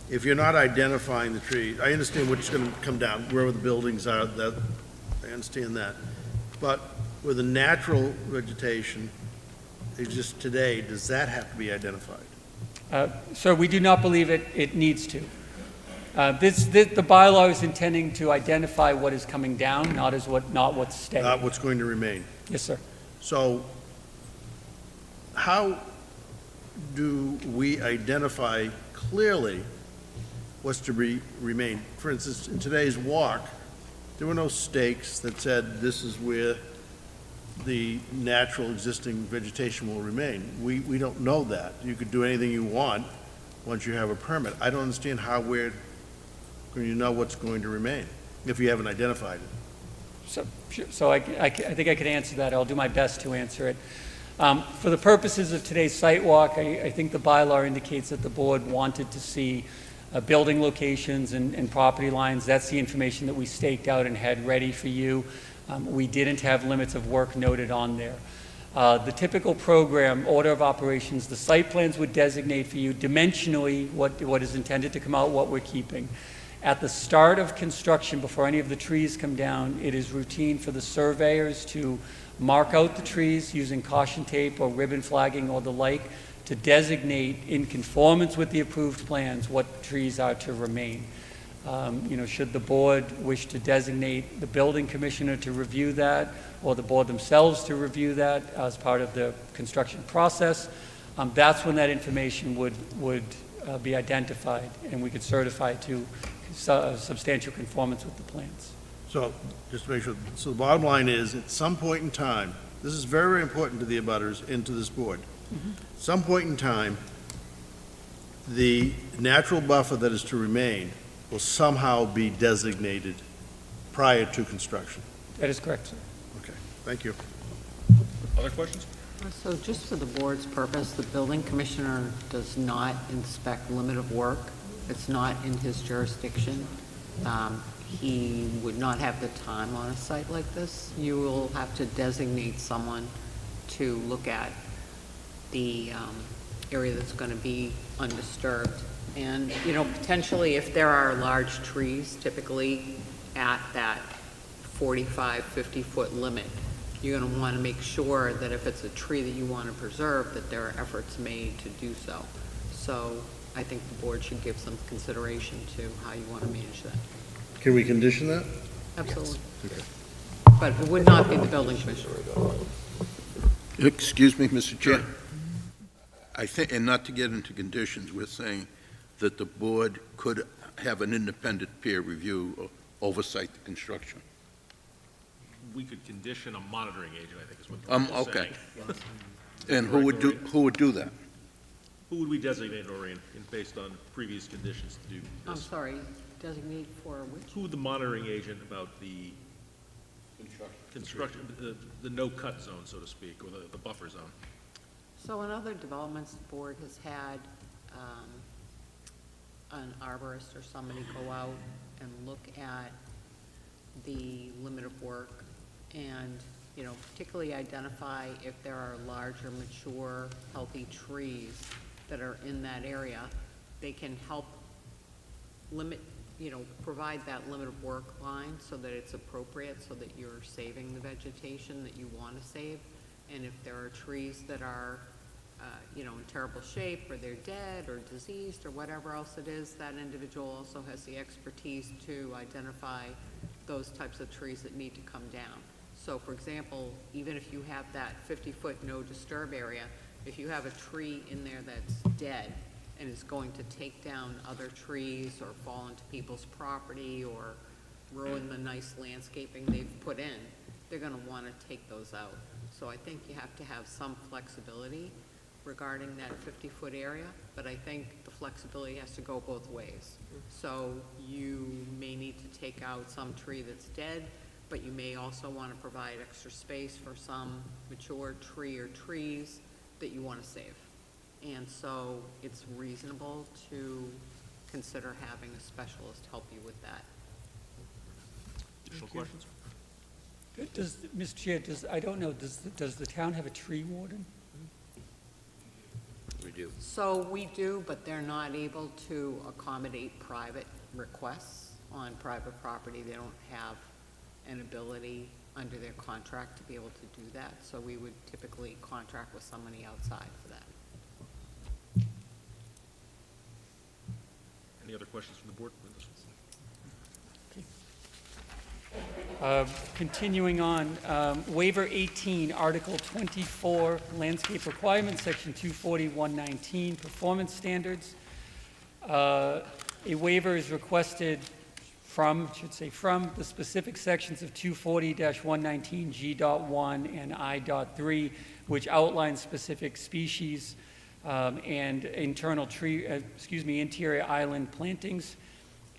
S2: If you're not identifying the tree, I understand what's going to come down, wherever the buildings are, that, I understand that. But with the natural vegetation exists today, does that have to be identified?
S11: Sir, we do not believe it needs to. The bylaw is intending to identify what is coming down, not what's staying.
S2: Not what's going to remain?
S11: Yes, sir.
S2: So how do we identify clearly what's to remain? For instance, in today's walk, there were no stakes that said this is where the natural existing vegetation will remain. We don't know that. You could do anything you want once you have a permit. I don't understand how we're going to know what's going to remain if you haven't identified it.
S11: So I think I could answer that. I'll do my best to answer it. For the purposes of today's site walk, I think the bylaw indicates that the board wanted to see building locations and property lines. That's the information that we staked out and had ready for you. We didn't have limits of work noted on there. The typical program, order of operations, the site plans would designate for you dimensionally what is intended to come out, what we're keeping. At the start of construction, before any of the trees come down, it is routine for the surveyors to mark out the trees using caution tape or ribbon flagging or the like to designate in conformance with the approved plans what trees are to remain. Should the board wish to designate the building commissioner to review that, or the board themselves to review that as part of the construction process, that's when that information would be identified, and we could certify to substantial conformance with the plans.
S2: So, just to make sure, so the bottom line is, at some point in time, this is very, very important to the abutters and to this board. Some point in time, the natural buffer that is to remain will somehow be designated prior to construction.
S11: That is correct, sir.
S2: Okay, thank you.
S1: Other questions?
S6: So just for the board's purpose, the building commissioner does not inspect limit of work. It's not in his jurisdiction. He would not have the time on a site like this. You will have to designate someone to look at the area that's going to be undisturbed. And, potentially if there are large trees, typically at that 45, 50-foot limit, you're going to want to make sure that if it's a tree that you want to preserve, that there are efforts made to do so. So I think the board should give some consideration to how you want to manage that.
S2: Can we condition that?
S6: Absolutely.
S2: Okay.
S6: But it would not be the building commissioner.
S12: Excuse me, Mr. Chair. I think, and not to get into conditions, we're saying that the board could have an independent peer review or oversight the construction.
S1: We could condition a monitoring agent, I think is what the board is
S12: Okay.
S1: saying.
S12: And who would do that?
S1: Who would we designate, Noreen, based on previous conditions to do
S6: I'm
S1: this?
S6: sorry, designate for which?
S1: Who would the monitoring agent about the construction, the no-cut zone, so to speak, or the buffer zone?
S6: So in other developments, the board has had an arborist or somebody go out and look at the limit of work and, particularly identify if there are larger, mature, healthy trees that are in that area. They can help limit, provide that limit of work line so that it's appropriate, so that you're saving the vegetation that you want to save. And if there are trees that are, in terrible shape, or they're dead or diseased or whatever else it is, that individual also has the expertise to identify those types of trees that need to come down. So for example, even if you have that 50-foot no disturb area, if you have a tree in there that's dead and is going to take down other trees or fall into people's property or ruin the nice landscaping they've put in, they're going to want to take those out. So I think you have to have some flexibility regarding that 50-foot area, but I think the flexibility has to go both ways. So you may need to take out some tree that's dead, but you may also want to provide extra space for some mature tree or trees that you want to save. And so it's reasonable to consider having a specialist help you with that.
S1: Additional questions?
S11: Mr. Chair, I don't know, does the town have a tree warden?
S14: We do.
S6: So we do, but they're not able to accommodate private requests on private property. They don't have an ability under their contract to be able to do that. So we would typically contract with somebody outside for that.
S1: Any other questions from the board?
S11: Continuing on, waiver 18, Article 24, Landscape Requirements, Section 240-119, Performance Standards. A waiver is requested from the specific sections of 240-119 G.1 and I.3, which outline specific species and interior island plantings.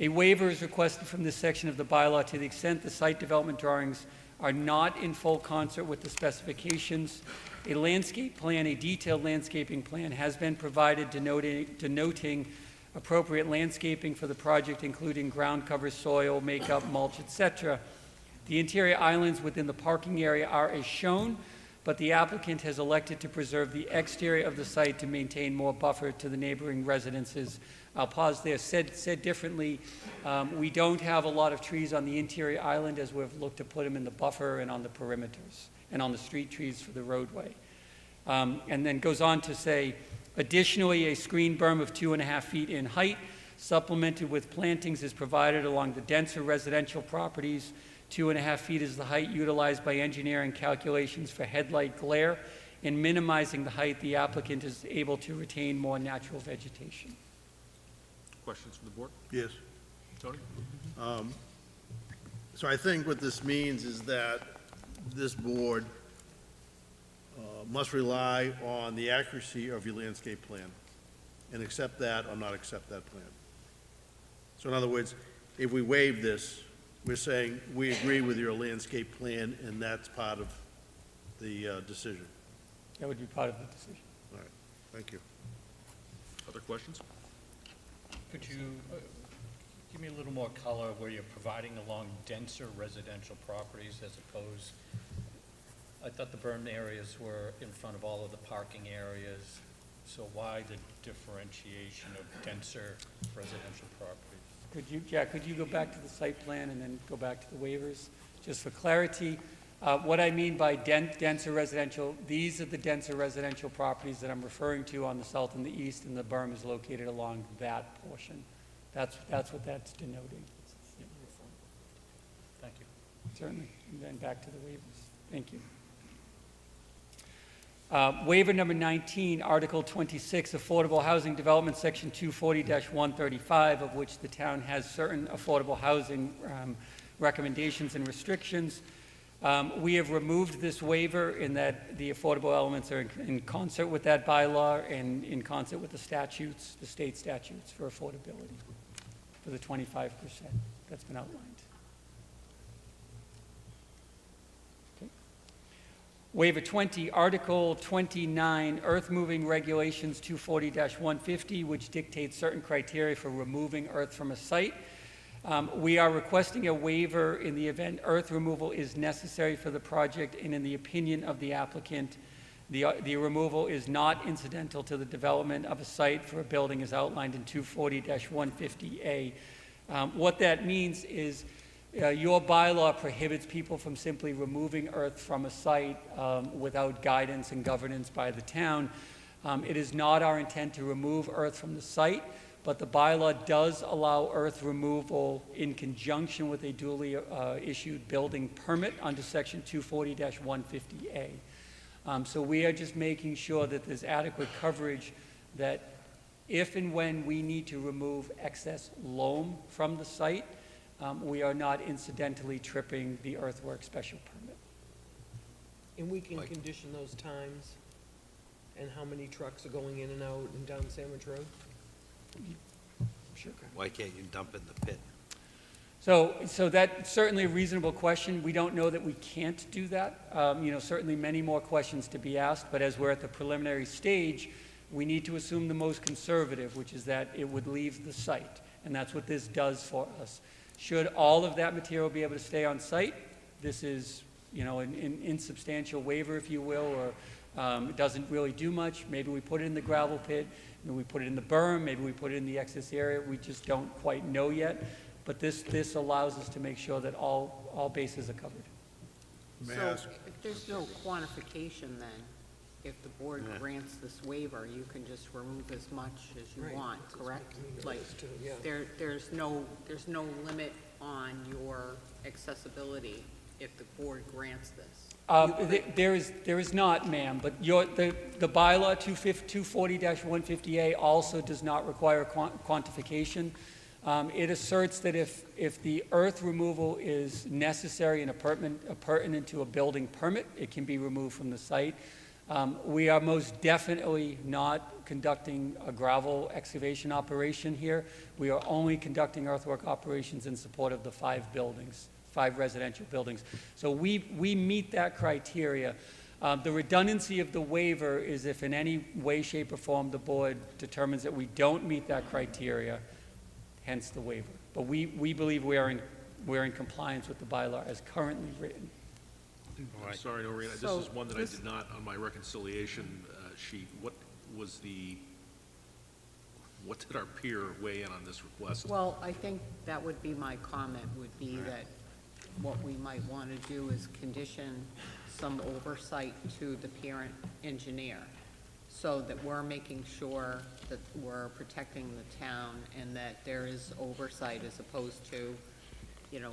S11: A waiver is requested from this section of the bylaw to the extent the site development drawings are not in full concert with the specifications. A landscape plan, a detailed landscaping plan, has been provided denoting appropriate landscaping for the project, including ground cover, soil, makeup, mulch, etc. The interior islands within the parking area are as shown, but the applicant has elected to preserve the exterior of the site to maintain more buffer to the neighboring residences. I'll pause there. Said differently, we don't have a lot of trees on the interior island, as we've looked to put them in the buffer and on the perimeters and on the street trees for the roadway. And then goes on to say, additionally, a screen berm of 2.5 feet in height, supplemented with plantings, is provided along the denser residential properties. 2.5 feet is the height utilized by engineering calculations for headlight glare. In minimizing the height, the applicant is able to retain more natural vegetation.
S1: Questions from the board?
S2: Yes.
S1: Tony?
S2: So I think what this means is that this board must rely on the accuracy of your landscape plan and accept that or not accept that plan. So in other words, if we waive this, we're saying we agree with your landscape plan and that's part of the decision.
S11: That would be part of the decision.
S2: All right, thank you.
S1: Other questions?
S13: Could you give me a little more color where you're providing along denser residential properties as opposed, I thought the berm areas were in front of all of the parking areas, so why the differentiation of denser residential properties?
S11: Could you, Jack, could you go back to the site plan and then go back to the waivers? Just for clarity, what I mean by denser residential, these are the denser residential properties that I'm referring to on the south and the east, and the berm is located along that portion. That's what that's denoting.
S13: Thank you.
S11: Certainly. And then back to the waivers. Thank you. Waiver number 19, Article 26, Affordable Housing Development, Section 240-135, of which the town has certain affordable housing recommendations and restrictions. We have removed this waiver in that the affordable elements are in concert with that bylaw and in concert with the statutes, the state statutes for affordability, for the 25% that's been outlined. Waiver 20, Article 29, Earth Moving Regulations 240-150, which dictates certain criteria for removing earth from a site. We are requesting a waiver in the event earth removal is necessary for the project, and in the opinion of the applicant, the removal is not incidental to the development of a site for a building as outlined in 240-150A. What that means is your bylaw prohibits people from simply removing earth from a site without guidance and governance by the town. It is not our intent to remove earth from the site, but the bylaw does allow earth removal in conjunction with a duly issued building permit under Section 240-150A. So we are just making sure that there's adequate coverage that if and when we need to remove excess loam from the site, we are not incidentally tripping the earthwork special permit.
S9: And we can condition those times and how many trucks are going in and out and down Sandwich Road?
S11: Sure.
S14: Why can't you dump in the pit?
S11: So that's certainly a reasonable question. We don't know that we can't do that. Certainly many more questions to be asked, but as we're at the preliminary stage, we need to assume the most conservative, which is that it would leave the site, and that's what this does for us. Should all of that material be able to stay on site, this is, an insubstantial waiver, if you will, or it doesn't really do much. Maybe we put it in the gravel pit, maybe we put it in the berm, maybe we put it in the excess area. We just don't quite know yet. But this allows us to make sure that all bases are covered.
S2: May I
S6: So
S2: ask?
S6: if there's no quantification then, if the board grants this waiver, you can just remove as much as you
S9: Right.
S6: want,
S9: That's
S6: correct?
S9: what I mean,
S6: Like,
S9: it is too, yeah.
S6: there's no limit on your accessibility if the board grants this.
S11: There is not, ma'am, but the bylaw 240-150A also does not require quantification. It asserts that if the earth removal is necessary and pertinent to a building permit, it can be removed from the site. We are most definitely not conducting a gravel excavation operation here. We are only conducting earthwork operations in support of the 5 buildings residential buildings. So we meet that criteria. The redundancy of the waiver is if in any way, shape, or form the board determines that we don't meet that criteria, hence the waiver. But we believe we're in compliance with the bylaw as currently written.
S1: I'm sorry, Noreen, this
S6: So
S1: is one that I
S6: this-
S1: did not, on my reconciliation sheet, what did our peer weigh in on this request?
S6: Well, I think that would be my comment, would be that what we might want to do is condition some oversight to the parent engineer, so that we're making sure that we're protecting the town and that there is oversight as opposed to, you know,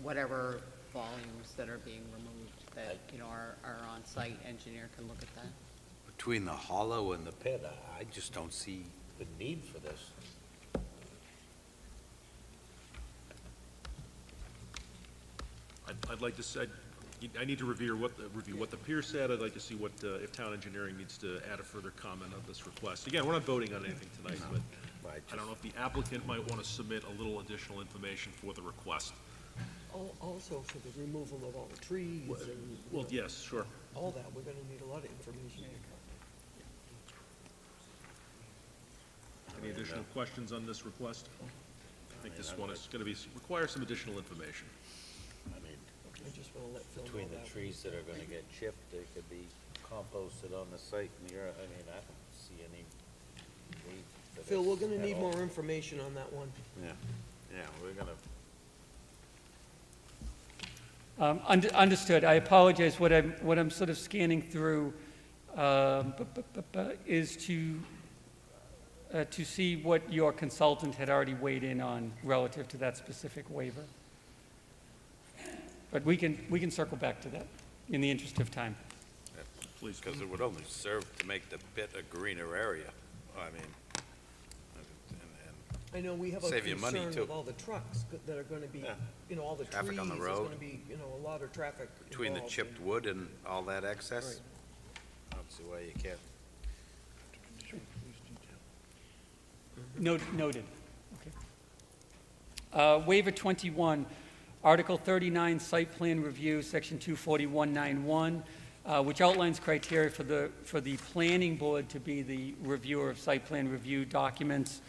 S6: whatever volumes that are being removed, that, you know, our on-site engineer can look at that.
S8: Between the hollow and the pit, I just don't see the need for this.
S1: I'd like to say, I need to review what the peer said. I'd like to see what, if town engineering needs to add a further comment on this request. Again, we're not voting on anything tonight, but I don't know if the applicant might want to submit a little additional information for the request.
S9: Also for the removal of all the trees and.
S1: Well, yes, sure.
S9: All that, we're gonna need a lot of information.
S1: Any additional questions on this request? I think this one is going to require some additional information.
S14: I mean,
S9: I just wanna let Phil know
S14: between the
S9: that.
S14: trees that are gonna get chipped, they could be composted on the site near, I mean, I don't see any need for this
S9: Phil, we're gonna
S14: at
S9: need
S14: all.
S9: more information on that one.
S14: Yeah, we're gonna,
S11: Understood. I apologize. What I'm sort of scanning through is to see what your consultant had already weighed in on relative to that specific waiver. But we can circle back to that in the interest of time.
S1: Please.
S8: Because it would only serve to make the pit a greener area. I mean,
S9: I know we have a
S8: Save you money,
S9: concern
S8: too.
S9: with all the trucks that are gonna be,
S8: Yeah.
S9: you know, all the trees.
S8: Traffic on the
S9: There's
S8: road.
S9: gonna be, you know, a lot of traffic
S8: between the
S9: involved
S8: chipped
S9: and-
S8: wood and all that excess,
S9: Right.
S8: I don't see why you can't.
S11: Noted. Okay. Waiver 21, Article 39, Site Plan Review, Section 24191, which outlines criteria for the planning board to be the reviewer of site plan review documents.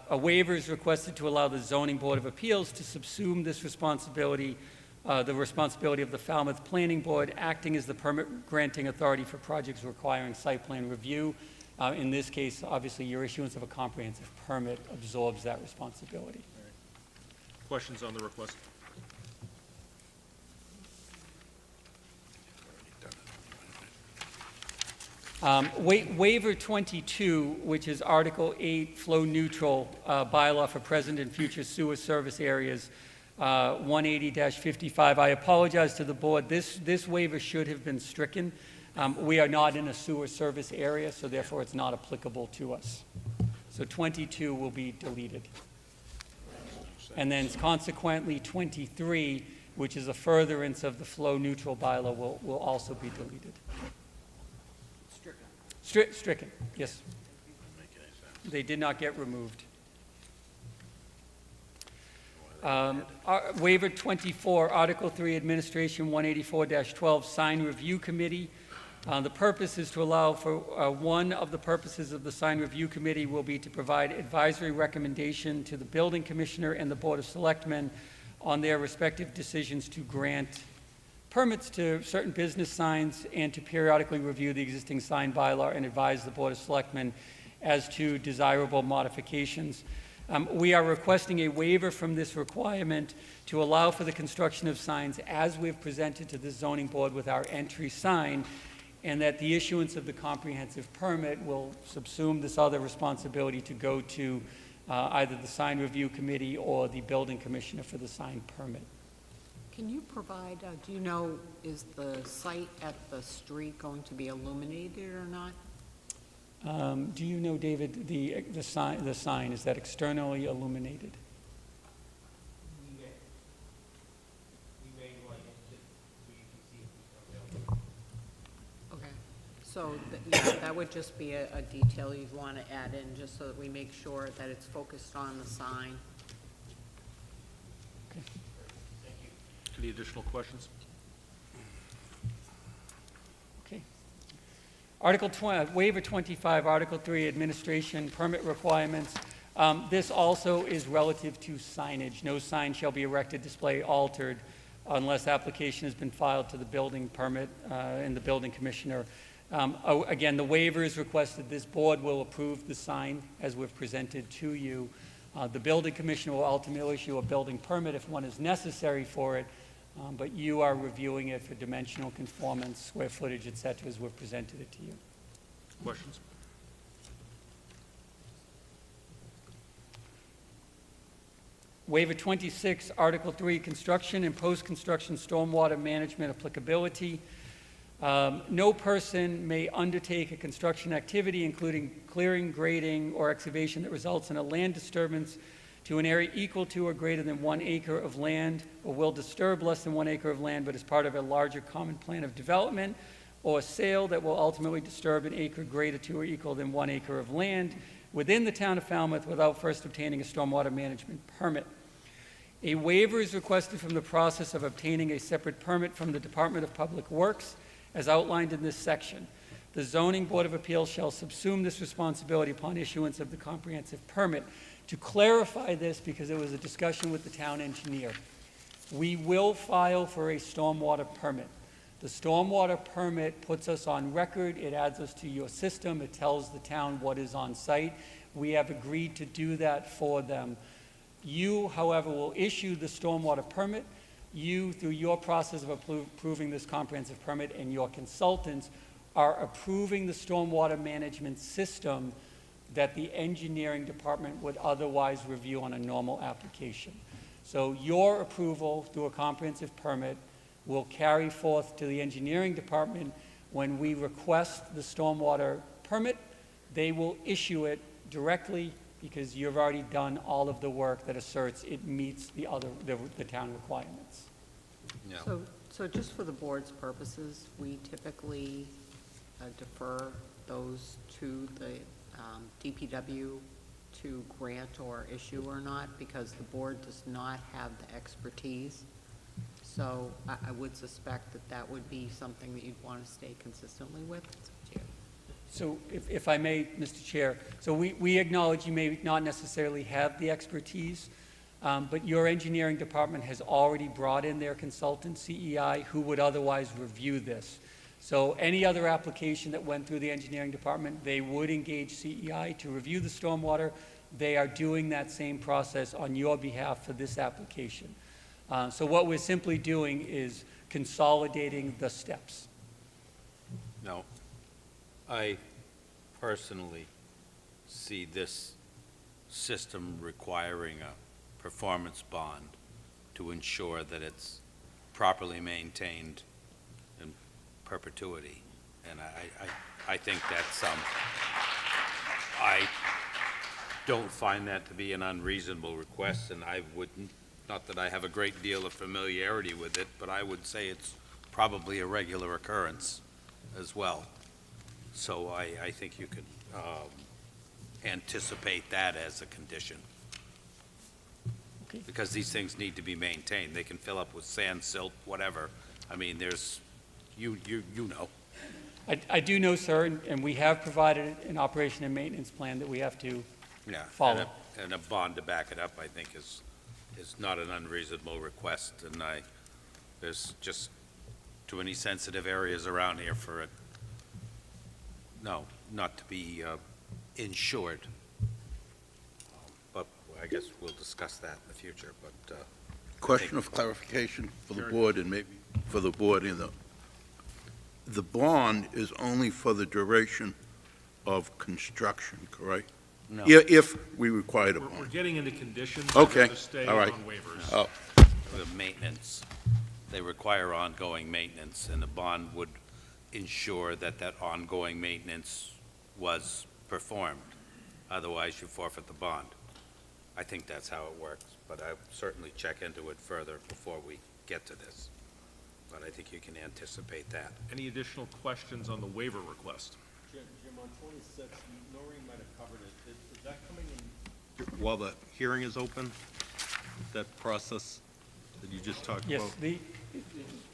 S11: A waiver is requested to allow the Zoning Board of Appeals to subsume this responsibility, the responsibility of the Falmouth Planning Board, acting as the permit-granting authority for projects requiring site plan review. In this case, obviously, your issuance of a comprehensive permit absorbs that responsibility.
S1: Questions on the request?
S11: Waiver 22, which is Article 8, flow neutral bylaw for present and future sewer service areas, 180-55. I apologize to the board. This waiver should have been stricken. We are not in a sewer service area, so therefore it's not applicable to us. So 22 will be deleted. And then consequently, 23, which is a furtherance of the flow neutral bylaw, will also be deleted. Stricken, yes. They did not get removed. Waiver 24, Article 3, Administration 184-12, Sign Review Committee. The purpose is to allow for, one of the purposes of the Sign Review Committee will be to provide advisory recommendation to the Building Commissioner and the Board of Selectmen on their respective decisions to grant permits to certain business signs and to periodically review the existing sign bylaw and advise the Board of Selectmen as to desirable modifications. We are requesting a waiver from this requirement to allow for the construction of signs as we've presented to the zoning board with our entry sign, and that the issuance of the comprehensive permit will subsume this other responsibility to go to either the sign review committee or the building commissioner for the sign permit.
S6: Can you provide, do you know, is the site at the street going to be illuminated or not?
S11: Do you know, David, the sign, is that externally illuminated?
S6: Okay, so, yeah, that would just be a detail you'd want to add in, just so that we make sure that it's focused on the sign.
S1: Any additional questions?
S11: Okay. Article 20, waiver 25, Article 3, administration permit requirements. This also is relative to signage. No sign shall be erected, display altered, unless application has been filed to the building permit and the building commissioner. Again, the waiver is requested. This board will approve the sign as we've presented to you. The building commissioner will ultimately issue a building permit if one is necessary for it, but you are reviewing it for dimensional conformance, square footage, et cetera, as we've presented it to you.
S1: Questions?
S11: Waiver 26, Article 3, construction and post-construction stormwater management applicability. No person may undertake a construction activity, including clearing, grading, or excavation that results in a land disturbance to an area equal to or greater than 1 acre of land, or will disturb less than 1 acre of land, but is part of a larger common plan of development, or sale that will ultimately disturb an acre greater to or equal than 1 acre of land within the town of Falmouth without first obtaining a stormwater management permit. A waiver is requested from the process of obtaining a separate permit from the Department of Public Works, as outlined in this section. The Zoning Board of Appeals shall subsume this responsibility upon issuance of the comprehensive permit. To clarify this, because there was a discussion with the town engineer, we will file for a stormwater permit. The stormwater permit puts us on record, it adds us to your system, it tells the town what is on site. We have agreed to do that for them. You, however, will issue the stormwater permit. You, through your process of approving this comprehensive permit, and your consultants are approving the stormwater management system that the engineering department would otherwise review on a normal application. So your approval through a comprehensive permit will carry forth to the engineering department. When we request the stormwater permit, they will issue it directly, because you've already done all of the work that asserts it meets the town requirements.
S14: Yeah.
S6: So just for the board's purposes, we typically defer those to the DPW to grant or issue or not, because the board does not have the expertise. So I would suspect that that would be something that you'd want to stay consistently with. It's up to you.
S11: So if I may, Mr. Chair, so we acknowledge you may not necessarily have the expertise, but your engineering department has already brought in their consultant, CEI, who would otherwise review this. So any other application that went through the engineering department, they would engage CEI to review the stormwater. They are doing that same process on your behalf for this application. So what we're simply doing is consolidating the steps.
S8: No, I personally see this system requiring a performance bond to ensure that it's properly maintained in perpetuity. And I think that's, I don't find that to be an unreasonable request, and I wouldn't, not that I have a great deal of familiarity with it, but I would say it's probably a regular occurrence as well. So I think you could anticipate that as a condition.
S11: Okay.
S8: Because these things need to be maintained. They can fill up with sand, silt, whatever. I mean, there's, you know.
S11: I do know, sir, and we have provided an operation and maintenance plan that we have to
S8: Yeah.
S11: follow.
S8: And a bond to back it up, I think, is not an unreasonable request. And there's just too many sensitive areas around here for it, no, not to be insured. But I guess we'll discuss that in the future, but.
S12: Question of clarification for the board, and maybe for the board, the bond is only for the duration of construction, correct?
S8: No.
S12: If we required a
S1: We're
S12: bond.
S1: getting into conditions.
S12: Okay,
S1: To stay
S12: all right.
S1: on waivers.
S12: Oh,
S8: The maintenance. They require ongoing maintenance, and the bond would ensure that that ongoing maintenance was performed. Otherwise, you forfeit the bond. I think that's how it works, but I'll certainly check into it further before we get to this. But I think you can anticipate that.
S1: Any additional questions on the waiver request?
S15: Jim, on 26, Noreen might have covered it. Is that coming in while the hearing is open, that process? that you just talked
S11: Yes,
S15: about?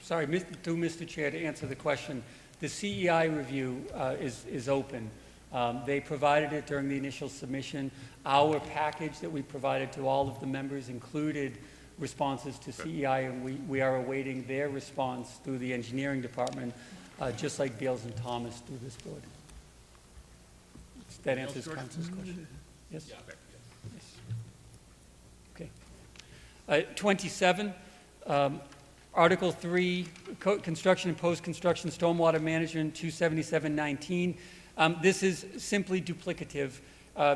S11: sorry, through Mr. Chair, to answer the question, the CEI review is open. They provided it during the initial submission. Our package that we provided to all of the members included responses to CEI, and we are awaiting their response through the engineering department, just like Beals and Thomas through this board. That answers Council's question. Yes? Yes. Okay. 27, Article 3, Construction and Post-Construction Stormwater Management, 27719. This is simply duplicative.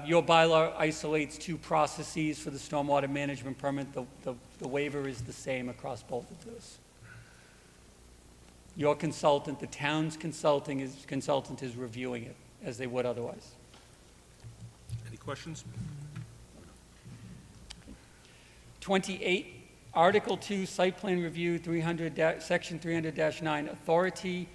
S11: Your bylaw isolates two processes for the stormwater management permit. The waiver is the same across both of those. Your consultant, the town's consultant is reviewing it, as they would otherwise.
S1: Any questions?
S11: 28, Article 2, Site Plan Review, Section 300-9, Authority.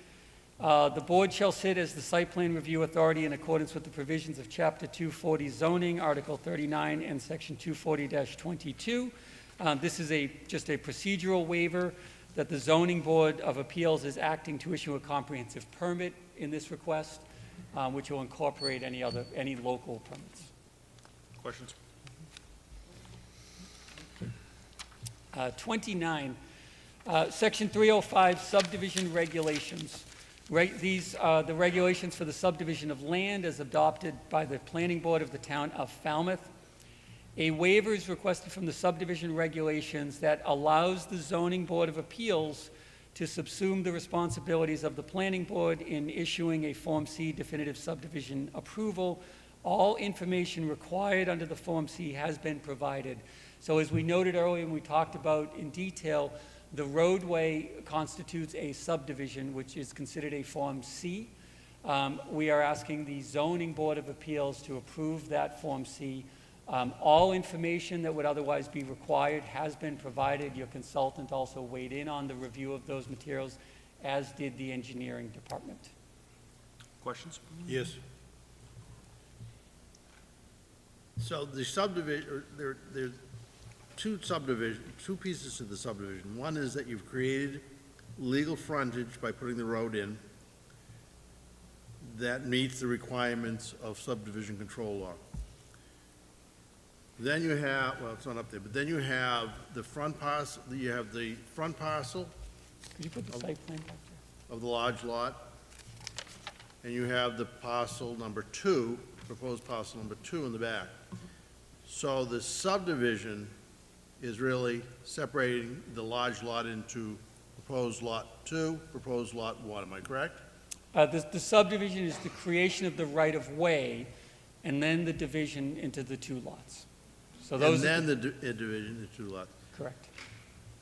S11: The board shall sit as the site plan review authority in accordance with the provisions of Chapter 240 zoning, Article 39, and Section 240-22. This is just a procedural waiver that the Zoning Board of Appeals is acting to issue a comprehensive permit in this request, which will incorporate any local permits.
S1: Questions?
S11: 29, Section 305 subdivision regulations. These are the regulations for the subdivision of land as adopted by the Planning Board of the Town of Falmouth. A waiver is requested from the subdivision regulations that allows the Zoning Board of Appeals to subsume the responsibilities of the Planning Board in issuing a Form C definitive subdivision approval. All information required under the Form C has been provided. So as we noted earlier and we talked about in detail, the roadway constitutes a subdivision, which is considered a Form C. We are asking the Zoning Board of Appeals to approve that Form C. All information that would otherwise be required has been provided. Your consultant also weighed in on the review of those materials, as did the engineering department.
S1: Questions?
S2: Yes. So the subdivision, there's two pieces to the subdivision. One is that you've created legal frontage by putting the road in that meets the requirements of subdivision control law. Then you have, well, it's not up there, but then you have the front parcel, Could you put the site plan back there? Of the large lot, and you have the parcel number 2, proposed parcel number 2 in the back. So the subdivision is really separating the large lot into proposed lot 2, proposed lot 1, am I correct?
S11: The subdivision is the creation of the right-of-way, and then the division into the two lots. So those
S2: And then the division into 2 lots.
S11: Correct.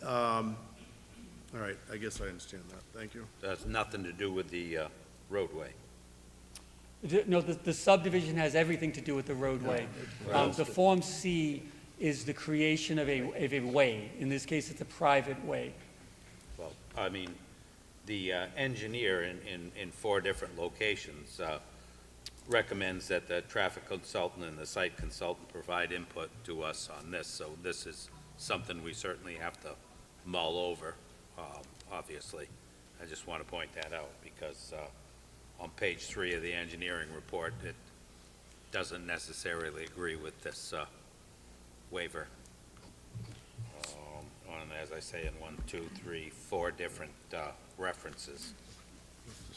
S2: All right, I guess I understand that, thank you.
S14: That's nothing to do with the roadway.
S11: No, the subdivision has everything to do with the roadway. The Form C is the creation of a way. In this case, it's a private way.
S14: Well, I mean, the engineer in 4 different locations recommends that the traffic consultant and the site consultant provide input to us on this, so this is something we certainly have to mull over, obviously. I just want to point that out, because on page 3 of the engineering report, it doesn't necessarily agree with this waiver. On, as I say, in 1, 2, 3, 4 different references,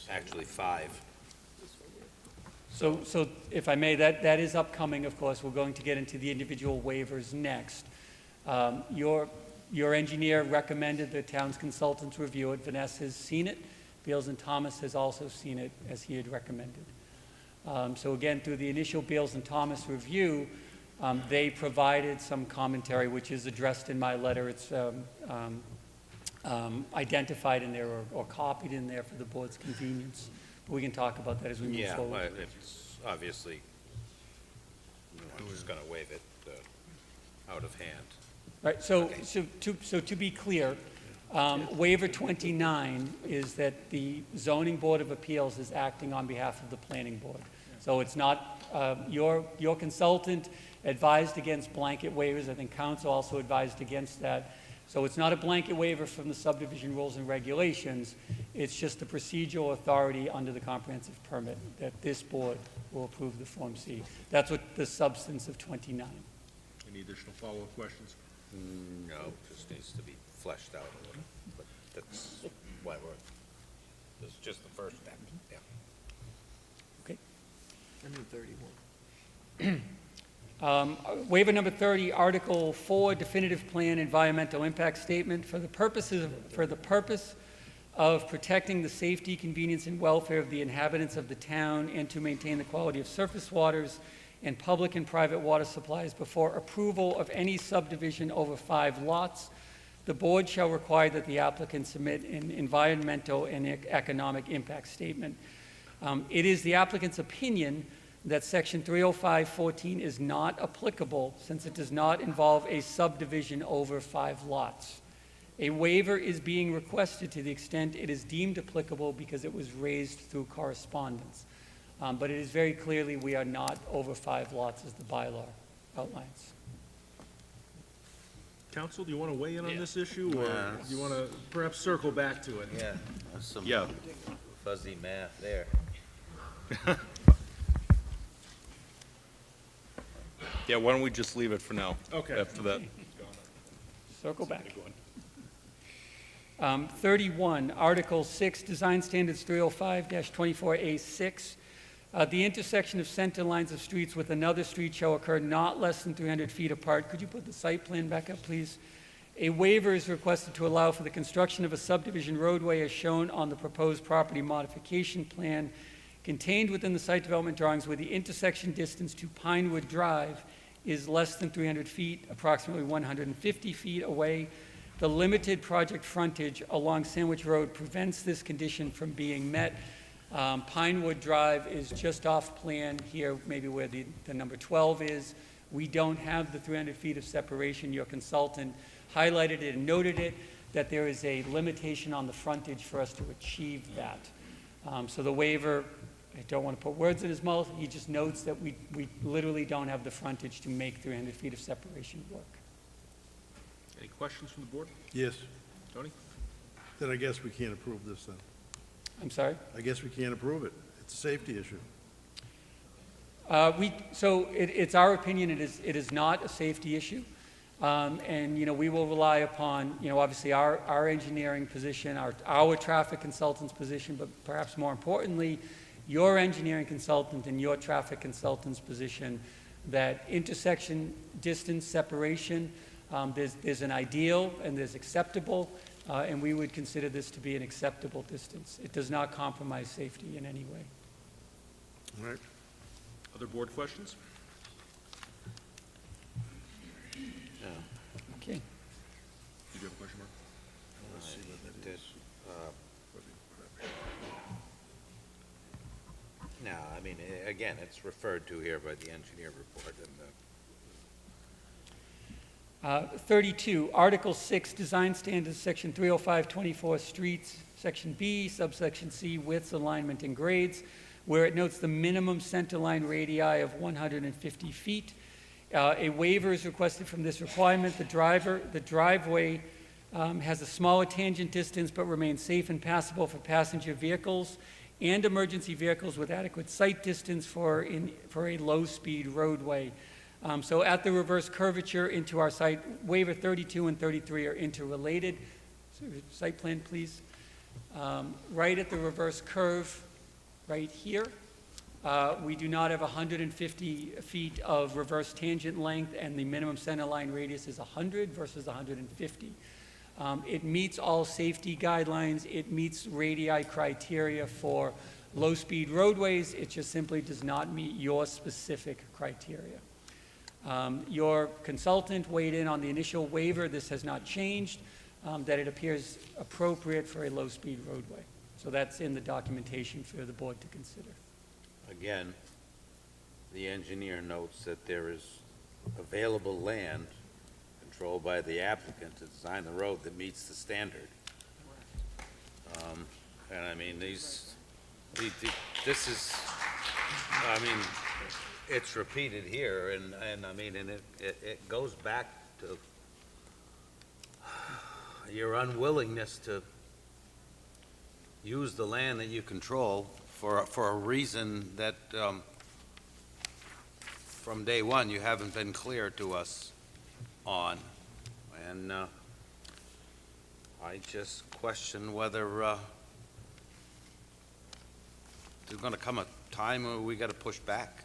S14: actually 5.
S11: So if I may, that is upcoming, of course. We're going to get into the individual waivers next. Your engineer recommended the town's consultants review it. Vanessa has seen it. Beals and Thomas has also seen it, as he had recommended. So again, through the initial Beals and Thomas review, they provided some commentary, which is addressed in my letter. It's identified in there or copied in there for the board's convenience. We can talk about that as we move forward.
S14: Yeah, it's obviously, I'm just going to waive it out of hand.
S11: Right, so to be clear, waiver 29 is that the Zoning Board of Appeals is acting on behalf of the Planning Board. So it's not, your consultant advised against blanket waivers. I think council also advised against that. So it's not a blanket waiver from the subdivision rules and regulations. It's just the procedural authority under the comprehensive permit that this board will approve the Form C. That's what the substance of 29.
S1: Any additional follow-up questions?
S14: No, just needs to be fleshed out a little, but that's why this is just the first step, yeah.
S11: Okay.
S9: I mean 31.
S11: Waiver number 30, Article 4, Definitive Plan Environmental Impact Statement. For the purpose of protecting the safety, convenience, and welfare of the inhabitants of the town and to maintain the quality of surface waters and public and private water supplies before approval of any subdivision over 5 lots, the board shall require that the applicant submit an environmental and economic impact statement. It is the applicant's opinion that Section 305.14 is not applicable since it does not involve a subdivision over 5 lots. A waiver is being requested to the extent it is deemed applicable because it was raised through correspondence. But it is very clearly we are not over 5 lots as the bylaw outlines.
S1: Counsel, do you want to weigh in on this issue, or do you want to perhaps circle back to it?
S14: Yeah, there's some
S1: Yeah.
S14: fuzzy math there.
S15: Yeah, why don't we just leave it for now?
S1: Okay.
S15: After that.
S11: Circle back. 31, Article 6, Design Standards 305-24A6. The intersection of center lines of streets with another street shall occur not less than 300 feet apart. Could you put the site plan back up, please? A waiver is requested to allow for the construction of a subdivision roadway as shown on the proposed property modification plan contained within the site development drawings where the intersection distance to Pinewood Drive is less than 300 feet, approximately 150 feet away. The limited project frontage along Sandwich Road prevents this condition from being met. Pinewood Drive is just off plan here, maybe where the number 12 is. We don't have the 300 feet of separation. Your consultant highlighted it and noted it, that there is a limitation on the frontage for us to achieve that. So the waiver, I don't want to put words in his mouth, he just notes that we literally don't have the frontage to make 300 feet of separation work.
S1: Any questions from the board?
S2: Yes.
S1: Tony?
S2: Then I guess we can't approve this then.
S11: I'm sorry?
S2: I guess we can't approve it. It's a safety issue.
S11: It's our opinion it is not a safety issue. And, we will rely upon, obviously our engineering position, our traffic consultant's position, but perhaps more importantly, your engineering consultant and your traffic consultant's position that intersection distance separation, there's an ideal and there's acceptable, and we would consider this to be an acceptable distance. It does not compromise safety in any way.
S2: All right.
S1: Other board questions?
S11: Okay.
S1: Did you have a question, Mark?
S14: No, I mean, again, it's referred to here by the engineer report and
S11: 32, Article 6, Design Standards, Section 305-24, Streets, Section B, Subsection C, Widths, Alignment, and Grades, where it notes the minimum centerline radii of 150 feet. A waiver is requested from this requirement. The driveway has a smaller tangent distance but remains safe and passable for passenger vehicles and emergency vehicles with adequate sight distance for a low-speed roadway. So at the reverse curvature into our site, waiver 32 and 33 are interrelated. So, site plan, please. Right at the reverse curve, right here, we do not have 150 feet of reverse tangent length, and the minimum center line radius is 100 versus 150. It meets all safety guidelines. It meets radii criteria for low-speed roadways. It just simply does not meet your specific criteria. Your consultant weighed in on the initial waiver. This has not changed, that it appears appropriate for a low-speed roadway. So that's in the documentation for the board to consider.
S14: again, the engineer notes that there is available land controlled by the applicant to design the road that meets the standard. And I mean, this is, I mean, it's repeated here, and I mean, and it goes back to
S8: your unwillingness to use the land that you control for a reason that, from day one, you haven't been clear to us on. And I just question whether there's going to come a time where we got to push back.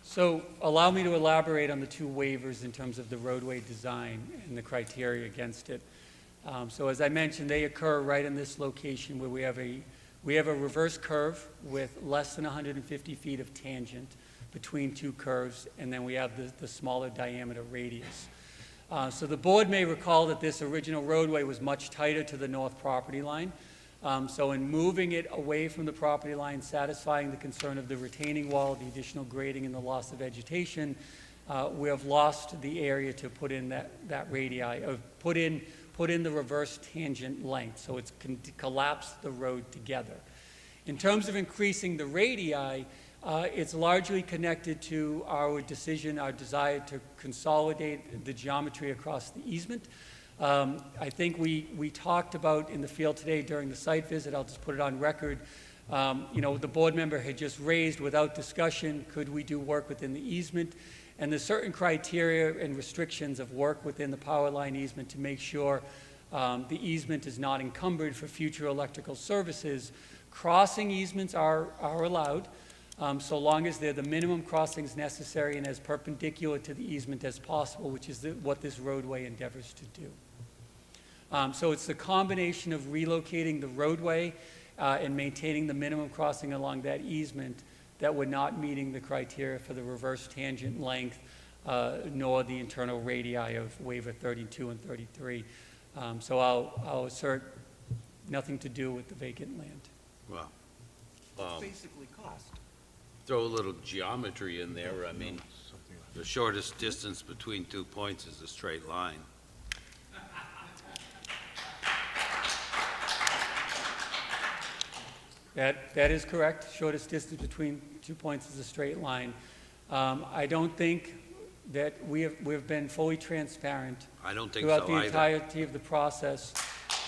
S11: So allow me to elaborate on the two waivers in terms of the roadway design and the criteria against it. So as I mentioned, they occur right in this location where we have a reverse curve with less than 150 feet of tangent between two curves, and then we have the smaller diameter radius. So the board may recall that this original roadway was much tighter to the north property line. So in moving it away from the property line, satisfying the concern of the retaining wall, the additional grading, and the loss of vegetation, we have lost the area to put in that radii, or put in the reverse tangent length, so it's collapsed the road together. In terms of increasing the radii, it's largely connected to our decision, our desire to consolidate the geometry across the easement. I think we talked about in the field today during the site visit, I'll just put it on record, the board member had just raised without discussion, could we do work within the easement? And there's certain criteria and restrictions of work within the power line easement to make sure the easement is not encumbered for future electrical services. Crossing easements are allowed, so long as they're the minimum crossings necessary and as perpendicular to the easement as possible, which is what this roadway endeavors to do. So it's the combination of relocating the roadway and maintaining the minimum crossing along that easement that we're not meeting the criteria for the reverse tangent length, nor the internal radii of waiver 32 and 33. So I'll assert nothing to do with the vacant land.
S8: Well,
S9: Basically cost.
S8: throw a little geometry in there. I mean, the shortest distance between 2 points is a straight line.
S11: That is correct. Shortest distance between 2 points is a straight line. I don't think that we've been fully transparent
S8: I don't think
S11: throughout
S8: so
S11: the
S8: either.
S11: entirety of the process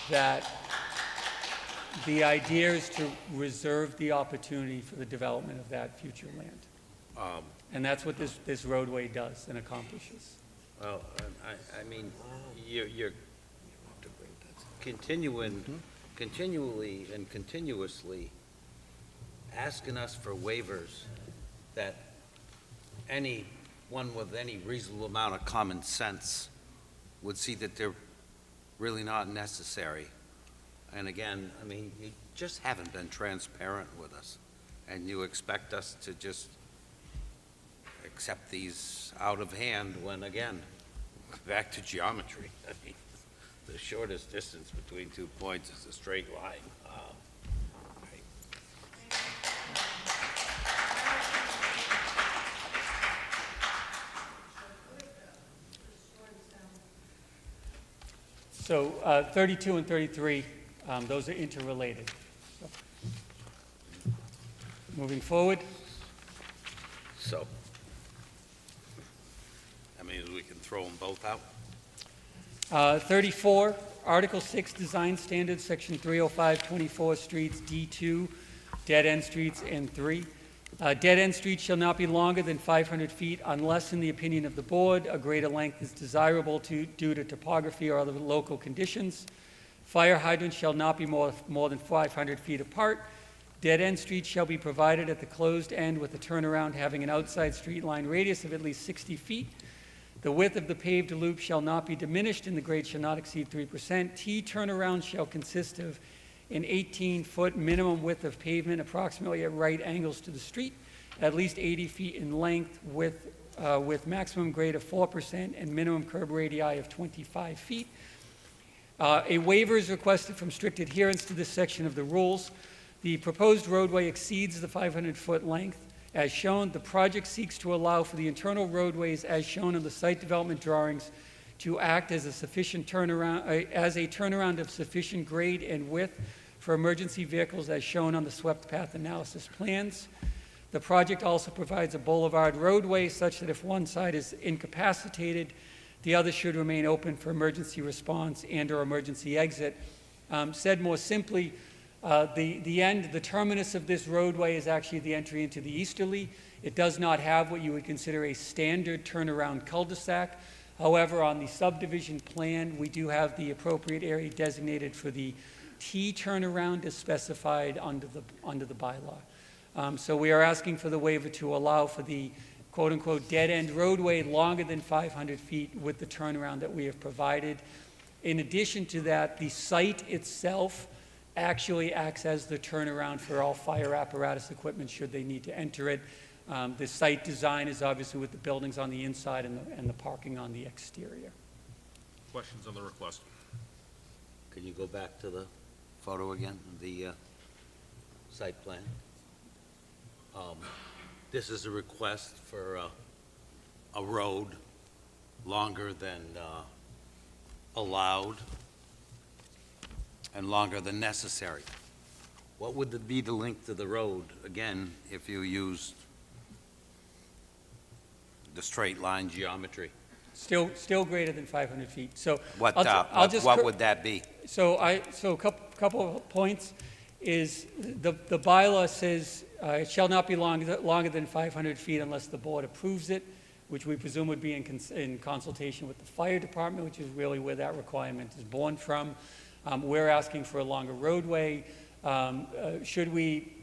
S11: that the idea is to reserve the opportunity for the development of that future land. And that's what this roadway does and accomplishes.
S8: Well, I mean, you're continually and continuously asking us for waivers that anyone with any reasonable amount of common sense would see that they're really not necessary. And again, I mean, you just haven't been transparent with us, and you expect us to just accept these out of hand when, again, back to geometry. I mean, the shortest distance between 2 points is a straight line.
S11: So 32 and 33, those are interrelated. So, moving forward.
S8: So, I mean, we can throw them both out?
S11: 34, Article 6, Design Standards, Section 305, 24 streets, D2, dead-end streets, and 3. Dead-end streets shall not be longer than 500 feet unless, in the opinion of the board, a greater length is desirable due to topography or other local conditions. Fire hydrants shall not be more than 500 feet apart. Dead-end streets shall be provided at the closed end with a turnaround having an outside street line radius of at least 60 feet. The width of the paved loop shall not be diminished and the grade shall not exceed 3%. T-turnaround shall consist of an 18-foot minimum width of pavement approximately at right angles to the street, at least 80 feet in length with maximum grade of 4% and minimum curb radii of 25 feet. A waiver is requested from strict adherence to this section of the rules. The proposed roadway exceeds the 500-foot length. As shown, the project seeks to allow for the internal roadways as shown in the site development drawings to act as a sufficient turnaround, as a turnaround of sufficient grade and width for emergency vehicles as shown on the swept path analysis plans. The project also provides a boulevard roadway such that if one side is incapacitated, The other should remain open for emergency response and/or emergency exit. Said more simply, the terminus of this roadway is actually the entry into the easterly. It does not have what you would consider a standard turnaround cul-de-sac. However, on the subdivision plan, we do have the appropriate area designated for the T turnaround as specified under the bylaw. So we are asking for the waiver to allow for the quote-unquote dead-end roadway longer than 500 feet with the turnaround that we have provided. In addition to that, the site itself actually acts as the turnaround for all fire apparatus equipment should they need to enter it. The site design is obviously with the buildings on the inside and the parking on the exterior.
S1: Questions on the request?
S8: Can you go back to the photo again, the site plan? This is a request for a road longer than allowed and longer than necessary. What would be the length of the road, again, if you used the straight line geometry?
S11: Still greater than 500 feet. So
S8: What would that be?
S11: So a couple of points is the bylaw says it shall not be longer than 500 feet unless the board approves it, which we presume would be in consultation with the fire department, which is really where that requirement is born from. We're asking for a longer roadway. Should we,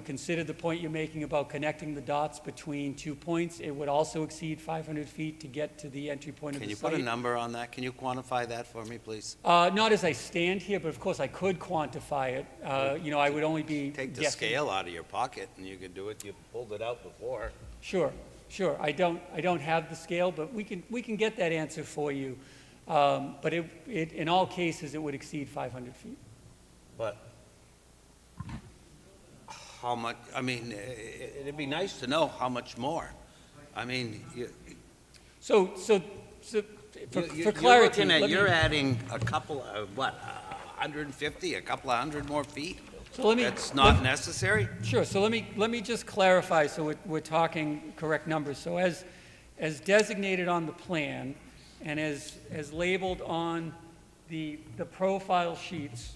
S11: consider the point you're making about connecting the dots between 2 points, it would also exceed 500 feet to get to the entry point of the site.
S8: Can you put a number on that? Can you quantify that for me, please?
S11: Not as I stand here, but of course I could quantify it. I would only be
S8: Take the
S11: guessing.
S8: scale out of your pocket and you could do it. You pulled it out before.
S11: Sure. I don't have the scale, but we can get that answer for you. But in all cases, it would exceed 500 feet.
S8: But how much, it'd be nice to know how much more.
S11: So for clarity,
S8: You're adding a couple of, 150, a couple of hundred more feet?
S11: So
S8: That's not necessary?
S11: Sure, so let me just clarify so we're talking correct numbers. So as designated on the plan and as labeled on the profile sheets,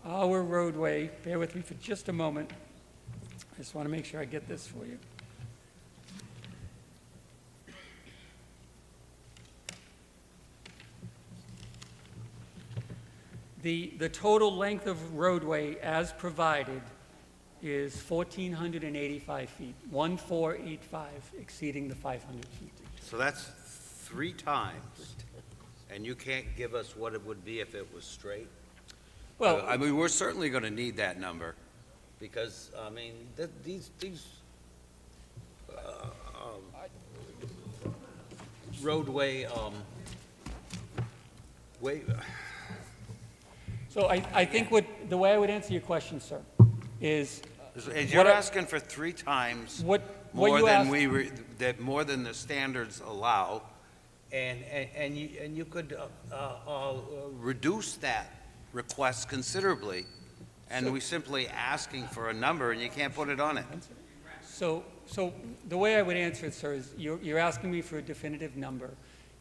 S11: our roadway, bear with me for just a moment. I just want to make sure I get this for you. The total length of roadway as provided is 1,485 feet, 1,485, exceeding the 500 feet.
S8: So that's 3 times, and you can't give us what it would be if it was straight?
S11: Well,
S8: we're certainly going to need that number, because, these roadway,
S11: so I think the way I would answer your question, sir, is
S8: You're asking for 3 times
S11: what
S8: more
S11: you
S8: than
S11: asked,
S8: more than the standards allow, and you could reduce that request considerably, and we're simply asking for a number, and you can't put it on it.
S11: So the way I would answer it, sir, is you're asking me for a definitive number.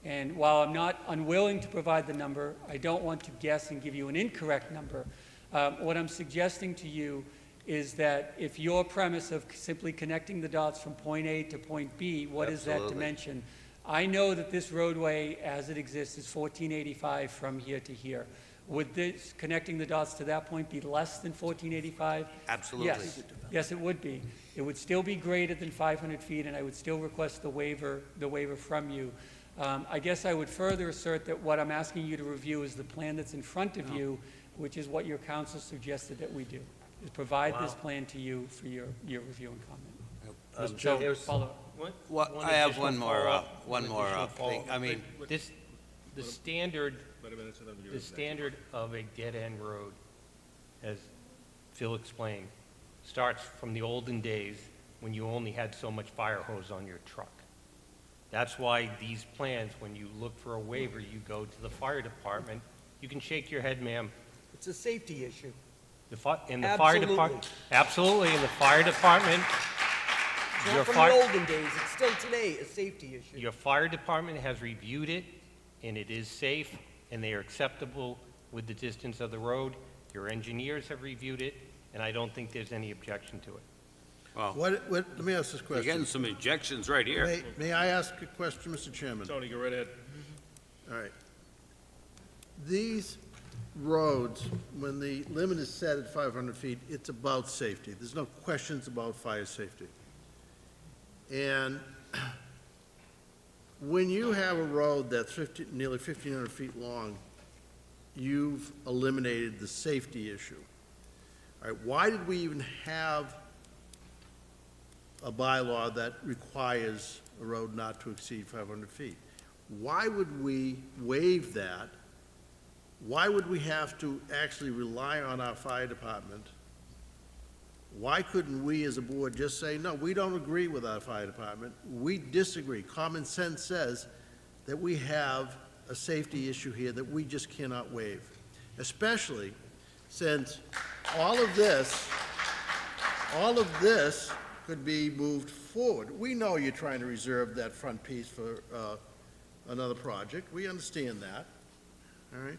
S11: And while I'm not unwilling to provide the number, I don't want to guess and give you an incorrect number. What I'm suggesting to you is that if your premise of simply connecting the dots from point A to point B, what is that
S8: Absolutely.
S11: dimension? I know that this roadway, as it exists, is 1,485 from here to here. Would this, connecting the dots to that point, be less than 1,485?
S8: Absolutely.
S11: Yes, it would be. It would still be greater than 500 feet, and I would still request the waiver from you. I guess I would further assert that what I'm asking you to review is the plan that's in front of you, which is what your counsel suggested that we do, is provide this plan to you for your review and comment. So, follow up.
S8: I have one more thing.
S4: The standard of a dead-end road, as Phil explained, starts from the olden days when you only had so much fire hose on your truck. That's why these plans, when you look for a waiver, you go to the fire department. You can shake your head, ma'am.
S9: It's a safety issue.
S4: Fire
S9: Absolutely.
S4: department, absolutely, in the fire department,
S9: It's not from the olden days, it's still today a safety issue.
S4: your fire department has reviewed it and it is safe, and they are acceptable with the distance of the road. Your engineers have reviewed it, and I don't think there's any objection to it.
S8: Well,
S2: Let me ask this
S8: you're getting
S2: question.
S8: some injections right here.
S2: May I ask a question, Mr. Chairman?
S1: Tony, go right ahead.
S2: All right. These roads, when the limit is set at 500 feet, it's about safety. There's no questions about fire safety. And when you have a road that's nearly 1,500 feet long, you've eliminated the safety issue. All right, why did we even have a bylaw that requires a road not to exceed 500 feet? Why would we waive that? Why would we have to actually rely on our fire department? Why couldn't we as a board just say, no, we don't agree with our fire department, we disagree. Common sense says that we have a safety issue here that we just cannot waive, especially since all of this could be moved forward. We know you're trying to reserve that front piece for another project. We understand that, all right?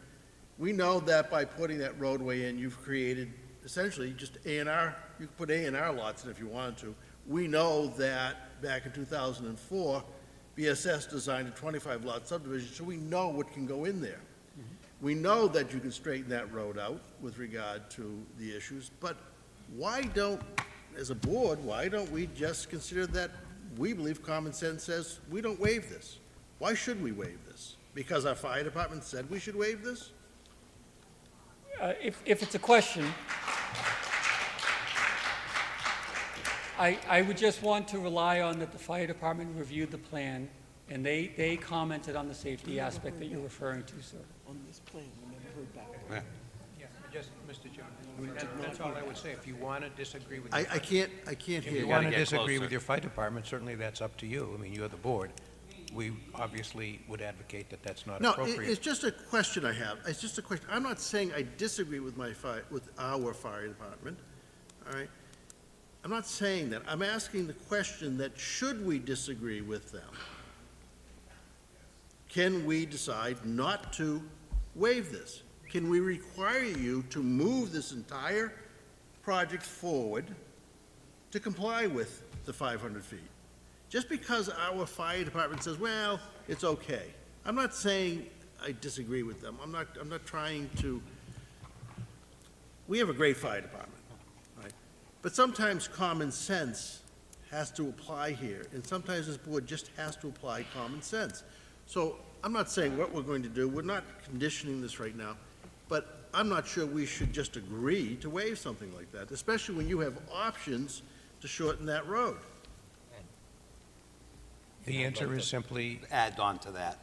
S2: We know that by putting that roadway in, you've created essentially just A&R. You could put A&R lots in if you wanted to. We know that back in 2004, BSS designed a 25-lot subdivision, so we know what can go in there. We know that you can straighten that road out with regard to the issues, but why don't, as a board, why don't we just consider that we believe common sense says we don't waive this? Why should we waive this? Because our fire department said we should waive this?
S11: If it's a question, I would just want to rely on that the fire department reviewed the plan, and they commented on the safety aspect that you're referring to, sir.
S9: On this plan, we never heard back.
S10: Yeah, just, Mr. Chairman, that's all I would say. If you want to disagree with...
S2: I can't
S10: If
S2: hear
S10: you
S2: you.
S10: want to
S14: get
S10: disagree
S14: closer.
S10: with your fire department, certainly that's up to you. I mean, you're the board. We obviously would advocate that that's not
S2: No,
S10: appropriate.
S2: it's just a question I have. It's just a question. I'm not saying I disagree with our fire department, all right? I'm not saying that. I'm asking the question that should we disagree with them? Can we decide not to waive this? Can we require you to move this entire project forward to comply with the 500 feet? Just because our fire department says, well, it's okay. I'm not saying I disagree with them. I'm not trying to, we have a great fire department, right? But sometimes common sense has to apply here, and sometimes this board just has to apply common sense. So I'm not saying what we're going to do. We're not conditioning this right now, but I'm not sure we should just agree to waive something like that, especially when you have options to shorten that road.
S10: The answer is simply,
S8: Add on to that.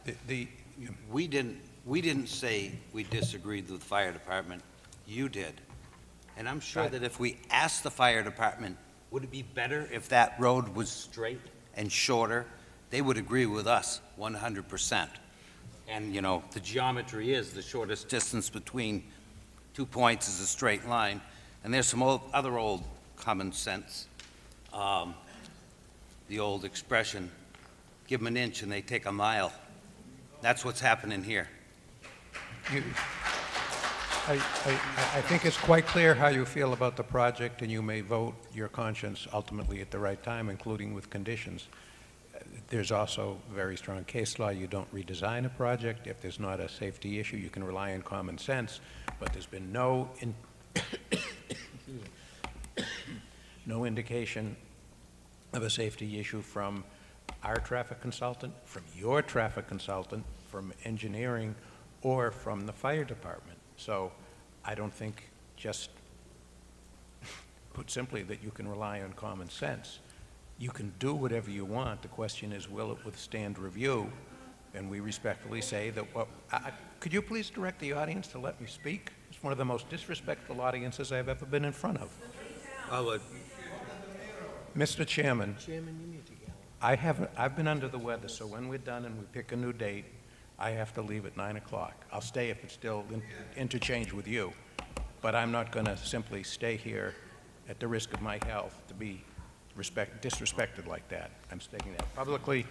S8: We didn't say we disagreed with the fire department. You did. And I'm sure that if we asked the fire department, would it be better if that road was straight and shorter? They would agree with us 100%. And, you know, the geometry is the shortest distance between 2 points is a straight line. And there's some other old common sense. The old expression, give them an inch and they take a mile. That's what's happening here.
S10: I think it's quite clear how you feel about the project, and you may vote your conscience ultimately at the right time, including with conditions. There's also very strong case law. You don't redesign a project. If there's not a safety issue, you can rely on common sense, but there's been no indication of a safety issue from our traffic consultant, from your traffic consultant, from engineering, or from the fire department. So I don't think, just put simply, that you can rely on common sense. You can do whatever you want. The question is, will it withstand review? And we respectfully say that, could you please direct the audience to let me speak? It's one of the most disrespectful audiences I've ever been in front of. Mr. Chairman,
S9: Chairman, you need to yell.
S10: I've been under the weather, so when we're done and we pick a new date, I have to leave at 9 o'clock. I'll stay if it's still interchange with you, but I'm not going to simply stay here at the risk of my health to be disrespected like that. I'm stating that publicly,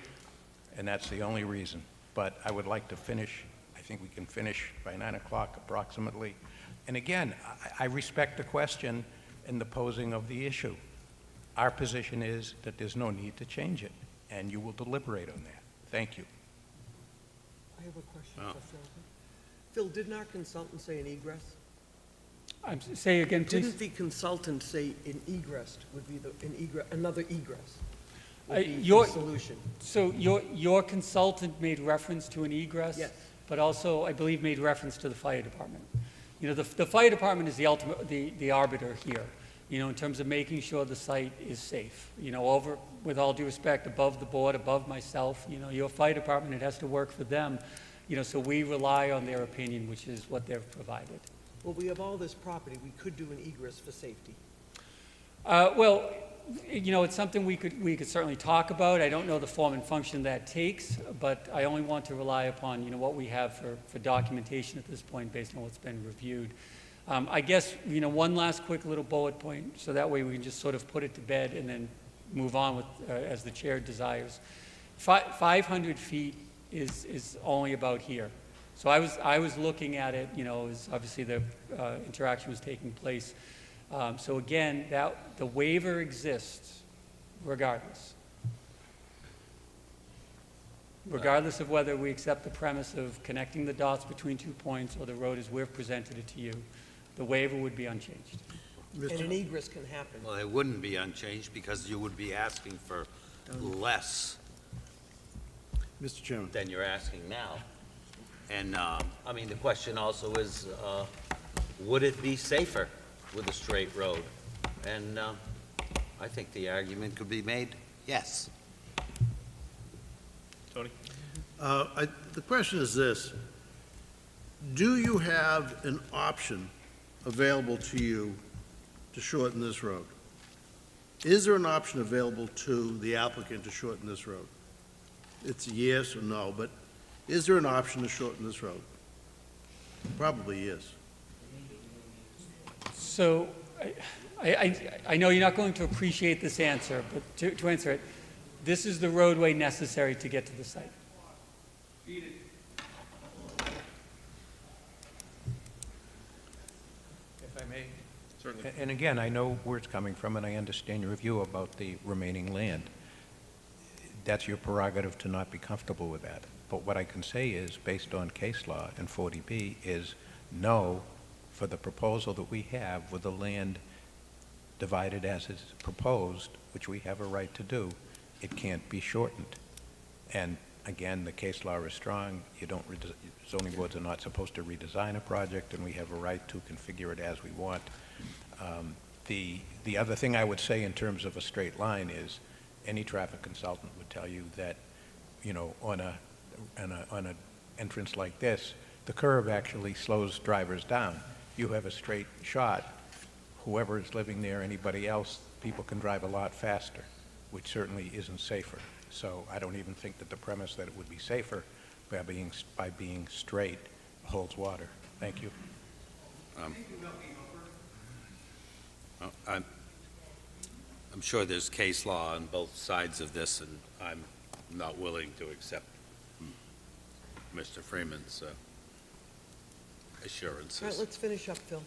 S10: and that's the only reason. but I would like to finish, I think we can finish by 9 o'clock approximately. And again, I respect the question and the posing of the issue. Our position is that there's no need to change it, and you will deliberate on that. Thank you.
S9: I have a question for Phil. Phil, didn't our consultant say an egress?
S11: Say again, please.
S9: Didn't the consultant say an egress would be another egress would be
S11: Your-
S9: the solution?
S11: So your consultant made reference to an egress?
S9: Yes.
S11: But also, I believe, made reference to the fire department. You know, the fire department is the ultimate, the arbiter here, you know, in terms of making sure the site is safe. You know, with all due respect, above the board, above myself, you know, your fire department, it has to work for them. You know, so we rely on their opinion, which is what they've provided.
S9: Well, we have all this property, we could do an egress for safety.
S11: Well, you know, it's something we could certainly talk about. I don't know the form and function that takes, but I only want to rely upon, you know, what we have for documentation at this point based on what's been reviewed. I guess, you know, one last quick little bullet point, so that way we can just sort of put it to bed and then move on with, as the chair desires. 500 feet is only about here. So I was looking at it, you know, as obviously the interaction was taking place. So again, the waiver exists regardless. Regardless of whether we accept the premise of connecting the dots between 2 points or the road as we've presented it to you, the waiver would be unchanged.
S9: And an egress can happen.
S8: Well, it wouldn't be unchanged because you would be asking for less
S2: Mr. Chairman.
S8: than you're asking now. And, I mean, the question also is, would it be safer with a straight road? And I think the argument could be made, yes.
S1: Tony?
S2: The question is this: do you have an option available to you to shorten this road? Is there an option available to the applicant to shorten this road? It's a yes or no, but is there an option to shorten this road? Probably is.
S11: So I know you're not going to appreciate this answer, but to answer it, this is the roadway necessary to get to the site.
S10: If I may?
S1: Certainly.
S10: And again, I know where it's coming from, and I understand your view about the remaining land. That's your prerogative to not be comfortable with that. But what I can say is, based on case law and 40B, is no for the proposal that we have with the land divided as is proposed, which we have a right to do. It can't be shortened. And again, the case law is strong. You don't, zoning boards are not supposed to redesign a project, and we have a right to configure it as we want. The other thing I would say in terms of a straight line is, any traffic consultant would tell you that, you know, on an entrance like this, the curve actually slows drivers down. You have a straight shot. Whoever is living there, anybody else, people can drive a lot faster, which certainly isn't safer. So I don't even think that the premise that it would be safer by being straight holds water. Thank you.
S8: I'm sure there's case law on both sides of this, and I'm not willing to accept Mr. Freeman's assurances.
S9: All right, let's finish up, Phil,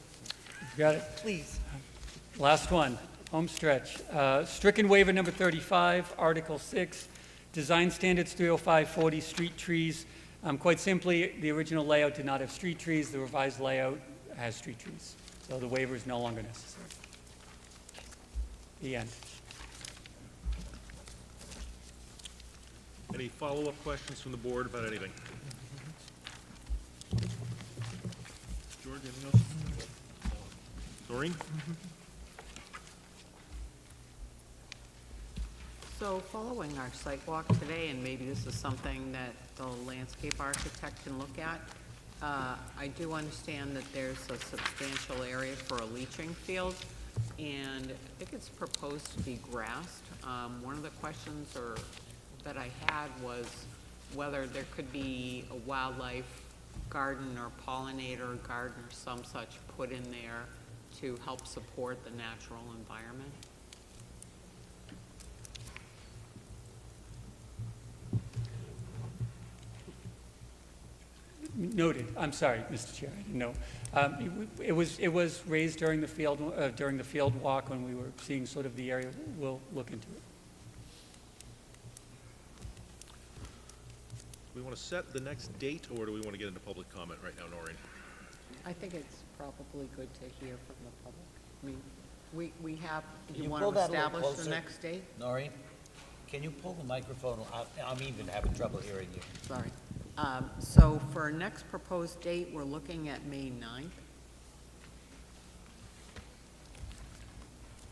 S11: Got it?
S9: please.
S11: Last one, home stretch. Stricken waiver number 35, Article 6, Design Standards 30540, street trees. Quite simply, the original layout did not have street trees. The revised layout has street trees. So the waiver is no longer necessary. The end.
S1: Any follow-up questions from the board about anything? George, anything else? Doreen?
S6: So following our site walk today, and maybe this is something that the landscape architect can look at, I do understand that there's a substantial area for a leaching field, and I think it's proposed to be grassed. One of the questions that I had was whether there could be a wildlife garden or pollinator garden or some such put in there to help support the natural environment.
S11: Noted. I'm sorry, Mr. Chair, I didn't know. It was raised during the field walk when we were seeing sort of the area. We'll look into it.
S1: Do we want to set the next date, or do we want to get into public comment right now, Noreen?
S6: I think it's probably good to hear from the public. I mean, we have,
S8: Can
S6: you
S8: you
S6: want
S8: pull
S6: to
S8: that a little
S6: establish the
S8: closer?
S6: next date?
S8: Noreen, can you pull the microphone? I'm even having trouble hearing you.
S6: Sorry. So for our next proposed date, we're looking at May 9th.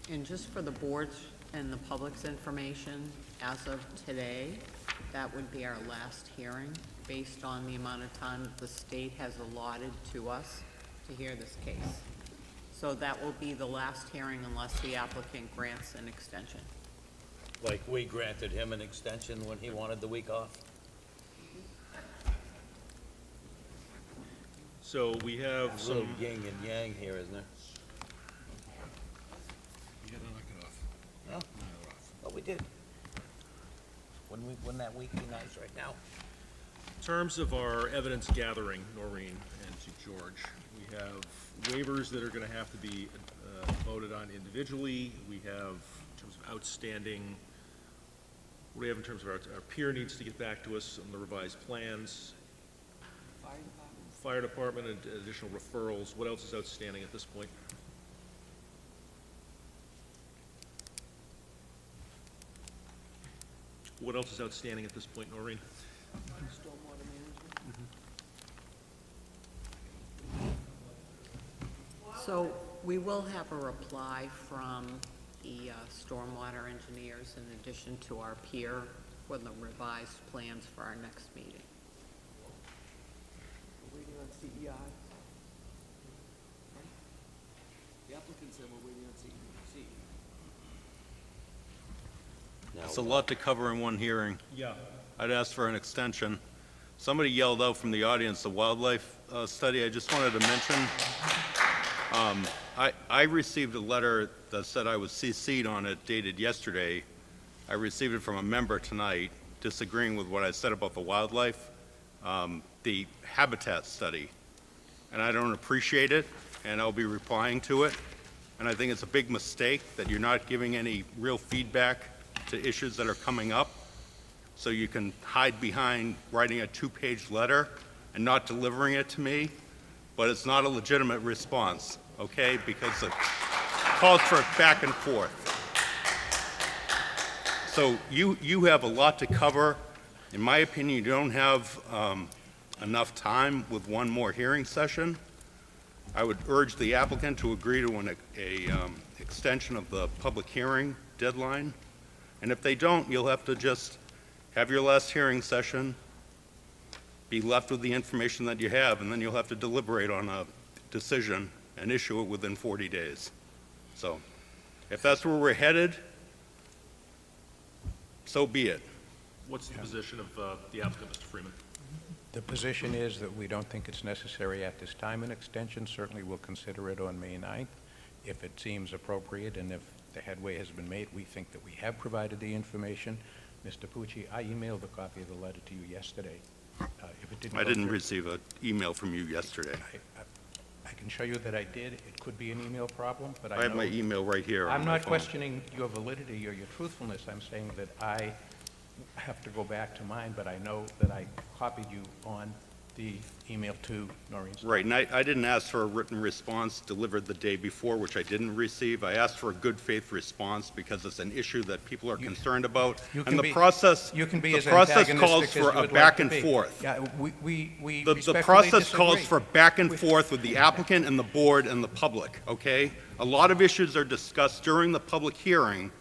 S6: And just for the board's and the public's information, as of today, that would be our last hearing, based on the amount of time that the state has allotted to us to hear this case. So that will be the last hearing unless the applicant grants an extension.
S8: Like we granted him an extension when he wanted the week off?
S1: So we have
S8: There's a little
S1: some,
S8: yin and yang here, isn't there?
S15: You gotta knock it off.
S8: No? Well, we did. Wouldn't that week be nice right now?
S1: in terms of our evidence gathering, Noreen, and to George, we have waivers that are going to have to be voted on individually. We have, in terms of outstanding, what do we have in terms of our peer needs to get back to us on the revised plans? Fire department and additional referrals. What else is outstanding at this point? What else is outstanding at this point, Noreen?
S9: Stormwater management.
S6: So we will have a reply from the stormwater engineers in addition to our peer for the revised plans for our next meeting.
S9: We're waiting on CEI.
S15: The applicant said we're waiting on CEC.
S14: It's a lot to cover in one hearing.
S1: Yeah.
S14: I'd ask for an extension. Somebody yelled out from the audience, the wildlife study. I just wanted to mention, I received a letter that said I was CC'd on it dated yesterday. I received it from a member tonight disagreeing with what I said about the wildlife, the habitat study. And I don't appreciate it, and I'll be replying to it. And I think it's a big mistake that you're not giving any real feedback to issues that are coming up. So you can hide behind writing a 2-page letter and not delivering it to me, but it's not a legitimate response, okay? Because it calls for back and forth. So you have a lot to cover. In my opinion, you don't have enough time with one more hearing session. I would urge the applicant to agree to an extension of the public hearing deadline. And if they don't, you'll have to just have your last hearing session, be left with the information that you have, and then you'll have to deliberate on a decision and issue it within 40 days. So if that's where we're headed, so be it.
S1: What's the position of the applicant, Mr. Freeman?
S10: The position is that we don't think it's necessary at this time, an extension. Certainly we'll consider it on May 9th if it seems appropriate, and if the headway has been made, we think that we have provided the information. Mr. Pucci, I emailed a copy of the letter to you yesterday. If it didn't
S14: I
S10: go
S14: didn't
S10: through-
S14: receive an email from you yesterday.
S10: I can show you that I did. It could be an email problem, but I know...
S14: I have my email right here on
S10: I'm
S14: my
S10: not
S14: phone.
S10: questioning your validity or your truthfulness. I'm saying that I have to go back to mine, but I know that I copied you on the email to Noreen.
S14: Right, and I didn't ask for a written response delivered the day before, which I didn't receive. I asked for a good faith response because it's an issue that people are concerned about. And the process,
S10: You can be
S14: the
S10: as
S14: process
S10: antagonistic
S14: calls
S10: as
S14: for
S10: you
S14: a
S10: would
S14: back
S10: like to
S14: and
S10: be.
S14: forth.
S10: Yeah, we
S14: The
S10: respectfully
S14: process calls
S10: disagree.
S14: for back and forth with the applicant and the board and the public, okay? A lot of issues are discussed during the public hearing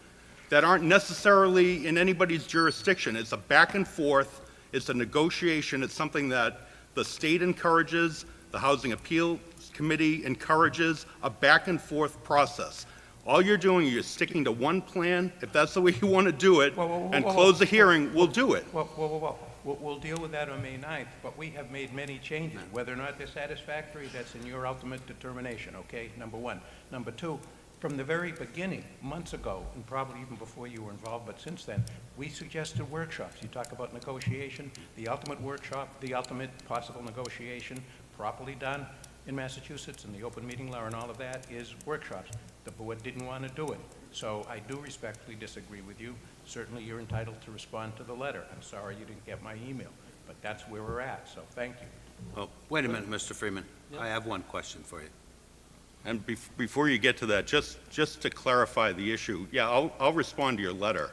S14: that aren't necessarily in anybody's jurisdiction. It's a back and forth, it's a negotiation, it's something that the state encourages, the Housing Appeals Committee encourages, a back and forth process. All you're doing, you're sticking to one plan. If that's the way you want to do it, and close the hearing, we'll do it.
S10: Whoa. We'll deal with that on May 9th, but we have made many changes. Whether or not they're satisfactory, that's in your ultimate determination, okay? Number one. Number two, From the very beginning, months ago, and probably even before you were involved, but since then, we suggested workshops. You talk about negotiation, the ultimate workshop, the ultimate possible negotiation properly done in Massachusetts, and the open meeting law and all of that is workshops. The board didn't want to do it. So I do respectfully disagree with you. Certainly, you're entitled to respond to the letter. I'm sorry you didn't get my email, but that's where we're at, so thank you.
S8: Oh, wait a minute, Mr. Freeman. I have one question for you.
S15: And before you get to that, just to clarify the issue, yeah, I'll respond to your letter,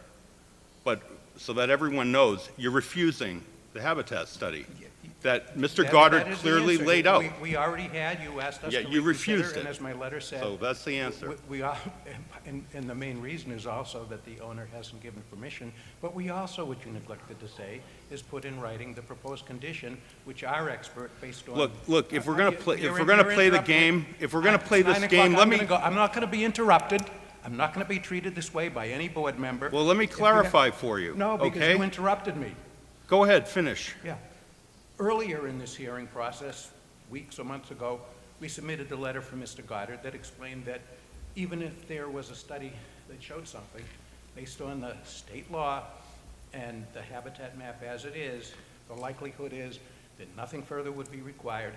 S15: but so that everyone knows, you're refusing the habitat study that Mr. Goddard
S10: That is the
S15: clearly
S10: answer.
S15: laid out.
S10: We already had, you asked us
S15: Yeah,
S10: to
S15: you
S10: reconsider,
S15: refused
S10: and
S15: it.
S10: as my letter said.
S15: So that's the answer.
S10: We are, and the main reason is also that the owner hasn't given permission, but we also, what you neglected to say, is put in writing the proposed condition, which our expert, based on.
S15: Look, if we're gonna play, if
S10: You're-
S15: we're gonna
S10: you're
S15: play the
S10: interrupting.
S15: game, if we're gonna
S10: It's
S15: play this
S10: 9
S15: game,
S10: o'clock.
S15: let
S10: I'm
S15: me,
S10: gonna go. I'm not gonna be interrupted. I'm not gonna be treated this way by any board member.
S15: well, let me
S10: If you
S15: clarify for you,
S10: No, because
S15: okay?
S10: you interrupted me.
S15: Go ahead, finish.
S10: Yeah. Earlier in this hearing process, weeks or months ago, we submitted a letter from Mr. Goddard that explained that even if there was a study that showed something, based on the state law and the habitat map as it is, the likelihood is that nothing further would be required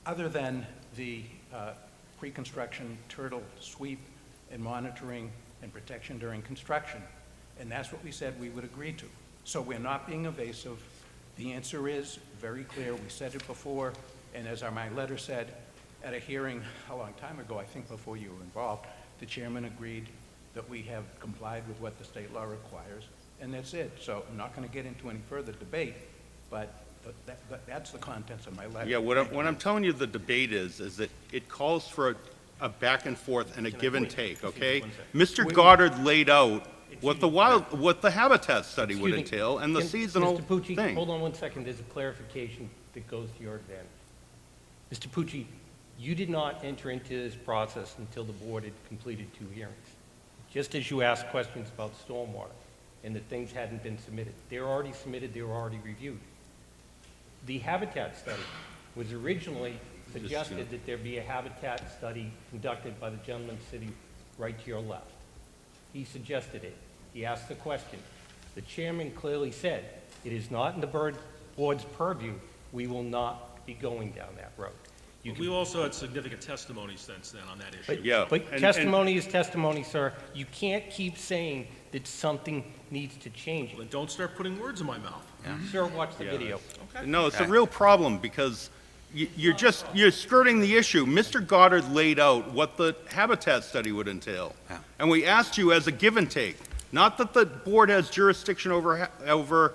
S10: other than the pre-construction turtle sweep and monitoring and protection during construction. And that's what we said we would agree to. So we're not being evasive. The answer is very clear. We said it before, and as my letter said, at a hearing a long time ago, I think before you were involved, the chairman agreed that we have complied with what the state law requires, and that's it. So I'm not going to get into any further debate, but that's the contents of my letter.
S15: Yeah, what I'm telling you the debate is that it calls for a back and forth and a give and take, okay? Mr. Goddard laid out what the habitat study would
S4: Excuse me.
S15: entail and the
S4: Can-
S15: seasonal
S4: Mr. Pucci,
S15: thing.
S4: hold on one second, there's a clarification that goes to your advantage. Mr. Pucci, you did not enter into this process until the board had completed 2 hearings. Just as you asked questions about stormwater and that things hadn't been submitted. They're already submitted, they were already reviewed. The habitat study was originally suggested that there be a habitat study conducted by the gentleman sitting right to your left. He suggested it. He asked the question. The chairman clearly said, it is not in the board's purview. We will not be going down that road. You
S1: We also had significant testimony since then on that issue.
S4: But,
S15: Yeah,
S4: but
S15: and-
S4: testimony is testimony, sir. You can't keep saying that something needs to change.
S1: Then don't start putting words in my mouth.
S4: Sir, watch the video.
S15: No, it's a real problem because you're skirting the issue. Mr. Goddard laid out what the habitat study would entail.
S8: Yeah.
S15: And we asked you as a give and take, not that the board has jurisdiction over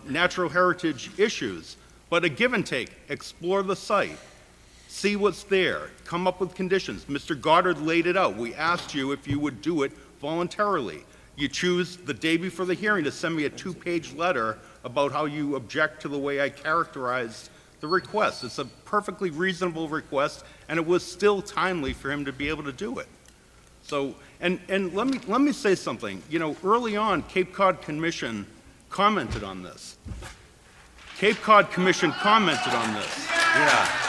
S15: natural heritage issues, but a give and take. Explore the site. See what's there. Come up with conditions. Mr. Goddard laid it out. We asked you if you would do it voluntarily. You choose the day before the hearing to send me a 2-page letter about how you object to the way I characterized the request. It's a perfectly reasonable request, and it was still timely for him to be able to do it. So, and let me say something. You know, early on, Cape Cod Commission commented on this. Cape Cod Commission commented on this.
S8: Yeah.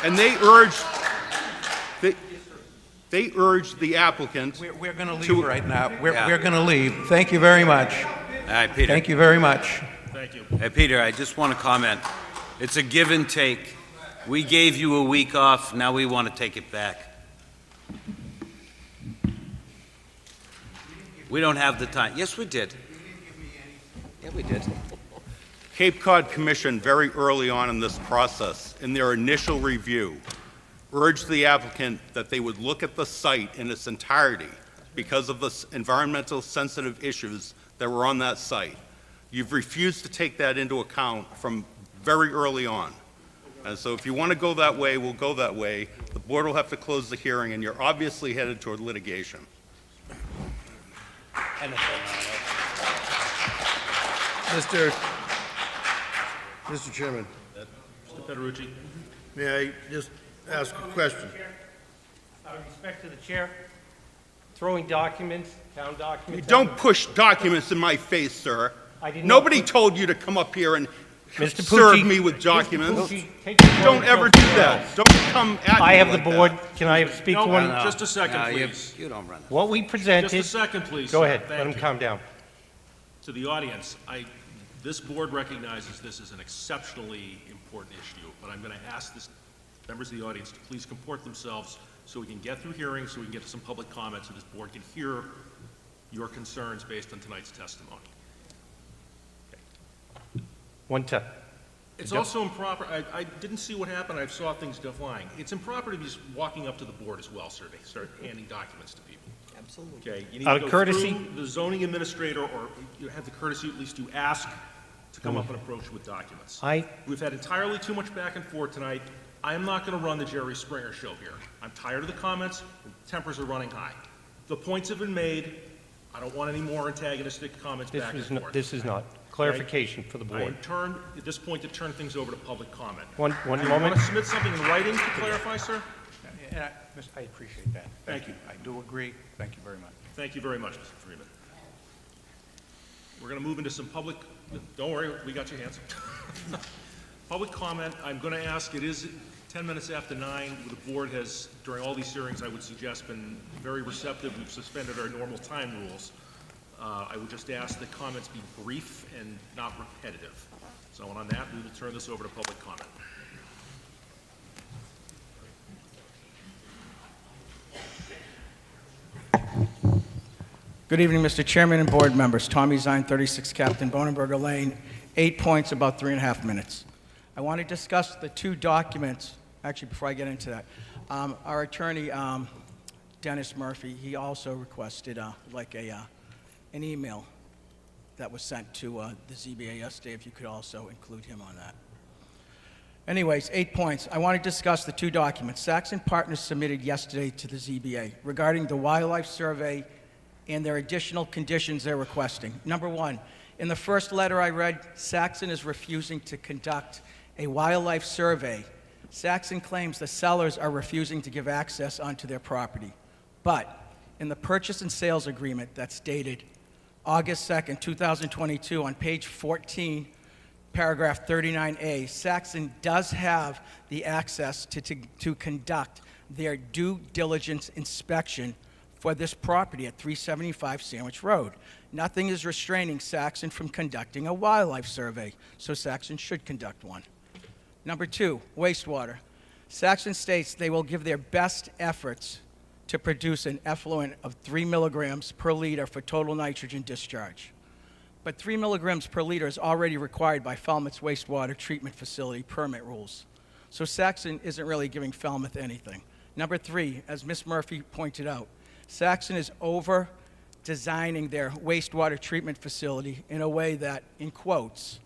S15: And they urged the applicant.
S10: We're going to
S15: To-
S10: leave right now.
S8: Yeah.
S10: We're going to leave. Thank you very much.
S8: All right, Peter.
S10: Thank you very much.
S1: Thank you.
S8: Hey, Peter, I just want to comment. It's a give and take. We gave you a week off, now we want to take it back. We don't have the time. Yes, we did. Yeah, we did.
S15: Cape Cod Commission, very early on in this process, in their initial review, urged the applicant that they would look at the site in its entirety because of the environmental sensitive issues that were on that site. You've refused to take that into account from very early on. And so if you want to go that way, we'll go that way. The board will have to close the hearing, and you're obviously headed toward litigation.
S2: Mr. Chairman,
S1: Mr. Federucci?
S2: may I just ask a question?
S4: Out of respect to the chair, throwing documents, town documents.
S15: Don't push documents in my face, sir.
S4: I did not
S15: Nobody
S4: put-
S15: told you to come up here and
S4: Mr.
S15: serve
S4: Pucci-
S15: me with documents.
S4: Pucci, take your
S15: Don't
S4: vote.
S15: ever do that. Don't come at me
S4: I have the
S15: like
S4: board,
S15: that.
S4: can I speak
S1: No,
S4: to one?
S1: just a second,
S8: No,
S1: please.
S8: you don't run it.
S4: What we
S1: Just
S4: presented,
S1: a second, please.
S4: go
S1: sir.
S4: ahead, let
S1: Thank
S4: him
S1: you.
S4: calm down.
S1: To the audience, this board recognizes this is an exceptionally important issue, but I'm going to ask members of the audience to please comport themselves so we can get through hearings, so we can get to some public comments, so this board can hear your concerns based on tonight's testimony.
S4: 110.
S1: It's also improper, I didn't see what happened, I saw things flying. It's improper to be just walking up to the board as well, sir, to start handing documents to people.
S9: Absolutely.
S1: Okay, you need
S4: Out
S1: to
S4: of
S1: go
S4: courtesy-
S1: through the zoning administrator, or you have the courtesy at least to ask to come up and approach you with documents. We've had entirely too much back and forth tonight. I am not going to run the Jerry Springer show here. I'm tired of the comments, tempers are running high. The points have been made, I don't want any more antagonistic comments back and forth.
S4: This is not. Clarification for the
S1: I
S4: board.
S1: am at this point, to turn things over to public comment.
S4: One
S1: Do you
S4: moment.
S1: want to submit something in writing to clarify, sir?
S10: And I appreciate that.
S1: Thank you.
S10: I do agree. Thank you very much.
S1: Thank you very much, Mr. Freeman. We're going to move into some public, don't worry, we got your hands. Public comment, I'm going to ask, it is 10 minutes after 9. The board has, during all these hearings, I would suggest, been very receptive. We've suspended our normal time rules. I would just ask that comments be brief and not repetitive. So on that, we will turn this over to public comment.
S16: Good evening, Mr. Chairman and board members. Tommy Zine, 36 Captain Bonenberger Lane. 8 points, about 3.5 minutes. I want to discuss the two documents. Actually, before I get into that, our attorney, Dennis Murphy, he also requested an email that was sent to the ZBA yesterday, if you could also include him on that. Anyways, 8 points. I want to discuss the two documents Saxon Partners submitted yesterday to the ZBA regarding the wildlife survey and their additional conditions they're requesting. Number one, in the first letter I read, Saxon is refusing to conduct a wildlife survey. Saxon claims the sellers are refusing to give access onto their property. But in the purchase and sales agreement that's dated August 2nd, 2022, on page 14, paragraph 39A, Saxon does have the access to conduct their due diligence inspection for this property at 375 Sandwich Road. Nothing is restraining Saxon from conducting a wildlife survey, so Saxon should conduct one. Number two, wastewater. Saxon states they will give their best efforts to produce an effluent of 3 milligrams per liter for total nitrogen discharge. But 3 milligrams per liter is already required by Falmouth's wastewater treatment facility permit rules. So Saxon isn't really giving Falmouth anything. Number three, as Ms. Murphy pointed out, Saxon is over-designing their wastewater treatment facility in a way that, in quotes,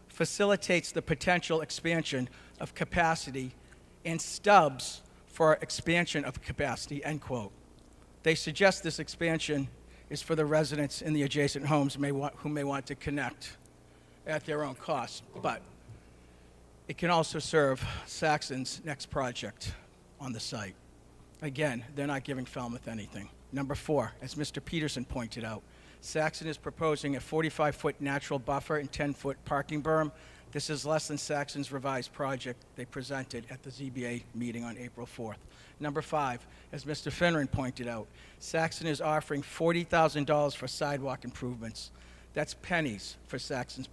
S16: facilitates the potential expansion of capacity and stubs for expansion of capacity, end quote. They suggest this expansion is for the residents in the adjacent homes who may want to connect at their own cost, but it can also serve Saxon's next project on the site. Again, they're not giving Falmouth anything. Number four, as Mr. Peterson pointed out, Saxon is proposing a 45-foot natural buffer and 10-foot parking berm. This is less than Saxon's revised project they presented at the ZBA meeting on April 4th. Number five, as Mr. Finneran pointed out, Saxon is offering $40,000 for sidewalk improvements. That's pennies for Saxon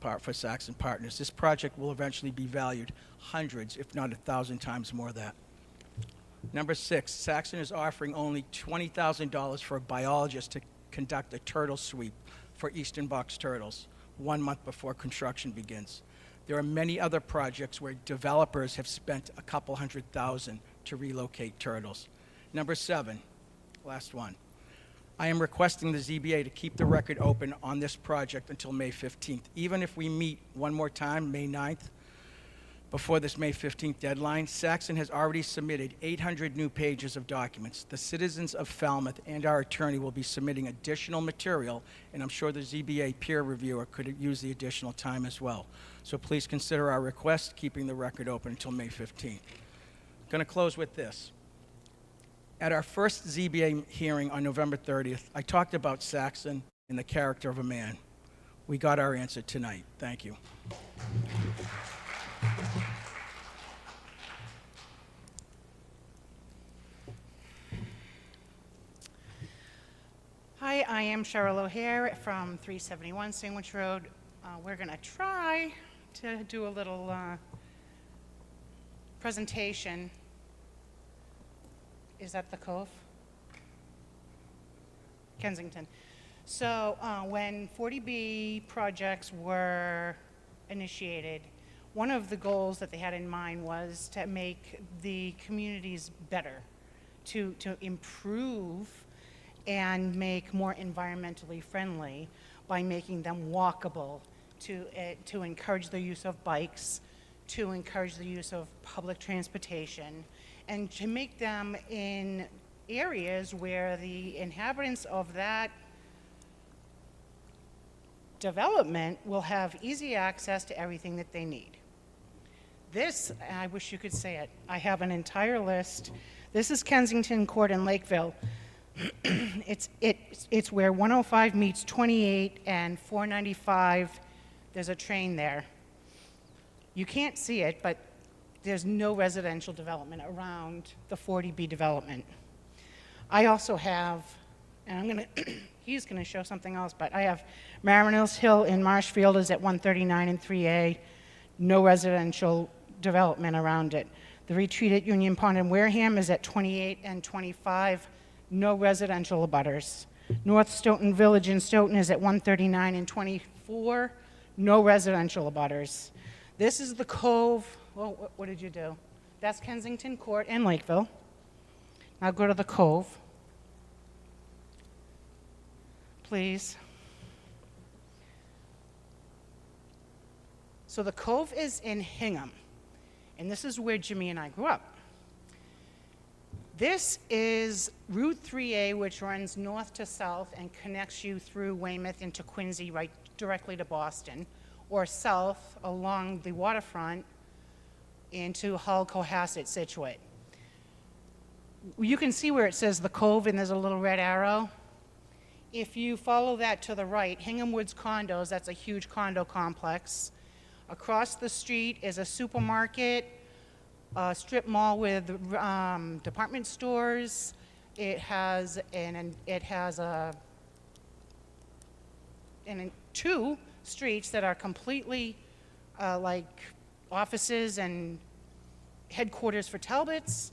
S16: Partners. This project will eventually be valued hundreds, if not 1,000 times more than that. Number six, Saxon is offering only $20,000 for a biologist to conduct a turtle sweep for eastern box turtles 1 month before construction begins. There are many other projects where developers have spent a couple $100,000 to relocate turtles. Number seven, last one. I am requesting the ZBA to keep the record open on this project until May 15th. Even if we meet one more time, May 9th, before this May 15th deadline, Saxon has already submitted 800 new pages of documents. The citizens of Falmouth and our attorney will be submitting additional material, and I'm sure the ZBA peer reviewer could use the additional time as well. So please consider our request, keeping the record open until May 15th. I'm going to close with this. At our first ZBA hearing on November 30th, I talked about Saxon and the character of a man. We got our answer tonight. Thank you.
S17: Hi, I am Cheryl O'Hare from 371 Sandwich Road. We're going to try to do a little presentation. Is that the Cove? Kensington. So when 40B projects were initiated, one of the goals that they had in mind was to make the communities better, to improve and make more environmentally friendly by making them walkable, to encourage the use of bikes, to encourage the use of public transportation, and to make them in areas where the inhabitants of that development will have easy access to everything that they need. This, I wish you could say it, I have an entire list. This is Kensington Court in Lakeville. It's where 105 meets 28 and 495, there's a train there. You can't see it, but there's no residential development around the 40B development. I also have, and I'm gonna, he's gonna show something else, but I have Mariners Hill in Marshfield is at 139 and 3A, no residential development around it. The Retreat at Union Pond in Wareham is at 28 and 25, no residential abutters. North Stoughton Village in Stoughton is at 139 and 24, no residential abutters. This is the Cove, well, what did you do? That's Kensington Court in Lakeville. Now go to the Cove, please. So the Cove is in Hingham, and this is where Jimmy and I grew up. This is Route 3A, which runs north to south and connects you through Weymouth into Quincy, right directly to Boston, or south along the waterfront into Hull, Cohasset, Situate. You can see where it says the Cove and there's a little red arrow. If you follow that to the right, Hingham Woods Condos, that's a huge condo complex. Across the street is a supermarket, a strip mall with department stores. It has two streets that are completely like offices and headquarters for Talbots.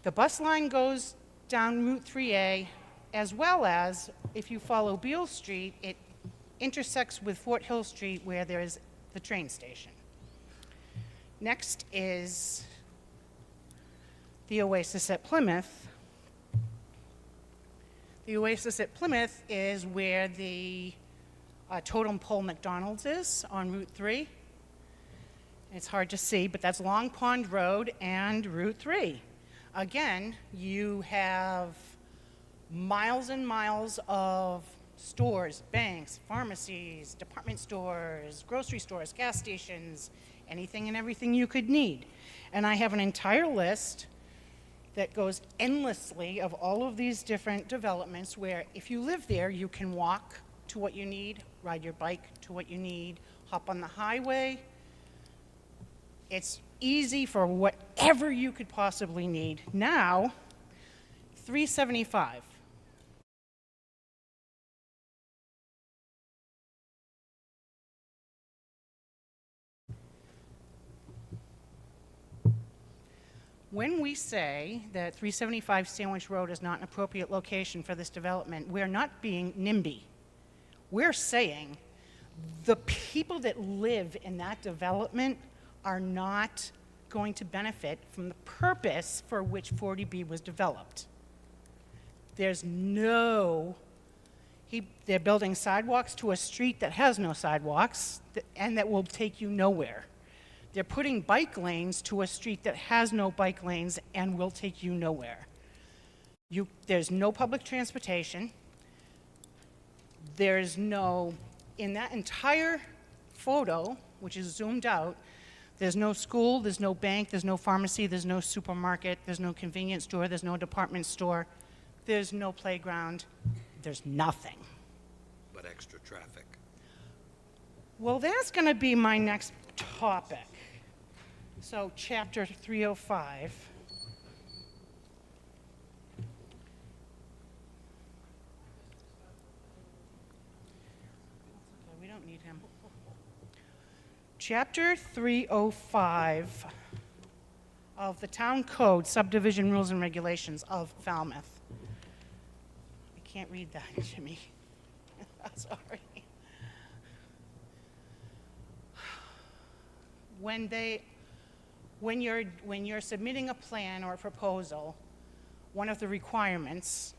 S17: The bus line goes down Route 3A, as well as if you follow Beale Street, it intersects with Fort Hill Street where there is the train station. Next is the Oasis at Plymouth. The Oasis at Plymouth is where the Totem Pole McDonald's is on Route 3. It's hard to see, but that's Long Pond Road and Route 3. Again, you have miles and miles of stores, banks, pharmacies, department stores, grocery stores, gas stations, anything and everything you could need. And I have an entire list that goes endlessly of all of these different developments where if you live there, you can walk to what you need, ride your bike to what you need, hop on the highway. It's easy for whatever you could possibly need. Now, 375. When we say that 375 Sandwich Road is not an appropriate location for this development, we're not being NIMBY. We're saying the people that live in that development are not going to benefit from the purpose for which 40B was developed. There's no, they're building sidewalks to a street that has no sidewalks and that will take you nowhere. They're putting bike lanes to a street that has no bike lanes and will take you nowhere. There's no public transportation. There's no, in that entire photo, which is zoomed out, there's no school, there's no bank, there's no pharmacy, there's no supermarket, there's no convenience store, there's no department store, there's no playground, there's nothing.
S8: But extra traffic.
S17: Well, that's going to be my next topic. So, Chapter 305. Okay, we don't need him. Chapter 305 of the Town Code, Subdivision Rules and Regulations of Falmouth. I can't read that, Jimmy. Sorry. When you're submitting a plan or a proposal, one of the requirements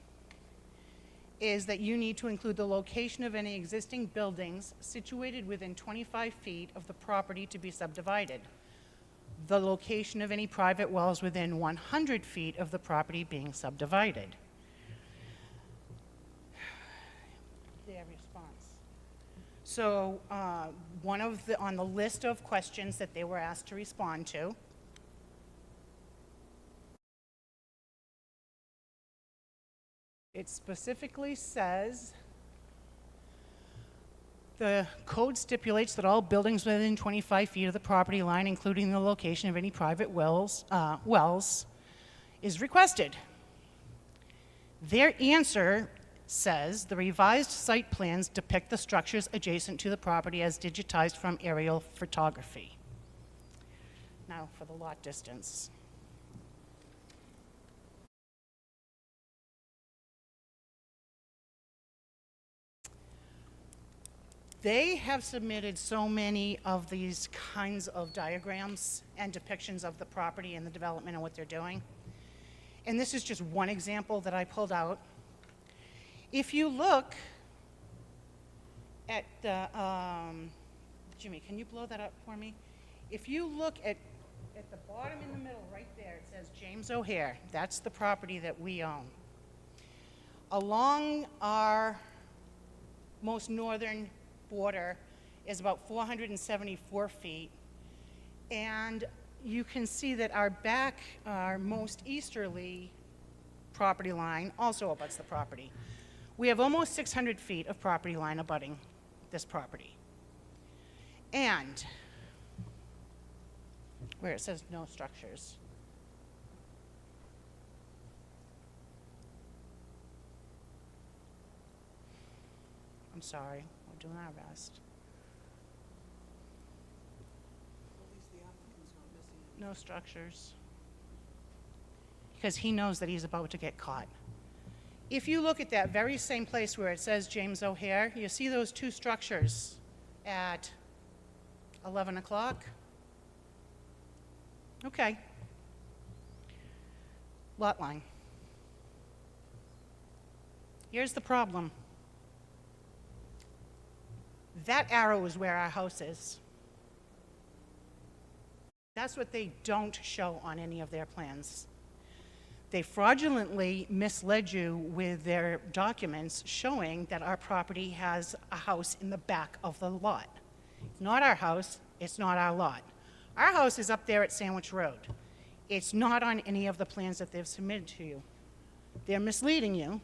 S17: is that you need to include the location of any existing buildings situated within 25 feet of the property to be subdivided, the location of any private wells within 100 feet of the property being subdivided. Their response. So on the list of questions that they were asked to respond to, it specifically says, the code stipulates that all buildings within 25 feet of the property line, including the location of any private wells, is requested. Their answer says the revised site plans depict the structures adjacent to the property as digitized from aerial photography. Now for the lot distance. They have submitted so many of these kinds of diagrams and depictions of the property and the development and what they're doing. And this is just one example that I pulled out. If you look at the, Jimmy, can you blow that up for me? If you look at the bottom in the middle right there, it says James O'Hare. That's the property that we own. Along our most northern border is about 474 feet. And you can see that our most easterly property line also abuts the property. We have almost 600 feet of property line abutting this property. And where it says no structures. I'm sorry, we're doing our best. No structures. Because he knows that he's about to get caught. If you look at that very same place where it says James O'Hare, you see those two structures at 11 o'clock? Okay. Lot line. Here's the problem. That arrow is where our house is. That's what they don't show on any of their plans. They fraudulently misled you with their documents showing that our property has a house in the back of the lot. It's not our house, it's not our lot. Our house is up there at Sandwich Road. It's not on any of the plans that they've submitted to you. They're misleading you.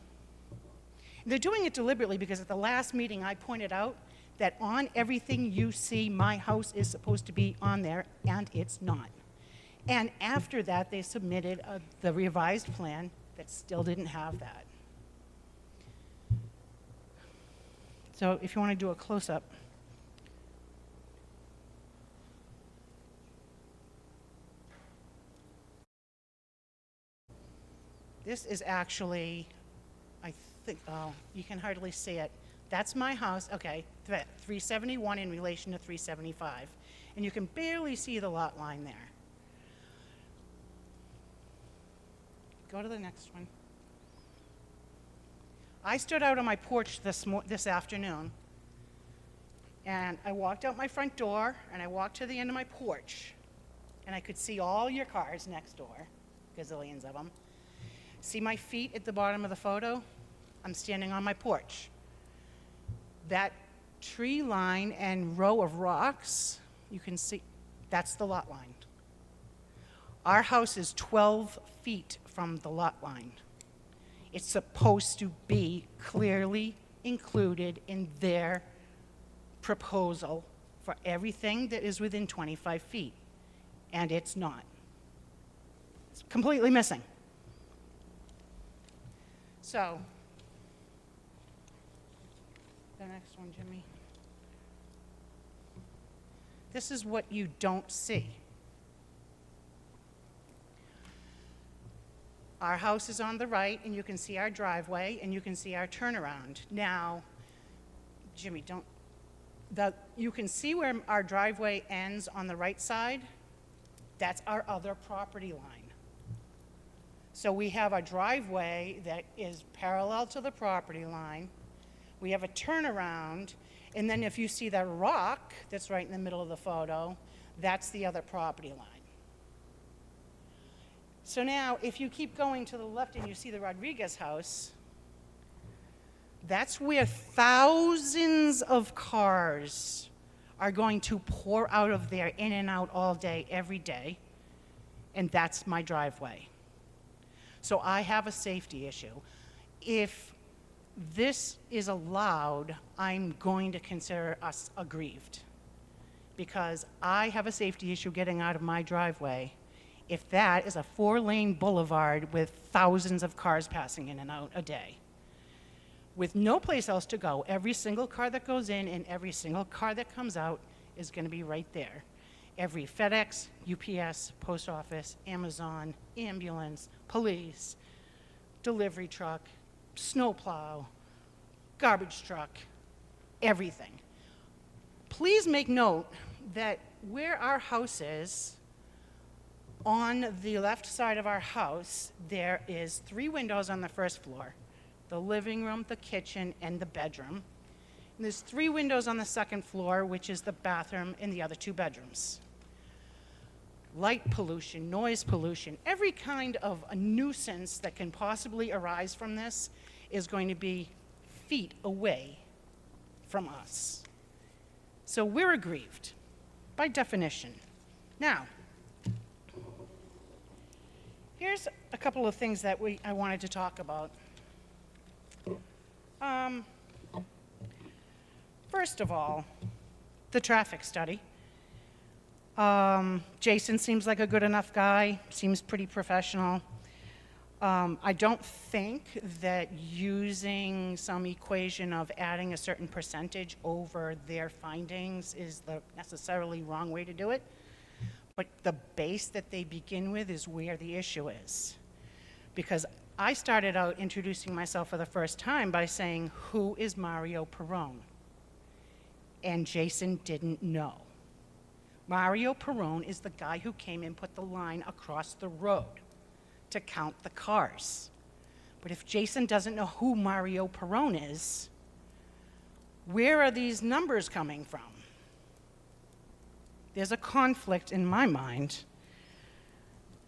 S17: They're doing it deliberately because at the last meeting I pointed out that on everything you see, my house is supposed to be on there, and it's not. And after that, they submitted the revised plan that still didn't have that. So if you want to do a close-up. This is actually, I think, oh, you can hardly see it. That's my house, okay, 371 in relation to 375. And you can barely see the lot line there. Go to the next one. I stood out on my porch this afternoon, and I walked out my front door, and I walked to the end of my porch, and I could see all your cars next door, gazillions of them. See my feet at the bottom of the photo? I'm standing on my porch. That tree line and row of rocks, you can see, that's the lot line. Our house is 12 feet from the lot line. It's supposed to be clearly included in their proposal for everything that is within 25 feet, and it's not. It's completely missing. So, the next one, Jimmy. This is what you don't see. Our house is on the right, and you can see our driveway, and you can see our turnaround. Now, Jimmy, you can see where our driveway ends on the right side. That's our other property line. So we have a driveway that is parallel to the property line. We have a turnaround, and then if you see that rock that's right in the middle of the photo, that's the other property line. So now, if you keep going to the left and you see the Rodriguez house, that's where thousands of cars are going to pour out of there, in and out all day, every day, and that's my driveway. So I have a safety issue. If this is allowed, I'm going to consider us aggrieved, because I have a safety issue getting out of my driveway if that is a 4-lane boulevard with thousands of cars passing in and out a day, with no place else to go. Every single car that goes in and every single car that comes out is going to be right there. Every FedEx, UPS, post office, Amazon, ambulance, police, delivery truck, snowplow, garbage truck, everything. Please make note that where our house is, on the left side of our house, there is 3 windows on the first floor: the living room, the kitchen, and the bedroom. And there's 3 windows on the second floor, which is the bathroom and the other 2 bedrooms. Light pollution, noise pollution, every kind of a nuisance that can possibly arise from this is going to be feet away from us. So we're aggrieved, by definition. Now, here's a couple of things that I wanted to talk about. First of all, the traffic study. Jason seems like a good enough guy, seems pretty professional. I don't think that using some equation of adding a certain percentage over their findings is the necessarily wrong way to do it. But the base that they begin with is where the issue is. Because I started out introducing myself for the first time by saying, "Who is Mario Perrone?" And Jason didn't know. Mario Perrone is the guy who came and put the line across the road to count the cars. But if Jason doesn't know who Mario Perrone is, where are these numbers coming from? There's a conflict in my mind.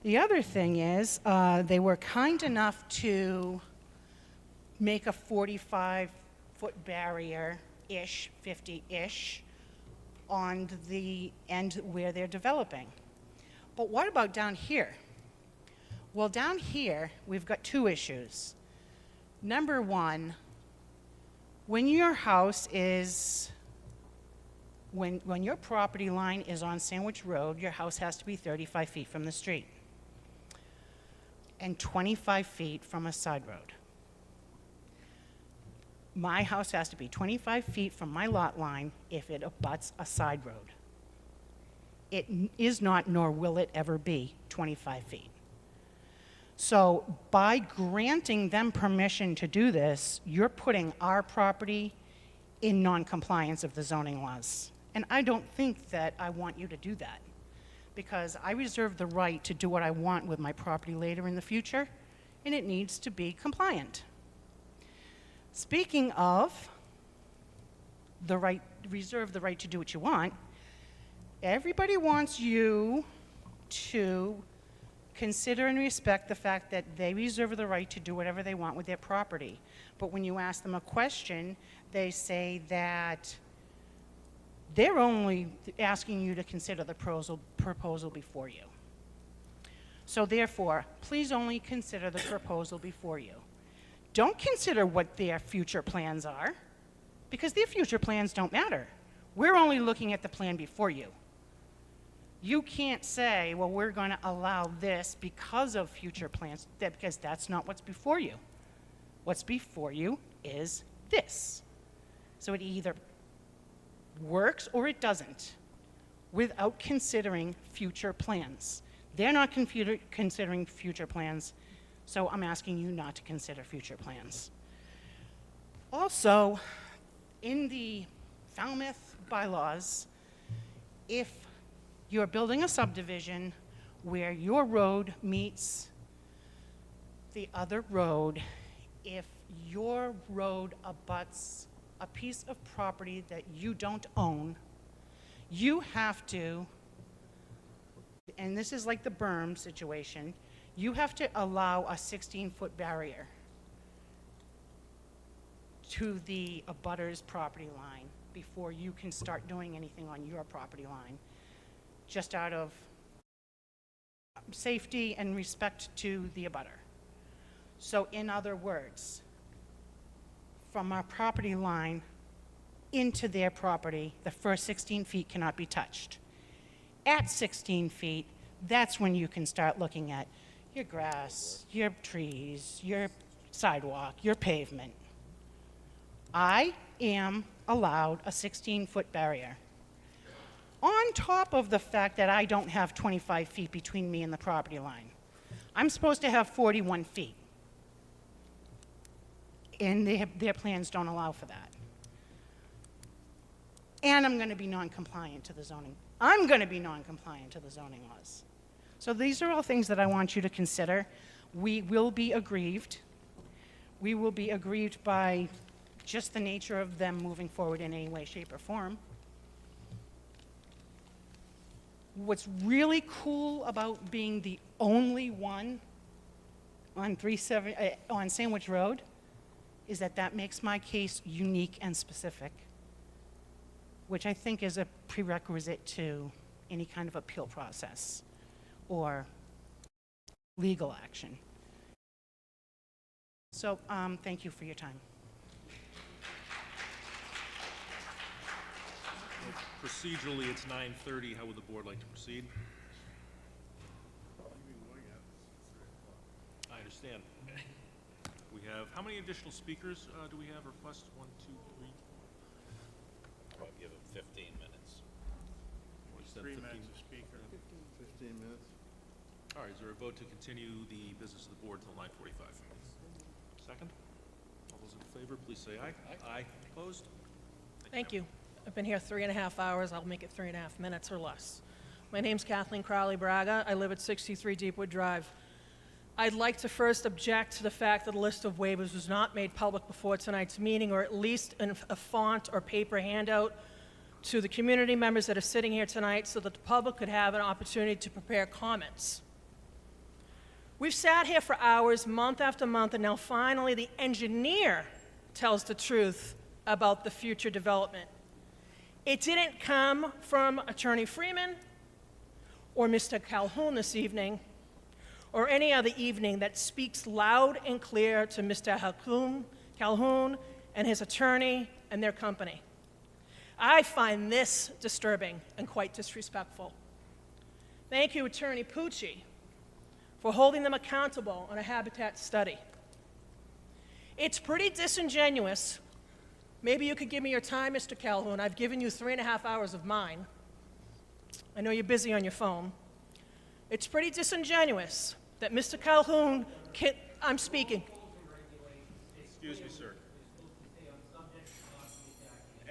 S17: The other thing is, they were kind enough to make a 45-foot barrier-ish, 50-ish, on the end where they're developing. But what about down here? Well, down here, we've got 2 issues. Number one, when your house is, when your property line is on Sandwich Road, your house has to be 35 feet from the street and 25 feet from a side road. My house has to be 25 feet from my lot line if it abuts a side road. It is not, nor will it ever be, 25 feet. So by granting them permission to do this, you're putting our property in non-compliance of the zoning laws. And I don't think that I want you to do that, because I reserve the right to do what I want with my property later in the future, and it needs to be compliant. Speaking of the right, reserve the right to do what you want, everybody wants you to consider and respect the fact that they reserve the right to do whatever they want with their property. But when you ask them a question, they say that they're only asking you to consider the proposal before you. So therefore, please only consider the proposal before you. Don't consider what their future plans are, because their future plans don't matter. We're only looking at the plan before you. You can't say, well, we're going to allow this because of future plans, because that's not what's before you. What's before you is this. So it either works or it doesn't, without considering future plans. They're not considering future plans, so I'm asking you not to consider future plans. Also, in the Falmouth bylaws, if you're building a subdivision where your road meets the other road, if your road abuts a piece of property that you don't own, you have to, and this is like the berm situation, you have to allow a 16-foot barrier to the abutter's property line before you can start doing anything on your property line, just out of safety and respect to the abutter. So in other words, from our property line into their property, the first 16 feet cannot be touched. At 16 feet, that's when you can start looking at your grass, your trees, your sidewalk, your pavement. I am allowed a 16-foot barrier. On top of the fact that I don't have 25 feet between me and the property line. I'm supposed to have 41 feet. And their plans don't allow for that. And I'm going to be non-compliant to the zoning. I'm going to be non-compliant to the zoning laws. So these are all things that I want you to consider. We will be aggrieved. We will be aggrieved by just the nature of them moving forward in any way, shape, or form. What's really cool about being the only one on on Sandwich Road is that makes my case unique and specific, which I think is a prerequisite to any kind of appeal process or legal action. So thank you for your time.
S1: Procedurally, it's 9:30. How would the board like to proceed? I understand. We have, how many additional speakers do we have requests? 1, 2, 3?
S14: I'll give them 15 minutes.
S1: Or is that
S3: 3
S1: 15?
S3: minutes a speaker.
S2: 15 minutes.
S1: All right, is there a vote to continue the business of the board till 9:45? Second? All those in favor, please say aye. Aye. Opposed?
S18: Thank you. I've been here 3.5 hours. I'll make it 3.5 minutes or less. My name's Kathleen Crowley Braga. I live at 63 Deepwood Drive. I'd like to first object to the fact that a list of waivers was not made public before tonight's meeting, or at least in a font or paper handout to the community members that are sitting here tonight so that the public could have an opportunity to prepare comments. We've sat here for hours, month after month, and now finally the engineer tells the truth about the future development. It didn't come from Attorney Freeman or Mr. Calhoun this evening, or any other evening that speaks loud and clear to Mr. Calhoun and his attorney and their company. I find this disturbing and quite disrespectful. Thank you, Attorney Pucci, for holding them accountable on a habitat study. It's pretty disingenuous. Maybe you could give me your time, Mr. Calhoun. I've given you 3.5 hours of mine. I know you're busy on your phone. It's pretty disingenuous that Mr. Calhoun can, I'm speaking.
S1: Excuse me, sir.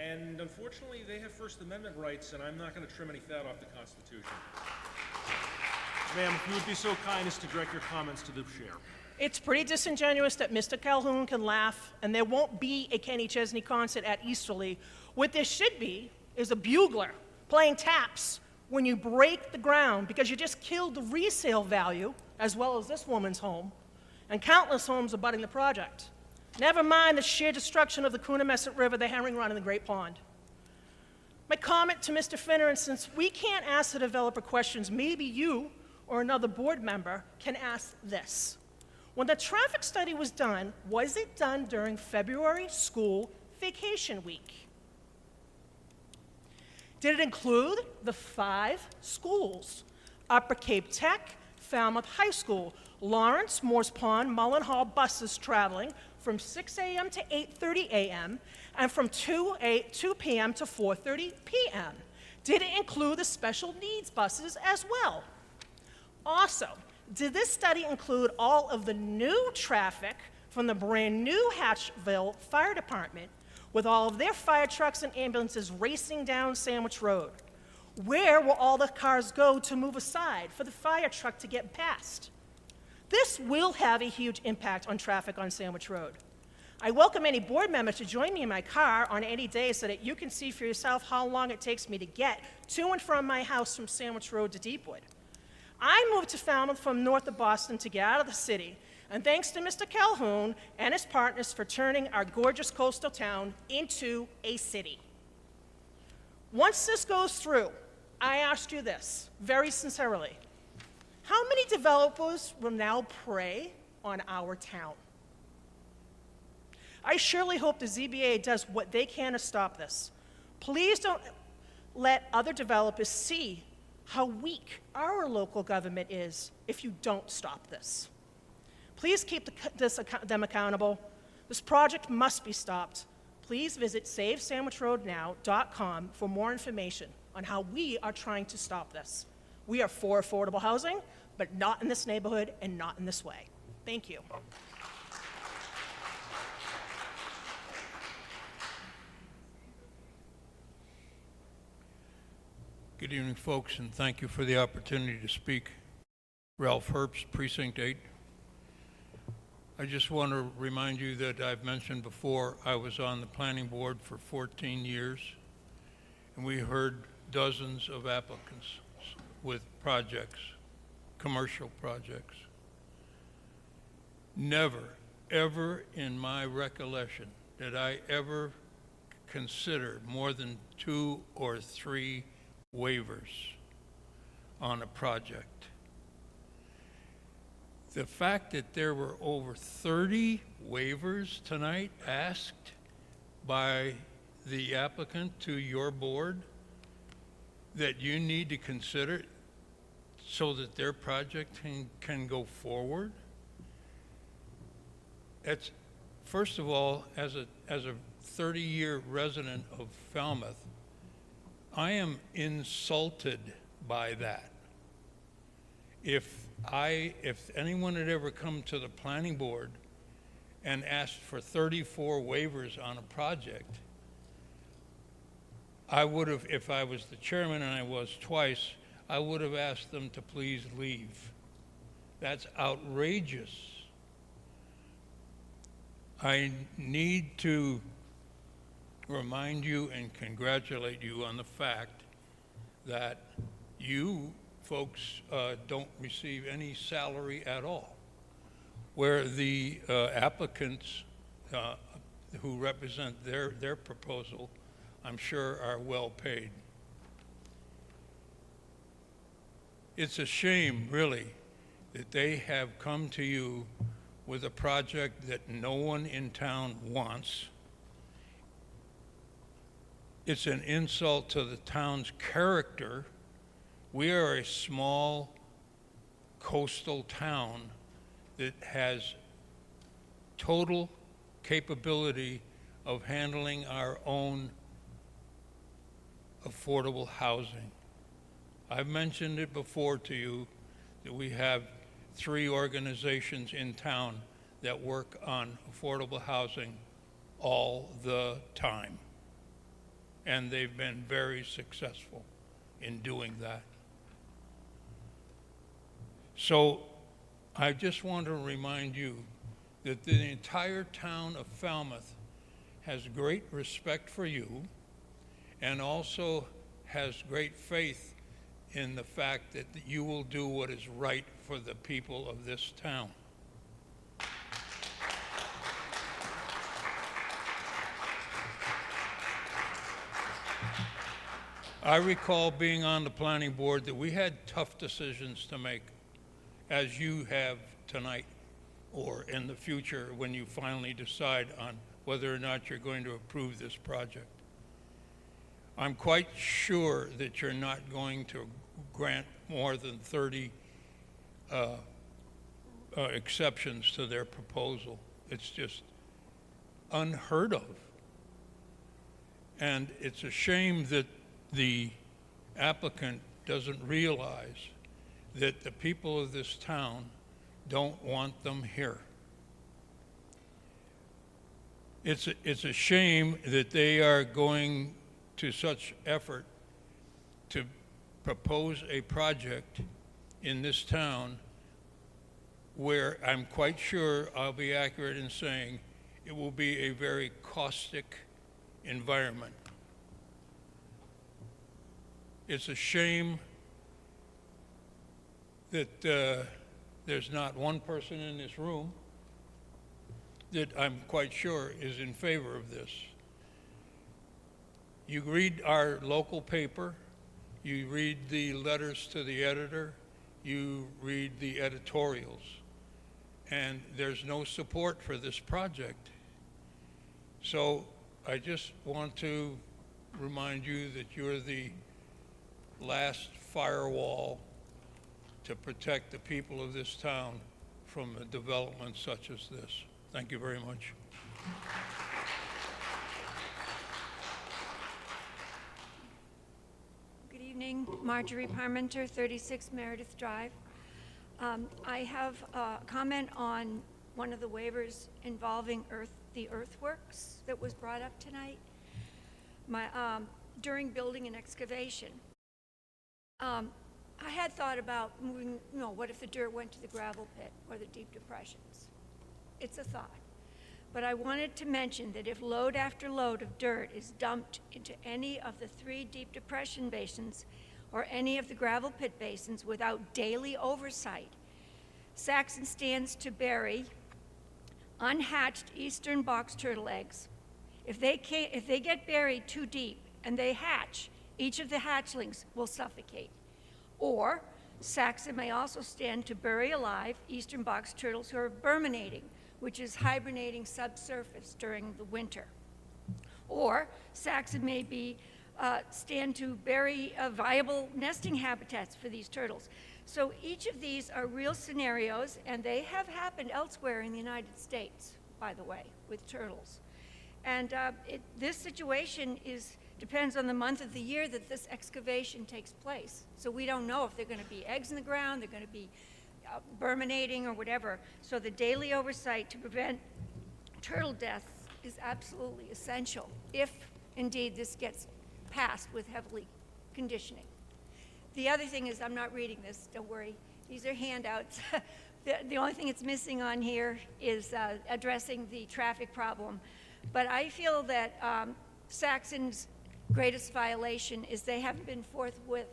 S1: And unfortunately, they have First Amendment rights, and I'm not going to trim any fat off the Constitution. Ma'am, if you would be so kind as to direct your comments to the chair.
S18: It's pretty disingenuous that Mr. Calhoun can laugh, and there won't be a Kenny Chesney concert at Easterly. What there should be is a bugler playing taps when you break the ground, because you just killed the resale value, as well as this woman's home, and countless homes abutting the project. Never mind the sheer destruction of the Coonamessett River, the herring run, and the Great Pond. My comment to Mr. Finner, and since we can't ask the developer questions, maybe you or another board member can ask this. When the traffic study was it done during February school vacation week? Did it include the 5 schools? Upper Cape Tech, Falmouth High School, Lawrence, Morse Pond, Mullen Hall buses traveling from 6 a.m. to 8:30 a.m. and from 2 p.m. to 4:30 p.m. Did it include the special needs buses as well? Also, did this study include all of the new traffic from the brand-new Hatchville Fire Department with all of their fire trucks and ambulances racing down Sandwich Road? Where will all the cars go to move aside for the fire truck to get past? This will have a huge impact on traffic on Sandwich Road. I welcome any board member to join me in my car on any day so that you can see for yourself how long it takes me to get to and from my house from Sandwich Road to Deepwood. I moved to Falmouth from north of Boston to get out of the city, and thanks to Mr. Calhoun and his partners for turning our gorgeous coastal town into a city. Once this goes through, I ask you this, very sincerely. How many developers will now prey on our town? I surely hope the ZBA does what they can to stop this. Please don't let other developers see how weak our local government is if you don't stop this. Please keep them accountable. This project must be stopped. Please visit SaveSandwichRoadNow.com for more information on how we are trying to stop this. We are for affordable housing, but not in this neighborhood and not in this way. Thank you.
S19: Good evening, folks, and thank you for the opportunity to speak. Ralph Herbst, Precinct 8. I just want to remind you that I've mentioned before I was on the planning board for 14 years, and we heard dozens of applicants with projects, commercial projects. Never, ever in my recollection did I ever consider more than 2 or 3 waivers on a project. The fact that there were over 30 waivers tonight asked by the applicant to your board that you need to consider so that their project can go forward. That's, first of all, as a 30-year resident of Falmouth, I am insulted by that. If anyone had ever come to the planning board and asked for 34 waivers on a project, I would have, if I was the chairman, and I was twice, I would have asked them to please leave. That's outrageous. I need to remind you and congratulate you on the fact that you folks don't receive any salary at all, where the applicants who represent their proposal, I'm sure, are well paid. It's a shame, really, that they have come to you with a project that no one in town wants. It's an insult to the town's character. We are a small coastal town that has total capability of handling our own affordable housing. I've mentioned it before to you that we have 3 organizations in town that work on affordable housing all the time. And they've been very successful in doing that. So I just want to remind you that the entire town of Falmouth has great respect for you and also has great faith in the fact that you will do what is right for the people of this town. I recall being on the planning board that we had tough decisions to make, as you have tonight, or in the future when you finally decide on whether or not you're going to approve this project. I'm quite sure that you're not going to grant more than 30 exceptions to their proposal. It's just unheard of. And it's a shame that the applicant doesn't realize that the people of this town don't want them here. It's a shame that they are going to such effort to propose a project in this town where I'm quite sure I'll be accurate in saying it will be a very caustic environment. It's a shame that there's not one person in this room that I'm quite sure is in favor of this. You read our local paper, you read the letters to the editor, you read the editorials, and there's no support for this project. So I just want to remind you that you're the last firewall to protect the people of this town from a development such as this. Thank you very much.
S20: Good evening, Marjorie Parmenter, 36 Meredith Drive. I have a comment on one of the waivers involving the earthworks that was brought up tonight. During building and excavation, I had thought about moving, what if the dirt went to the gravel pit or the deep depressions? It's a thought. But I wanted to mention that if load after load of dirt is dumped into any of the 3 deep depression basins or any of the gravel pit basins without daily oversight, Saxon stands to bury unhatched eastern box turtle eggs. If they get buried too deep and they hatch, each of the hatchlings will suffocate. Or Saxon may also stand to bury alive eastern box turtles who are burminating, which is hibernating subsurface during the winter. Or Saxon may stand to bury viable nesting habitats for these turtles. So each of these are real scenarios, and they have happened elsewhere in the United States, by the way, with turtles. And this situation depends on the month of the year that this excavation takes place. So we don't know if they're going to be eggs in the ground, they're going to be burminating or whatever. So the daily oversight to prevent turtle deaths is absolutely essential if indeed this gets passed with heavily conditioning. The other thing is, I'm not reading this, don't worry. These are handouts. The only thing it's missing on here is addressing the traffic problem. But I feel that Saxon's greatest violation is they haven't been forthwith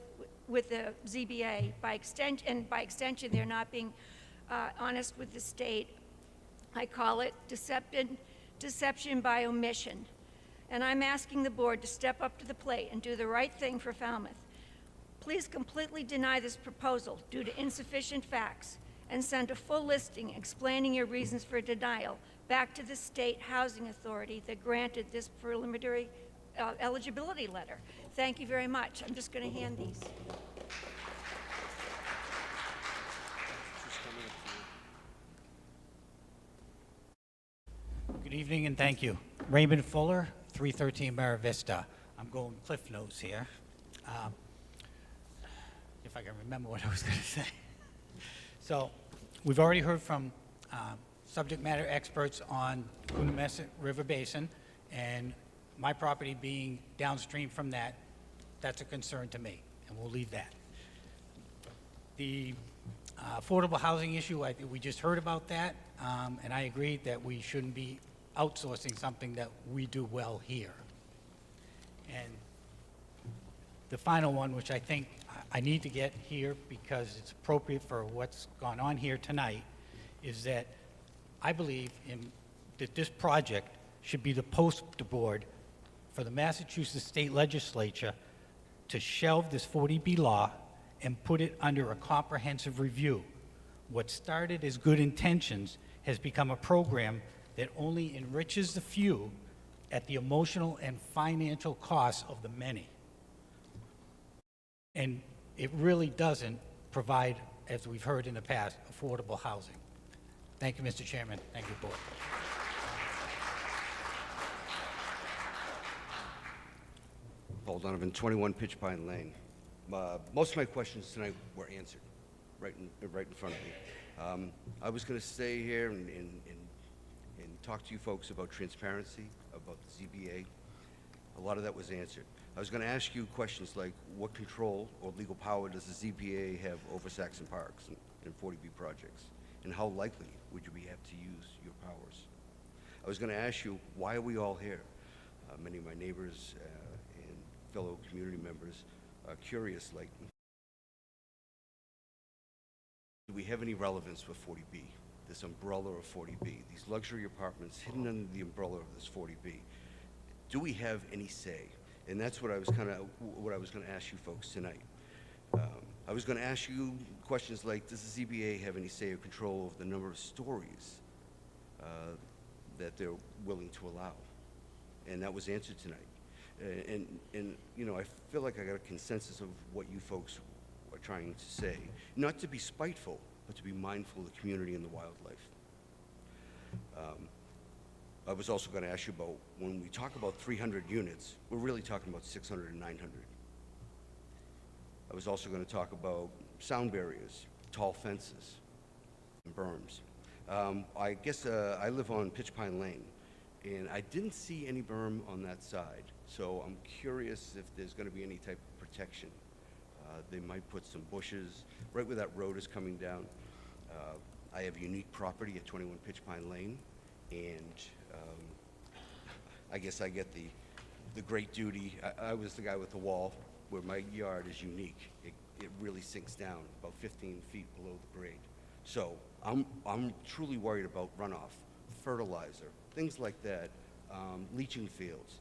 S20: with the ZBA. By extension, they're not being honest with the state. I call it deception by omission. And I'm asking the board to step up to the plate and do the right thing for Falmouth. Please completely deny this proposal due to insufficient facts and send a full listing explaining your reasons for denial back to the State Housing Authority that granted this preliminary eligibility letter. Thank you very much. I'm just going to hand these.
S21: Good evening and thank you. Raymond Fuller, 313 Mara Vista. I'm going Cliff Notes here. If I can remember what I was going to say. So, we've already heard from subject matter experts on Coonamessett River Basin, and my property being downstream from that, that's a concern to me, and we'll leave that. The affordable housing issue, I think we just heard about that, and I agree that we shouldn't be outsourcing something that we do well here. And the final one, which I think I need to get here because it's appropriate for what's gone on here tonight, is that I believe that this project should be the poster board for the Massachusetts State Legislature to shelve this 40B law and put it under a comprehensive review. What started as good intentions has become a program that only enriches the few at the emotional and financial costs of the many. And it really doesn't provide, as we've heard in the past, affordable housing. Thank you, Mr. Chairman. Thank you, Board.
S7: Paul Donovan, 21 Pitch Pine Lane. Most of my questions tonight were answered right in front of me. I was going to stay here and talk to you folks about transparency, about the ZBA. A lot of that was answered. I was going to ask you questions like, what control or legal power does the ZBA have over Saxon Parks and 40B projects? And how likely would you have to use your powers? I was going to ask you, why are we all here? Many of my neighbors and fellow community members are curious, like, do we have any relevance for 40B, this umbrella of 40B, these luxury apartments hidden under the umbrella of this 40B? Do we have any say? And that's what I was going to ask you folks tonight. I was going to ask you questions like, does the ZBA have any say or control over the number of stories that they're willing to allow? And that was answered tonight. And you know, I feel like I got a consensus of what you folks are trying to say. Not to be spiteful, but to be mindful of the community and the wildlife. I was also going to ask you about, when we talk about 300 units, we're really talking about 600 and 900. I was also going to talk about sound barriers, tall fences, and berms. I guess I live on Pitch Pine Lane, and I didn't see any berm on that side, so I'm curious if there's going to be any type of protection. They might put some bushes right where that road is coming down. I have unique property at 21 Pitch Pine Lane, and I guess I get the great duty. I was the guy with the wall where my yard is unique. It really sinks down about 15 feet below the grade. So I'm truly worried about runoff, fertilizer, things like that, leaching fields,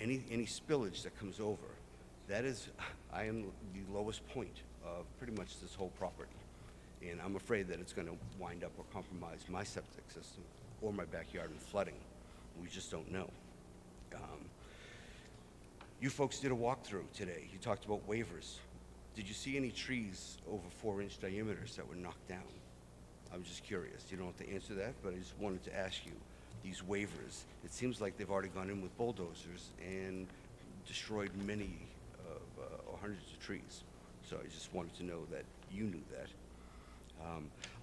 S7: any spillage that comes over. I am the lowest point of pretty much this whole property. And I'm afraid that it's going to wind up or compromise my septic system or my backyard in flooding. We just don't know. You folks did a walkthrough today. You talked about waivers. Did you see any trees over 4-inch diameters that were knocked down? I'm just curious. You don't have to answer that, but I just wanted to ask you, these waivers, it seems like they've already gone in with bulldozers and destroyed many or hundreds of trees. So I just wanted to know that you knew that.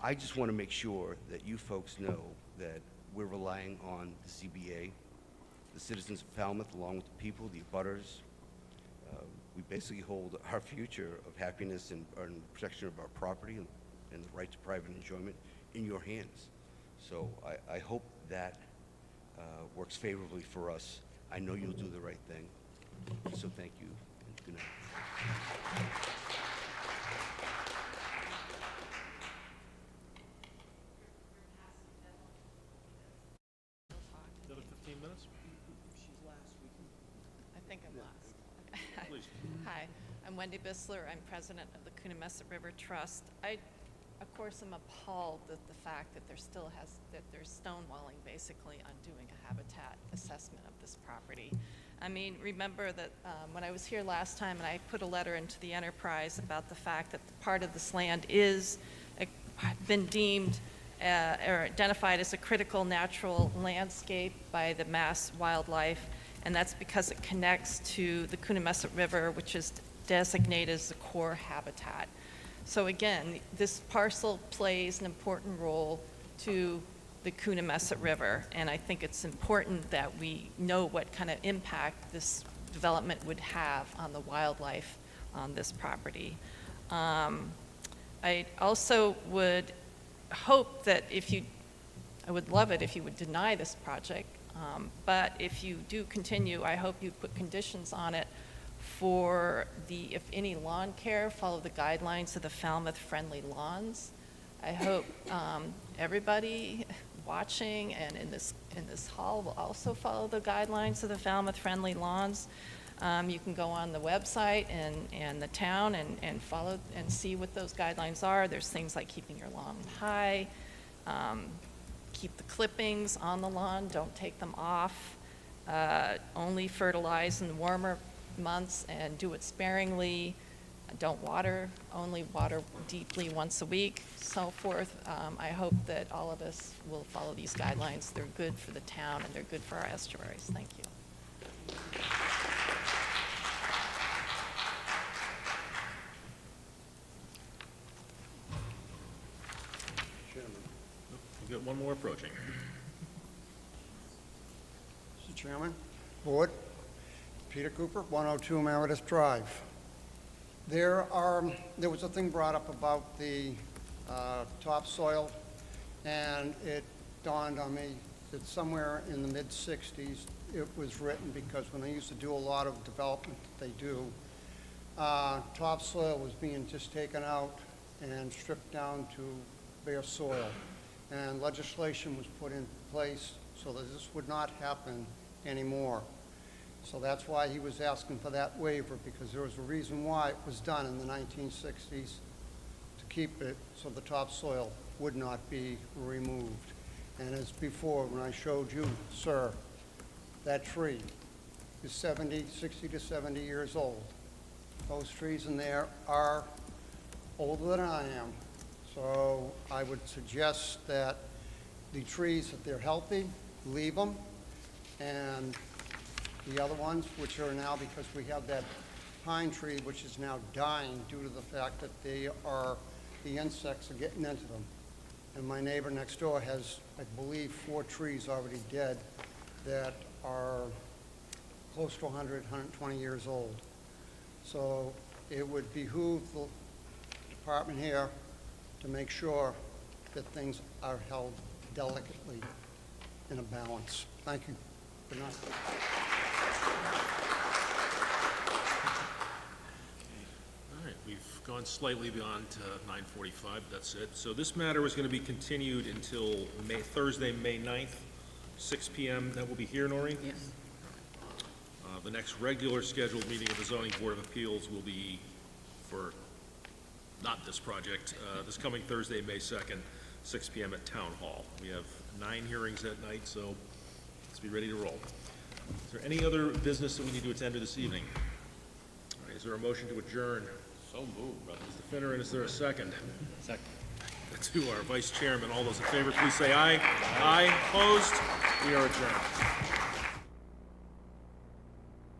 S7: I just want to make sure that you folks know that we're relying on the ZBA, the citizens of Falmouth, along with the people, the abutters. We basically hold our future of happiness and protection of our property and the right to private enjoyment in your hands. So I hope that works favorably for us. I know you'll do the right thing. So thank you, and good night.
S1: Another 15 minutes?
S22: I think I'm last.
S1: Please.
S22: Hi, I'm Wendy Bissler. I'm president of the Coonamessett River Trust. I, of course, am appalled at the fact that there's stonewalling basically on doing a habitat assessment of this property. I mean, remember that when I was here last time and I put a letter into the Enterprise about the fact that part of this land is been deemed or identified as a critical natural landscape by the Mass Wildlife, and that's because it connects to the Coonamessett River, which is designated as the core habitat. So again, this parcel plays an important role to the Coonamessett River, and I think it's important that we know what kind of impact this development would have on the wildlife on this property. I also would hope that I would love it if you would deny this project, but if you do continue, I hope you put conditions on it for if any lawn care, follow the guidelines of the Falmouth Friendly Lawns. I hope everybody watching and in this hall will also follow the guidelines of the Falmouth Friendly Lawns. You can go on the website and the town and follow and see what those guidelines are. There's things like keeping your lawn high, keep the clippings on the lawn, don't take them off. only fertilize in the warmer months and do it sparingly. Don't water, only water deeply once a week, so forth. I hope that all of us will follow these guidelines. They're good for the town and they're good for our estuaries. Thank you.
S1: We've got one more approaching.
S5: Mr. Chairman, Board, Peter Cooper, 102 Meredith Drive. There was a thing brought up about the topsoil, and it dawned on me that somewhere in the mid-'60s, it was written because when they used to do a lot of development that they do, topsoil was being just taken out and stripped down to bare soil. And legislation was put in place so that this would not happen anymore. So that's why he was asking for that waiver, because there was a reason why it was done in the 1960s to keep it so the topsoil would not be removed. And as before, when I showed you, sir, that tree is 60 to 70 years old. Those trees in there are older than I am. So I would suggest that the trees, if they're healthy, leave them, and the other ones, which are now, because we have that pine tree, which is now dying due to the fact that the insects are getting into them. And my neighbor next door has, I believe, 4 trees already dead that are close to 100, 120 years old. So it would behoove the department here to make sure that things are held delicately in a balance. Thank you. Good night.
S1: All right, we've gone slightly beyond 9:45, that's it. So this matter is going to be continued until Thursday, May 9th, 6 p.m. That will be here, Noreen?
S6: Yes.
S1: The next regular scheduled meeting of the Zoning Board of Appeals will be for, not this project, this coming Thursday, May 2nd, 6 p.m. at Town Hall. We have 9 hearings that night, so let's be ready to roll. Is there any other business that we need to attend to this evening? All right, is there a motion to adjourn?
S14: So moved, brother.
S1: Mr. Finner, and is there a second? Second. To our Vice Chairman, all those in favor, please say aye. Aye. Opposed? We are adjourned.